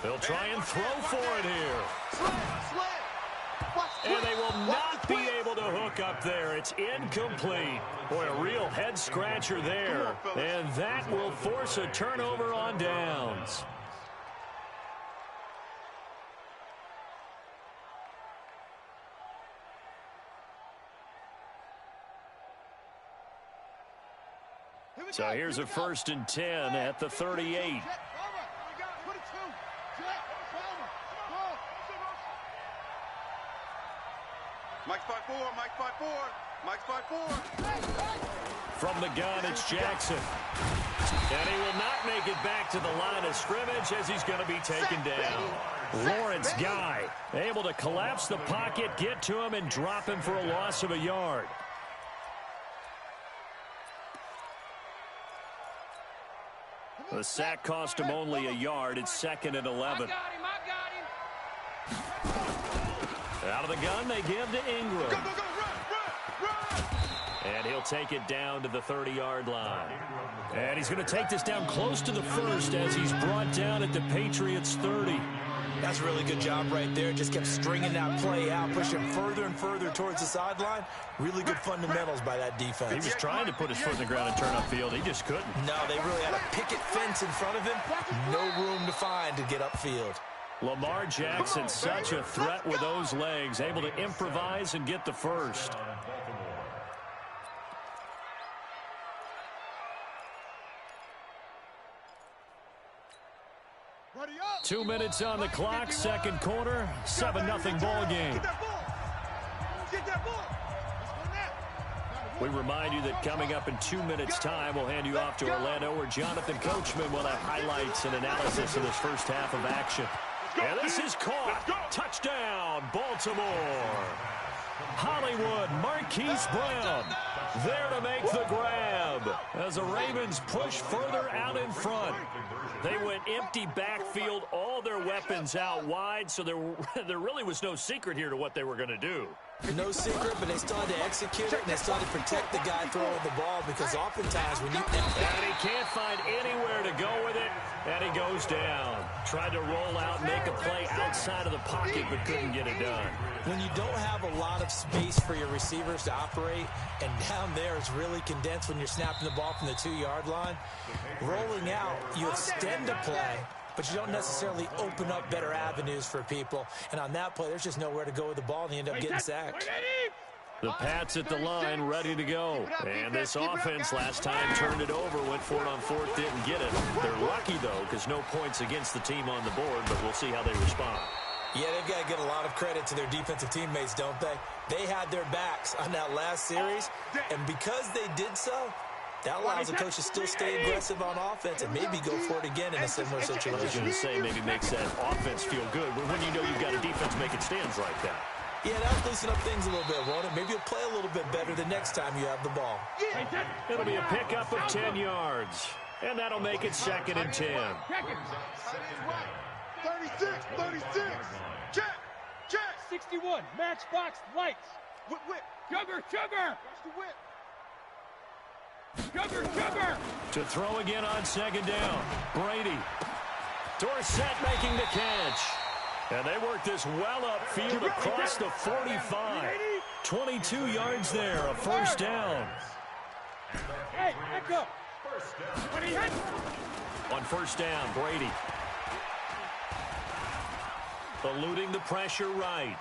They'll try and throw for it here. Slam. And they will not be able to hook up there. It's incomplete. Boy, a real head-scratcher there. And that will force a turnover on downs. So here's a 1st and 10 at the 38. Mike's 5-4, Mike's 5-4, Mike's 5-4. From the gun, it's Jackson. And he will not make it back to the line of scrimmage as he's going to be taken down. Lawrence Guy able to collapse the pocket, get to him, and drop him for a loss of a yard. The sack cost him only a yard. It's 2nd and 11. I got him. Out of the gun, they give to Ingram. Go, run. And he'll take it down to the 30-yard line. And he's going to take this down close to the 1st as he's brought down at the Patriots' 30. That's a really good job right there. Just kept stringing that play out, pushing further and further towards the sideline. Really good fundamentals by that defense. He was trying to put his foot in the ground and turn upfield. He just couldn't. No, they really had a picket fence in front of him. No room to find to get upfield. Lamar Jackson, such a threat with those legs, able to improvise and get the first. 2 minutes on the clock, 2nd quarter, 7-0 ball game. We remind you that coming up in 2 minutes' time, we'll hand you off to Orlando, where Jonathan Coachman will have highlights and analysis of this first half of action. And this is caught. Touchdown, Baltimore. Hollywood, Marquise Brown there to make the grab as the Ravens push further out in front. They went empty backfield, all their weapons out wide, so there really was no secret here to what they were going to do. No secret, but they still had to execute it, and they still had to protect the guy throwing the ball, because oftentimes when you... And he can't find anywhere to go with it, and he goes down. Tried to roll out, make a play outside of the pocket, but couldn't get it done. When you don't have a lot of space for your receivers to operate, and down there it's really condensed when you're snapping the ball from the 2-yard line, rolling out, you extend the play, but you don't necessarily open up better avenues for people. And on that play, there's just nowhere to go with the ball, and you end up getting sacked. The Pats at the line, ready to go. And this offense last time turned it over, went for it on 4th, didn't get it. They're lucky, though, because no points against the team on the board, but we'll see how they respond. Yeah, they've got to get a lot of credit to their defensive teammates, don't they? They had their backs on that last series, and because they did so, that allows the coach to still stay aggressive on offense and maybe go for it again in a similar situation. I was going to say maybe makes that offense feel good, but when you know you've got a defense making stands like that. Yeah, that'll loosen up things a little bit, won't it? Maybe you'll play a little bit better the next time you have the ball. It'll be a pickup of 10 yards. And that'll make it second and 10. 36, 36. Check, check. 61, matchbox lights. Whip, whip. Sugar, sugar. Watch the whip. Sugar, sugar. To throw again on second down. Brady. Dorsett making the catch. And they work this well upfield across the 45. 22 yards there, a first down. Hey, let go. On first down, Brady. Eluding the pressure right.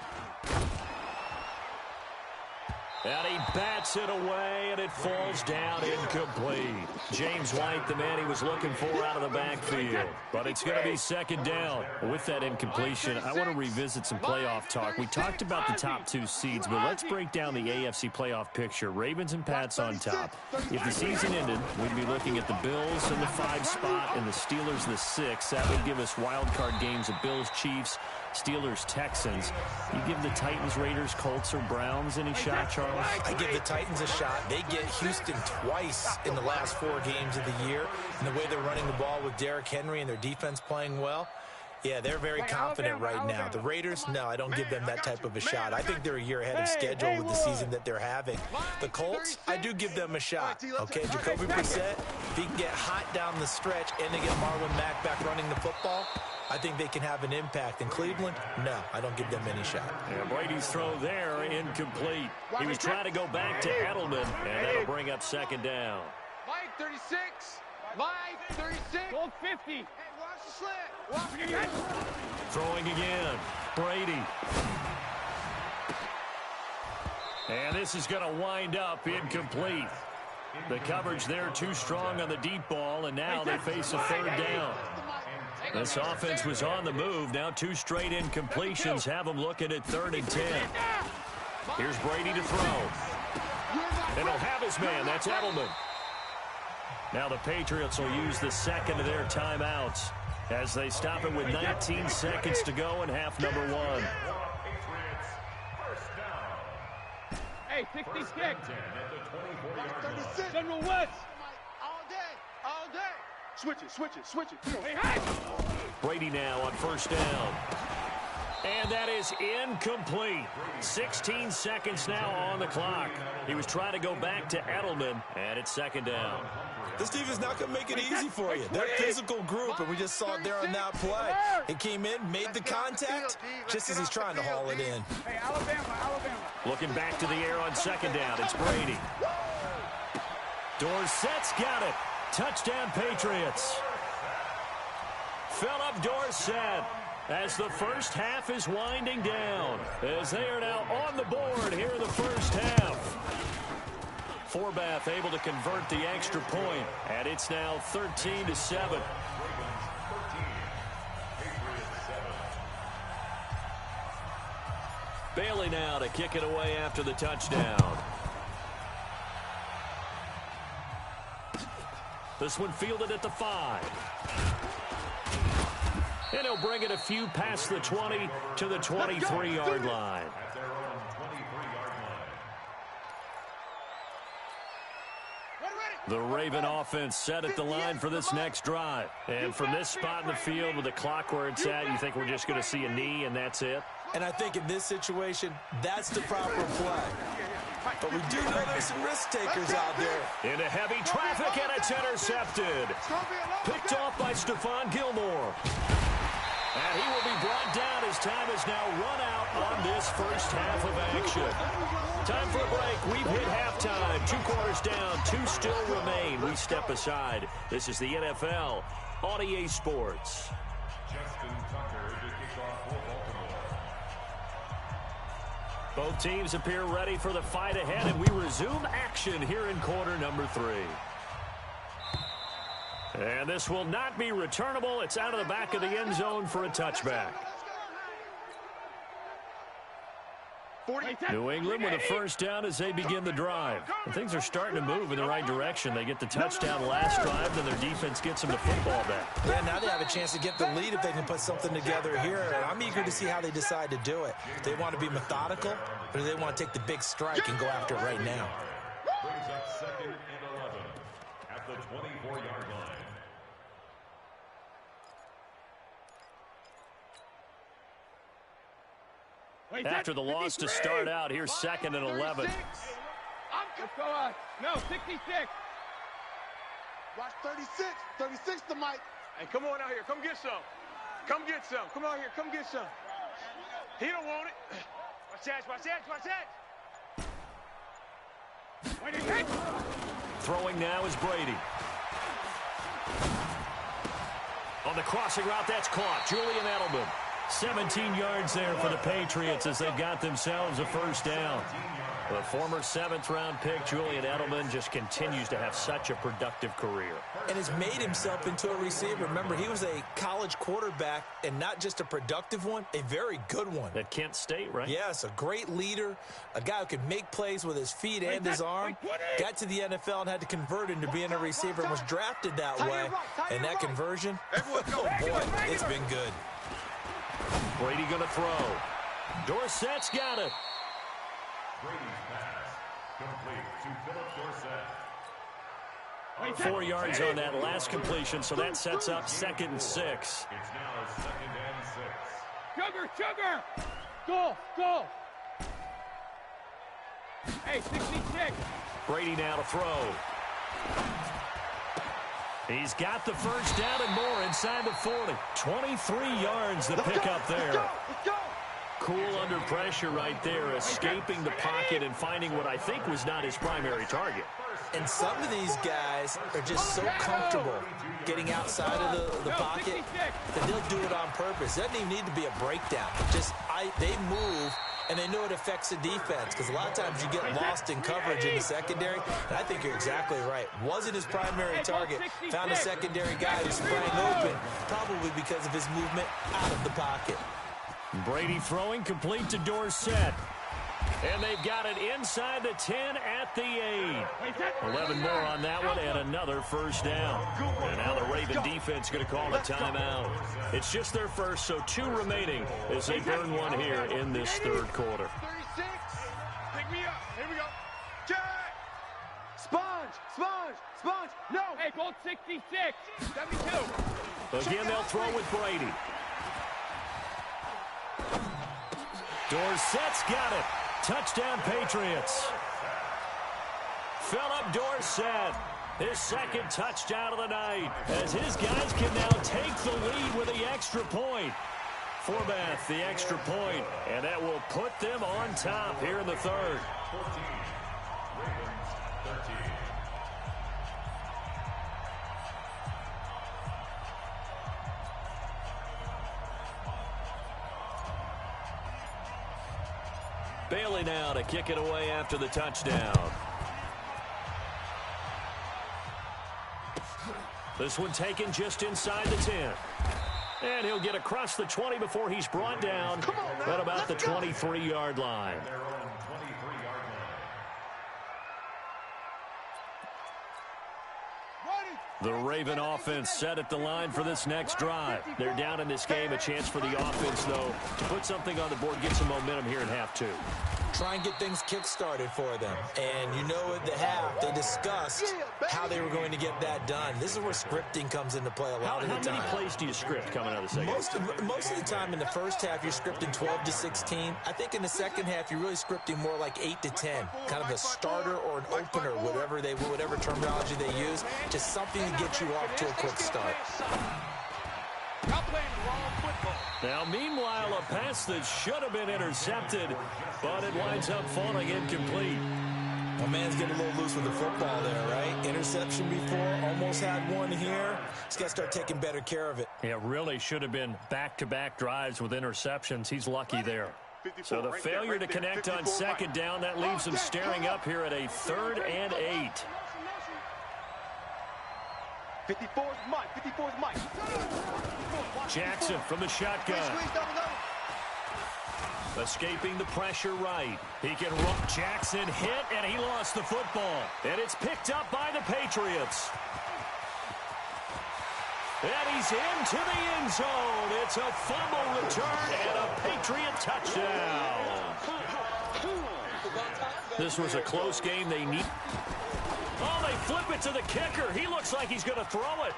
And he bats it away, and it falls down incomplete. James White, the man he was looking for out of the backfield. But it's going to be second down. With that incompletion, I want to revisit some playoff talk. We talked about the top two seeds, but let's break down the AFC playoff picture. Ravens and Pats on top. If the season ended, we'd be looking at the Bills in the 5 spot and the Steelers the 6. That would give us wild card games of Bills, Chiefs, Steelers, Texans. You give the Titans, Raiders, Colts, or Browns any shot, Charles? I give the Titans a shot. They get Houston twice in the last 4 games of the year. And the way they're running the ball with Derrick Henry and their defense playing well, yeah, they're very confident right now. The Raiders, no, I don't give them that type of a shot. I think they're a year ahead of schedule with the season that they're having. The Colts, I do give them a shot. Okay, Jacoby Brissett, if he can get hot down the stretch and they get Marlon Mack back running the football, I think they can have an impact. In Cleveland, no, I don't give them any shot. Yeah, Brady's throw there, incomplete. He was trying to go back to Edelman, and that'll bring up second down. Mike, 36. Mike, 36. Gold 50. Hey, watch the slant. Watch it. Throwing again. Brady. And this is going to wind up incomplete. The coverage there too strong on the deep ball, and now they face a third down. This offense was on the move. Now 2 straight incompletions have them looking at 3rd and 10. Here's Brady to throw. And he'll have his man. That's Edelman. Now the Patriots will use the second of their timeouts as they stop it with 19 seconds to go in half number 1. Hey, 66. General West. All day, all day. Switch it, switch it, switch it. Hey, hey. Brady now on first down. And that is incomplete. 16 seconds now on the clock. He was trying to go back to Edelman, and it's second down. This defense not going to make it easy for you. They're a physical group, and we just saw it there on that play. He came in, made the contact, just as he's trying to haul it in. Hey, Alabama. Looking back to the air on second down, it's Brady. Dorsett's got it. Touchdown, Patriots. Philip Dorsett as the first half is winding down, as they are now on the board here in the first half. Forbath able to convert the extra point, and it's now 13-7. Bailey now to kick it away after the touchdown. This one fielded at the 5. And he'll bring it a few past the 20 to the 23-yard line. The Raven offense set at the line for this next drive. And from this spot in the field with the clock where it's at, you think we're just going to see a knee and that's it? And I think in this situation, that's the proper play. But we do know there's some risk takers out there. Into heavy traffic, and it's intercepted. Picked off by Stephon Gilmore. And he will be brought down as time has now run out on this first half of action. Time for a break. We've hit halftime. 2 quarters down. 2 still remain. We step aside. This is the NFL on EA Sports. Justin Tucker to kick off for Baltimore. Both teams appear ready for the fight ahead, and we resume action here in quarter number 3. And this will not be returnable. It's out of the back of the end zone for a touchback. New England with a first down as they begin the drive. And things are starting to move in the right direction. They get the touchdown last drive, then their defense gets them the football back. Yeah, now they have a chance to get the lead if they can put something together here. And I'm eager to see how they decide to do it. They want to be methodical, or do they want to take the big strike and go after it right now? Brings up 2nd and 11 at the 24-yard line. After the loss to start out, here's 2nd and 11. Let's go on. No, 66. Watch 36. 36 to Mike. Hey, come on out here. Come get some. Come get some. Come out here. Come get some. He don't want it. Watch that. Watch that. Watch that. Wait a minute. Throwing now is Brady. On the crossing route, that's caught. Julian Edelman. 17 yards there for the Patriots as they've got themselves a first down. The former 7th-round pick, Julian Edelman, just continues to have such a productive career. And has made himself into a receiver. Remember, he was a college quarterback, and not just a productive one, a very good one. At Kent State, right? Yes, a great leader, a guy who could make plays with his feet and his arm. Got to the NFL and had to convert into being a receiver and was drafted that way. And that conversion, oh boy, it's been good. Brady going to throw. Dorsett's got it. Brady's pass complete to Philip Dorsett. 4 yards on that last completion, so that sets up 2nd and 6. It's now 2nd and 6. Sugar. Go. Hey, 66. Brady now to throw. He's got the first down and more inside the 40. 23 yards to pick up there. Cool under pressure right there, escaping the pocket and finding what I think was not his primary target. And some of these guys are just so comfortable getting outside of the pocket that they'll do it on purpose. It doesn't even need to be a breakdown. They move, and they know it affects the defense, because a lot of times you get lost in coverage in the secondary. And I think you're exactly right. Wasn't his primary target. Found a secondary guy who sprang open, probably because of his movement out of the pocket. Brady throwing complete to Dorsett. And they've got it inside the 10 at the 8. 11 more on that one and another first down. And now the Raven defense going to call a timeout. It's just their first, so 2 remaining as they burn one here in this third quarter. 36. Pick me up. Here we go. Jack. Sponge. No. Hey, gold 66. 72. Again, they'll throw with Brady. Dorsett's got it. Touchdown, Patriots. Philip Dorsett, his 2nd touchdown of the night, as his guys can now take the lead with the extra point. Forbath, the extra point, and that will put them on top here in the third. 14. Ravens 13. Bailey now to kick it away after the touchdown. This one taken just inside the 10. And he'll get across the 20 before he's brought down at about the 23-yard line. Their own 23-yard line. The Raven offense set at the line for this next drive. They're down in this game. A chance for the offense, though, to put something on the board, get some momentum here in half 2. Try and get things kick-started for them. And you know at the half, they discussed how they were going to get that done. This is where scripting comes into play a lot of the time. How many plays do you script coming out of the second? Most of the time in the first half, you're scripting 12 to 16. I think in the second half, you're really scripting more like 8 to 10. Kind of a starter or an opener, whatever terminology they use. Just something to get you off to a quick start. Now, meanwhile, a pass that should have been intercepted, but it winds up falling incomplete. Well, man's getting a little loose with the football there, right? Interception before, almost had one here. He's got to start taking better care of it. Yeah, really should have been back-to-back drives with interceptions. He's lucky there. So the failure to connect on second down, that leaves him staring up here at a 3rd and 8. 54 is Mike. 54 is Mike. Jackson from the shotgun. Escaping the pressure right. He can run. Jackson hit, and he lost the football. And it's picked up by the Patriots. And he's into the end zone. It's a fumble return and a Patriot touchdown. This was a close game. They need. Oh, they flip it to the kicker. He looks like he's going to throw it.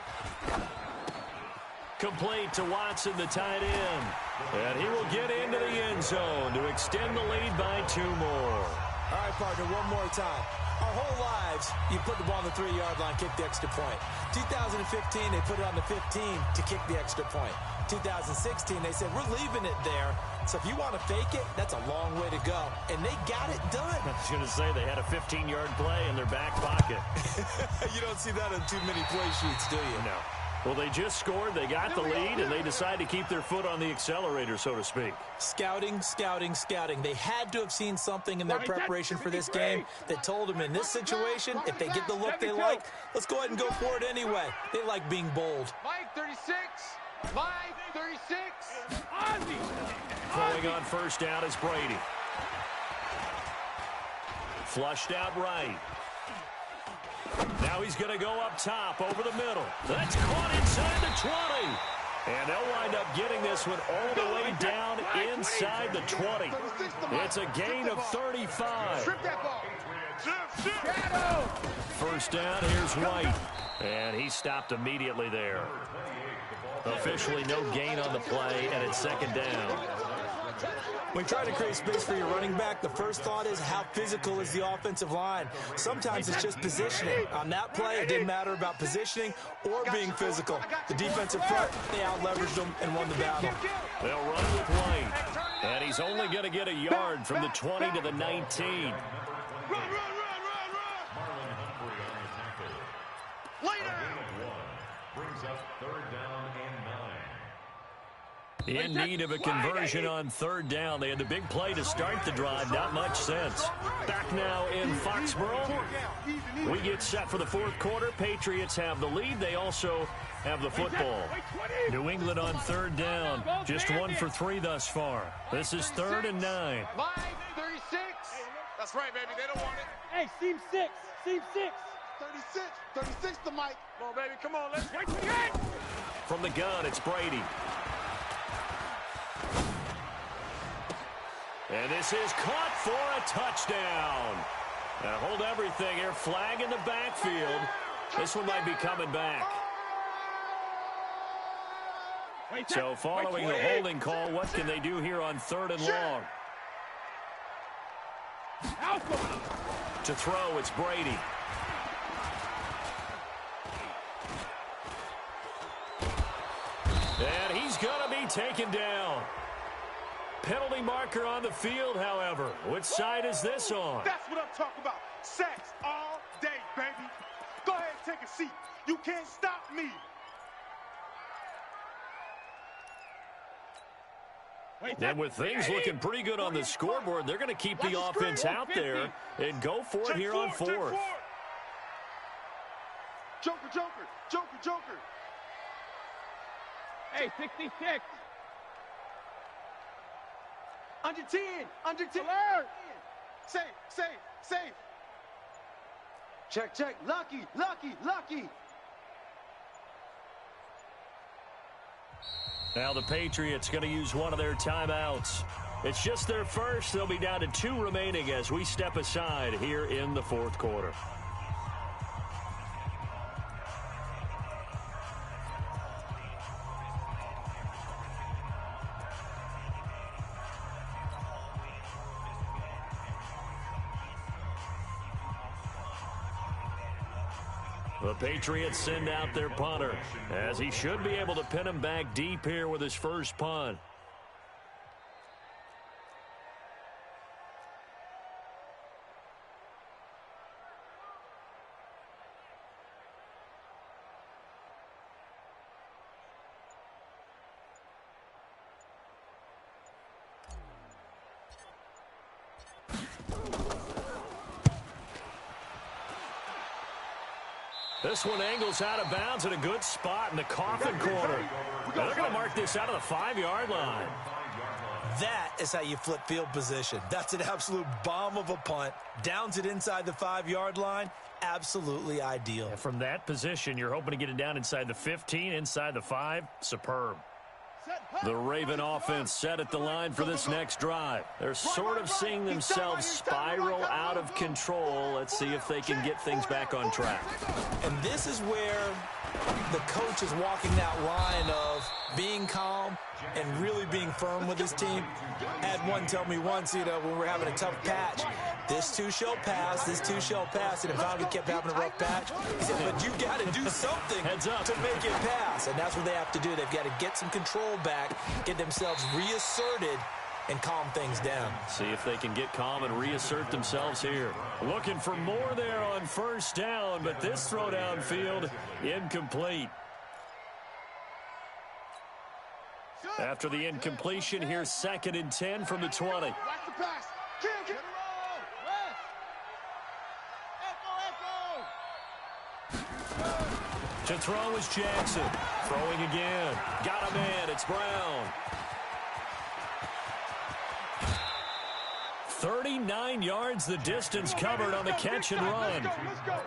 Complete to Watson, the tight end. And he will get into the end zone to extend the lead by 2 more. All right, partner, one more time. Our whole lives, you put the ball on the 3-yard line, kick the extra point. 2015, they put it on the 15 to kick the extra point. 2016, they said, we're leaving it there. So if you want to fake it, that's a long way to go. And they got it done. I was going to say they had a 15-yard play in their back pocket. You don't see that on too many play sheets, do you? No. Well, they just scored, they got the lead, and they decide to keep their foot on the accelerator, so to speak. Scouting, scouting, scouting. They had to have seen something in their preparation for this game that told them in this situation, if they get the look they like, let's go ahead and go for it anyway. They like being bold. Mike 36. Mike 36. Throwing on first down is Brady. Flushed out right. Now he's going to go up top over the middle. That's caught inside the 20. And they'll wind up getting this one all the way down inside the 20. It's a gain of 35. First down, here's White. And he stopped immediately there. Officially no gain on the play, and it's second down. When you try to create space for your running back, the first thought is how physical is the offensive line. Sometimes it's just positioning. On that play, it didn't matter about positioning or being physical. The defensive front, they out-leveraged them and won the battle. They'll run with White. And he's only going to get a yard from the 20 to the 19. In need of a conversion on third down. They had the big play to start the drive. Not much sense. Back now in Foxborough. We get set for the fourth quarter. Patriots have the lead. They also have the football. New England on third down. Just 1 for 3 thus far. This is 3rd and 9. Mike 36. That's right, baby. They don't want it. Hey, seam 6. Seam 6. 36. 36 to Mike. Come on, baby. Come on. Let's wait for it. From the gun, it's Brady. And this is caught for a touchdown. Now hold everything here. Flag in the backfield. This one might be coming back. So following the holding call, what can they do here on 3rd and long? To throw, it's Brady. And he's going to be taken down. Penalty marker on the field, however. Which side is this on? That's what I'm talking about. Sacks all day, baby. Go ahead and take a seat. You can't stop me. And with things looking pretty good on the scoreboard, they're going to keep the offense out there and go for it here on 4th. Joker, Joker, Joker, Joker. Hey, 66. Under 10, under 10. Alert. Safe, safe, safe. Check, check. Lucky, lucky, lucky. Now the Patriots going to use one of their timeouts. It's just their first. They'll be down to 2 remaining as we step aside here in the 4th quarter. The Patriots send out their punter, as he should be able to pin him back deep here with his first punt. This one angles out of bounds at a good spot in the coffin corner. Now they're going to mark this out of the 5-yard line. That is how you flip field position. That's an absolute bomb of a punt. Downs it inside the 5-yard line. Absolutely ideal. And from that position, you're hoping to get it down inside the 15, inside the 5. Superb. The Raven offense set at the line for this next drive. They're sort of seeing themselves spiral out of control. Let's see if they can get things back on track. And this is where the coach is walking that line of being calm and really being firm with his team. Had one tell me once, when we were having a tough patch, this too shall pass, this too shall pass, and if finally kept having a rough patch, he said, but you got to do something to make it pass, and that's what they have to do. They've got to get some control back, get themselves reasserted, and calm things down. See if they can get calm and reassert themselves here. Looking for more there on first down, but this throw downfield incomplete. After the incompletion, here's 2nd and 10 from the 20. Watch the pass. Kill. To throw is Jackson. Throwing again. Got a man. It's Brown. 39 yards the distance covered on the catch and run.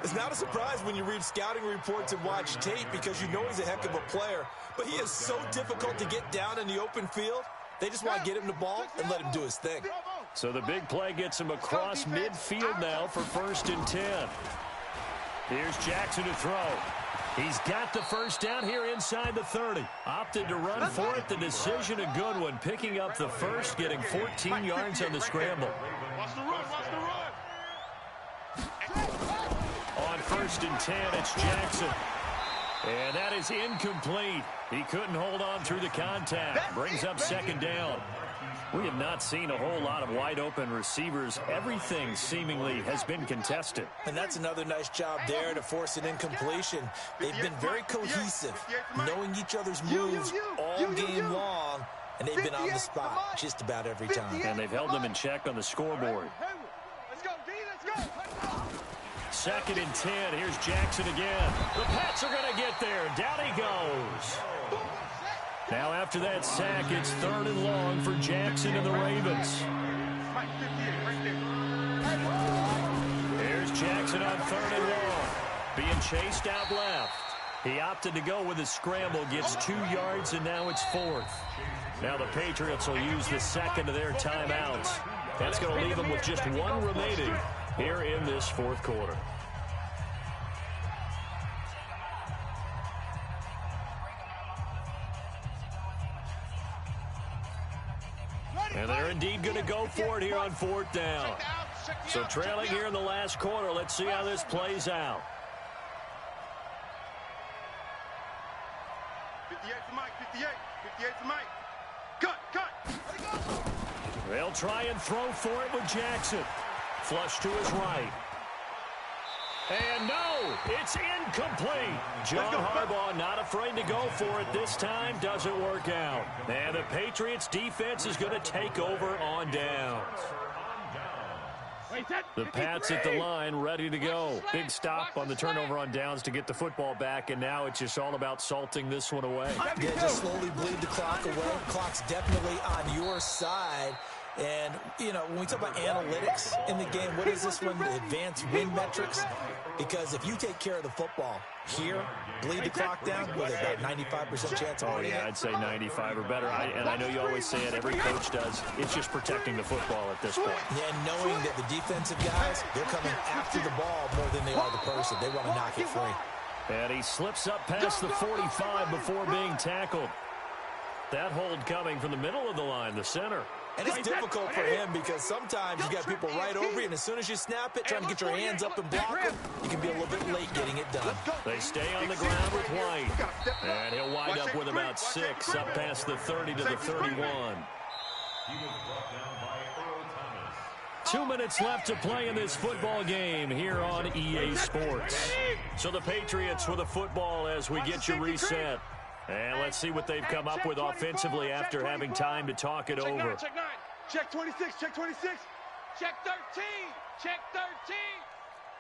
It's not a surprise when you read scouting reports and watch tape because you know he's a heck of a player. But he is so difficult to get down in the open field. They just want to get him the ball and let him do his thing. So the big play gets him across midfield now for 1st and 10. Here's Jackson to throw. He's got the first down here inside the 30. Opted to run for it. The decision a good one. Picking up the first, getting 14 yards on the scramble. Watch the run. On 1st and 10, it's Jackson. And that is incomplete. He couldn't hold on through the contact. Brings up 2nd down. We have not seen a whole lot of wide-open receivers. Everything seemingly has been contested. And that's another nice job there to force an incompletion. They've been very cohesive, knowing each other's moves all game long, and they've been on the spot just about every time. And they've held them in check on the scoreboard. Let's go, D, let's go. 2nd and 10. Here's Jackson again. The Pats are going to get there. Down he goes. Now after that sack, it's 3rd and long for Jackson and the Ravens. Here's Jackson on 3rd and long. Being chased out left. He opted to go with a scramble, gets 2 yards, and now it's 4th. Now the Patriots will use the 2nd of their timeouts. That's going to leave them with just 1 remaining here in this 4th quarter. And they're indeed going to go for it here on 4th down. So trailing here in the last quarter. Let's see how this plays out. 58 to Mike, 58 to Mike. Cut. They'll try and throw for it with Jackson. Flush to his right. And no, it's incomplete. John Harbaugh not afraid to go for it this time. Doesn't work out. And the Patriots defense is going to take over on downs. The Pats at the line, ready to go. Big stop on the turnover on downs to get the football back, and now it's just all about salting this one away. Yeah, just slowly bleed the clock away. Clock's definitely on your side. And, when we talk about analytics in the game, what is this one? The advanced win metrics? Because if you take care of the football here, bleed the clock down, with about 95% chance already. Yeah, I'd say 95 or better. And I know you always say it, every coach does. It's just protecting the football at this point. Yeah, knowing that the defensive guys, they're coming after the ball more than they are the person. They want to knock it free. And he slips up past the 45 before being tackled. That hold coming from the middle of the line, the center. And it's difficult for him because sometimes you got people right over you, and as soon as you snap it, trying to get your hands up and block them, you can be a little bit late getting it done. They stay on the ground with White. And he'll wind up with about 6 up past the 30 to the 31. 2 minutes left to play in this football game here on EA Sports. So the Patriots with a football as we get you reset. And let's see what they've come up with offensively after having time to talk it over. Check 9. Check 26. Check 26. Check 13. Check 13.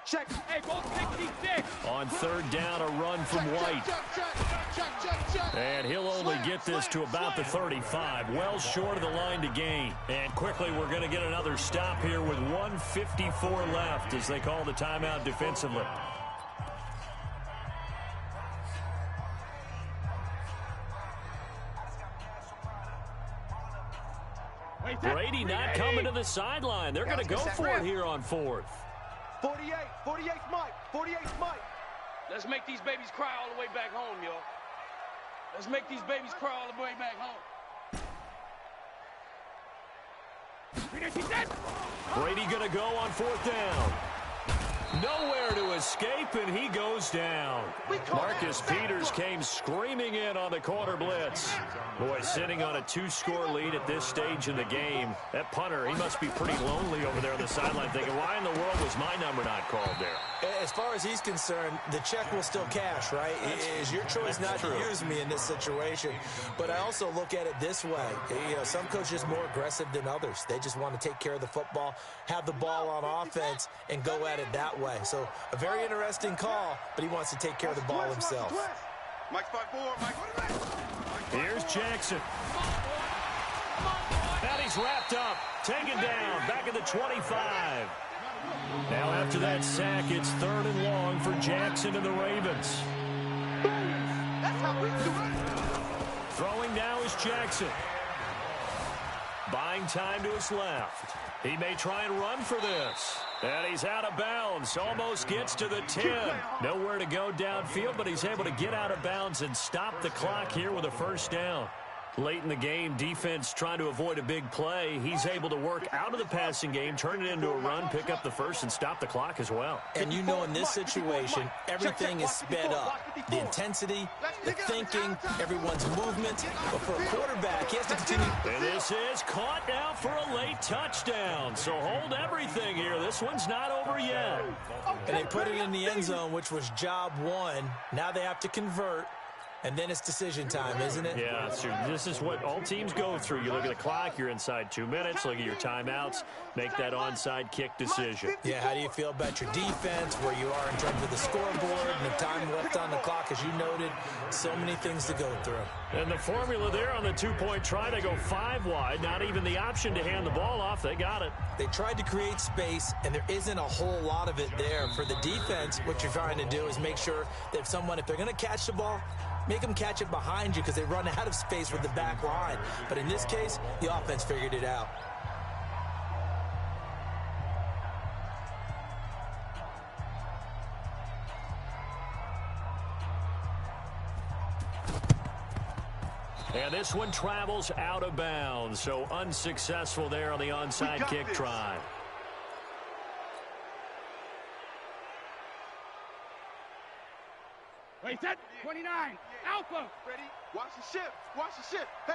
Check. Hey, both 66. On 3rd down, a run from White. And he'll only get this to about the 35, well short of the line to gain. And quickly we're going to get another stop here with 1:54 left as they call the timeout defensively. Brady not coming to the sideline. They're going to go for it here on 4th. 48's Mike. 48's Mike. Let's make these babies cry all the way back home, yo. Let's make these babies cry all the way back home. Brady going to go on 4th down. Nowhere to escape, and he goes down. Marcus Peters came screaming in on the corner blitz. Boy, sitting on a 2-score lead at this stage in the game. That punter, he must be pretty lonely over there on the sideline thinking, why in the world was my number not called there? As far as he's concerned, the check will still cash, right? It is your choice not to use me in this situation. But I also look at it this way. You know, some coaches are more aggressive than others. They just want to take care of the football, have the ball on offense, and go at it that way. So a very interesting call, but he wants to take care of the ball himself. Mike's 5-4. Mike. Here's Jackson. And he's wrapped up, taken down, back at the 25. Now after that sack, it's 3rd and long for Jackson and the Ravens. That's how we do it. Throwing now is Jackson. Buying time to his left. He may try and run for this. And he's out of bounds. Almost gets to the 10. Nowhere to go downfield, but he's able to get out of bounds and stop the clock here with a 1st down. Late in the game, defense trying to avoid a big play. He's able to work out of the passing game, turn it into a run, pick up the 1st, and stop the clock as well. And you know in this situation, everything is sped up. The intensity, the thinking, everyone's movement. But for a quarterback, he has to continue. And this is caught now for a late touchdown. So hold everything here. This one's not over yet. And they put it in the end zone, which was job 1. Now they have to convert. And then it's decision time, isn't it? Yeah, so this is what all teams go through. You look at the clock, you're inside 2 minutes, look at your timeouts, make that onside kick decision. Yeah, how do you feel about your defense, where you are in terms of the scoreboard, and the time left on the clock, as you noted, so many things to go through. And the formula there on the 2-point try, they go 5 wide, not even the option to hand the ball off. They got it. They tried to create space, and there isn't a whole lot of it there. For the defense, what you're trying to do is make sure that if they're going to catch the ball, make them catch it behind you because they run out of space with the back line. But in this case, the offense figured it out. And this one travels out of bounds, so unsuccessful there on the onside kick try. Wait, set 29. Alpha. Ready? Watch the ship. Watch the ship. Hey,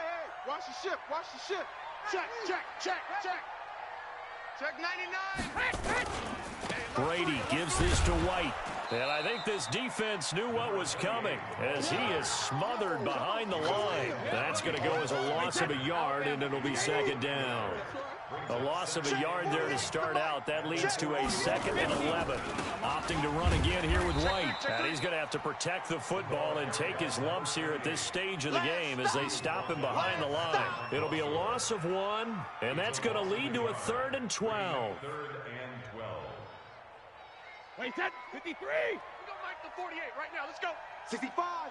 watch the ship. Watch the ship. Check. Check 99. Brady gives this to White. And I think this defense knew what was coming as he is smothered behind the line. That's going to go as a loss of a yard, and it'll be 2nd down. A loss of a yard there to start out. That leads to a 2nd and 11. Opting to run again here with White. And he's going to have to protect the football and take his lumps here at this stage of the game as they stop him behind the line. It'll be a loss of 1, and that's going to lead to a 3rd and 12. Wait, set 53. We're going to mark the 48 right now. Let's go. 65.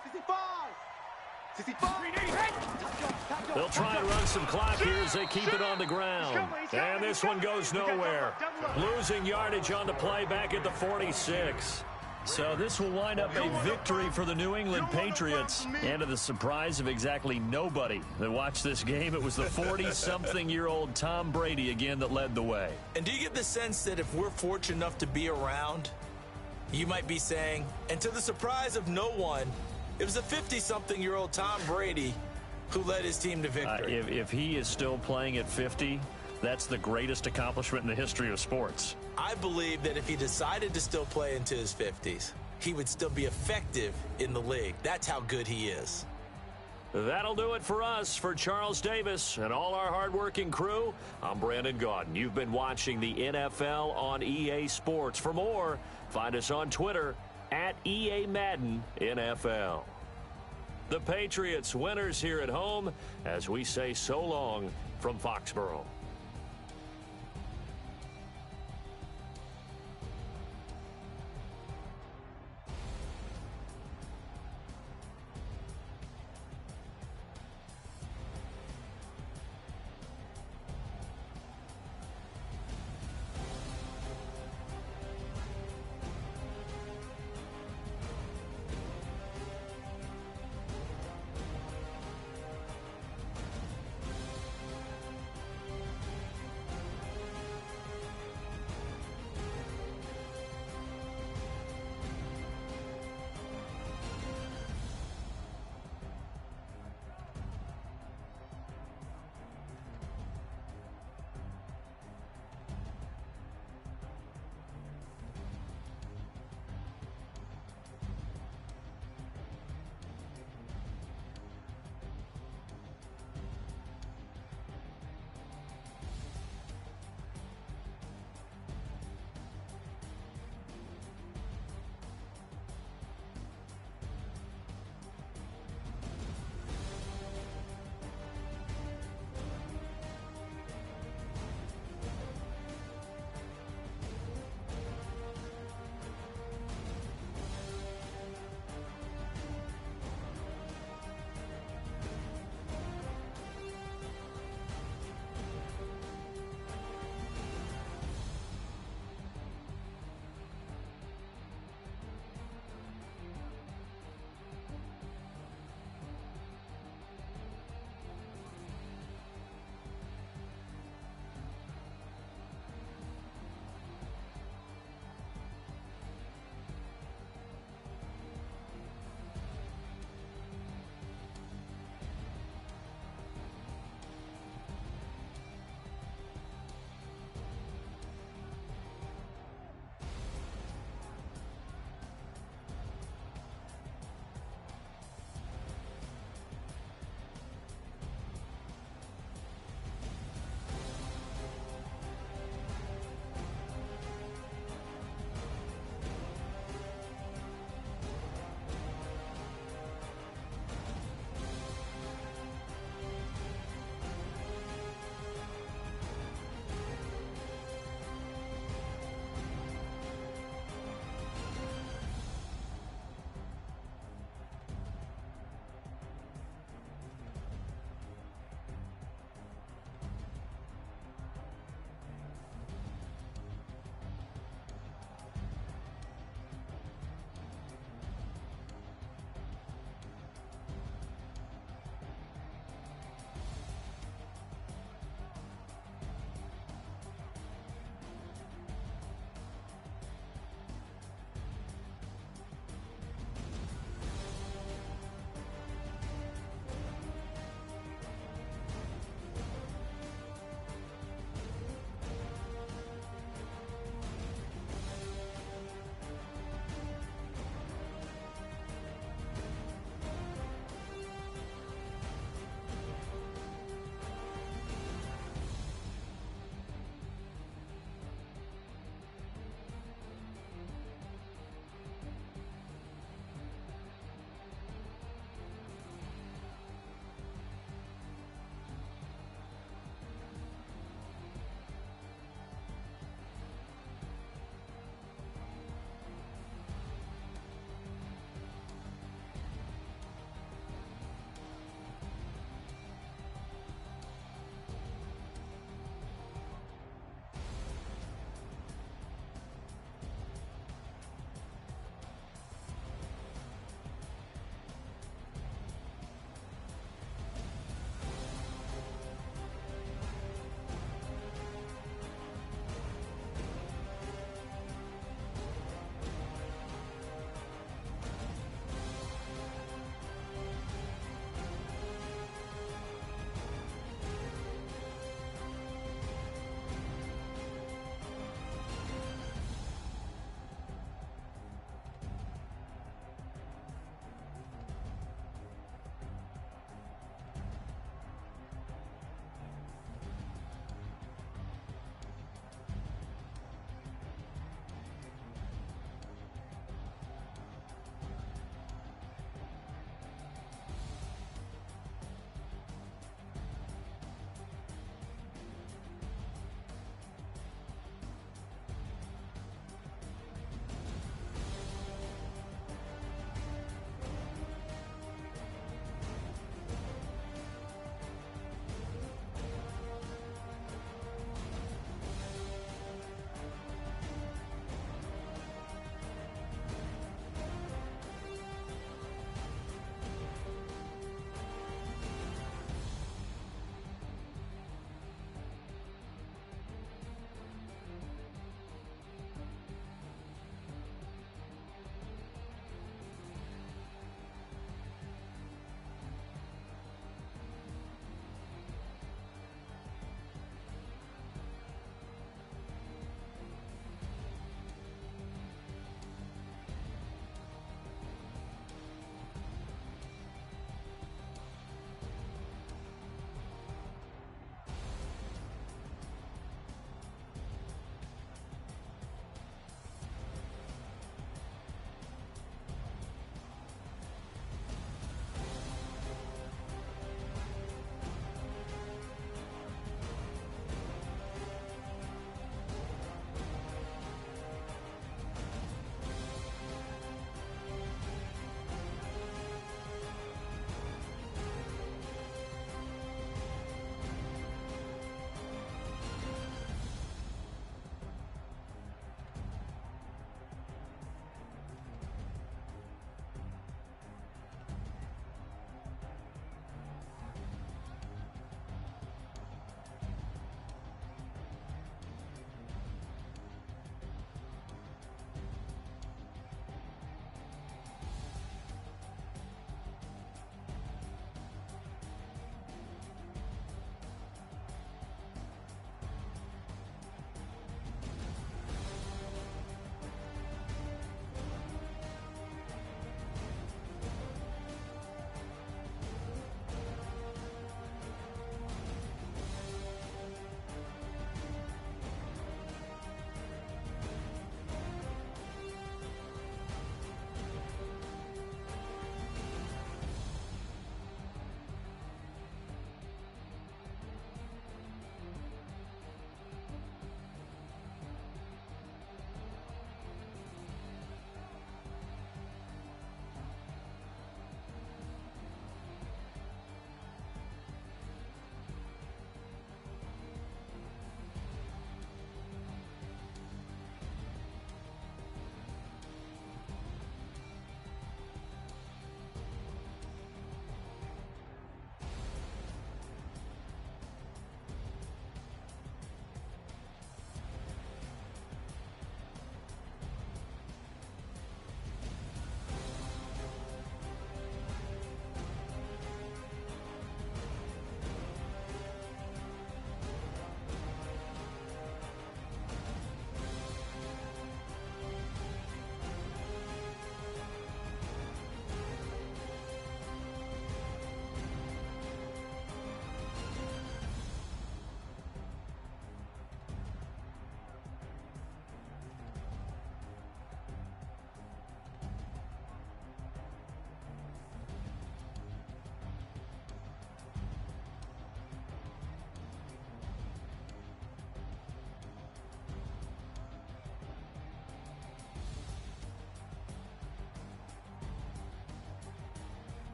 They'll try and run some clock here as they keep it on the ground. And this one goes nowhere. Losing yardage on the play back at the 46. So this will wind up a victory for the New England Patriots. And to the surprise of exactly nobody that watched this game, it was the 40-something-year-old Tom Brady again that led the way. And do you get the sense that if we're fortunate enough to be around, you might be saying, and to the surprise of no one, it was a 50-something-year-old Tom Brady who led his team to victory. If he is still playing at 50, that's the greatest accomplishment in the history of sports. I believe that if he decided to still play into his 50s, he would still be effective in the league. That's how good he is. That'll do it for us. For Charles Davis and all our hardworking crew, I'm Brandon Gaudin. You've been watching the NFL on EA Sports. For more, find us on Twitter @EA Madden NFL. The Patriots winners here at home as we say so long from Foxborough.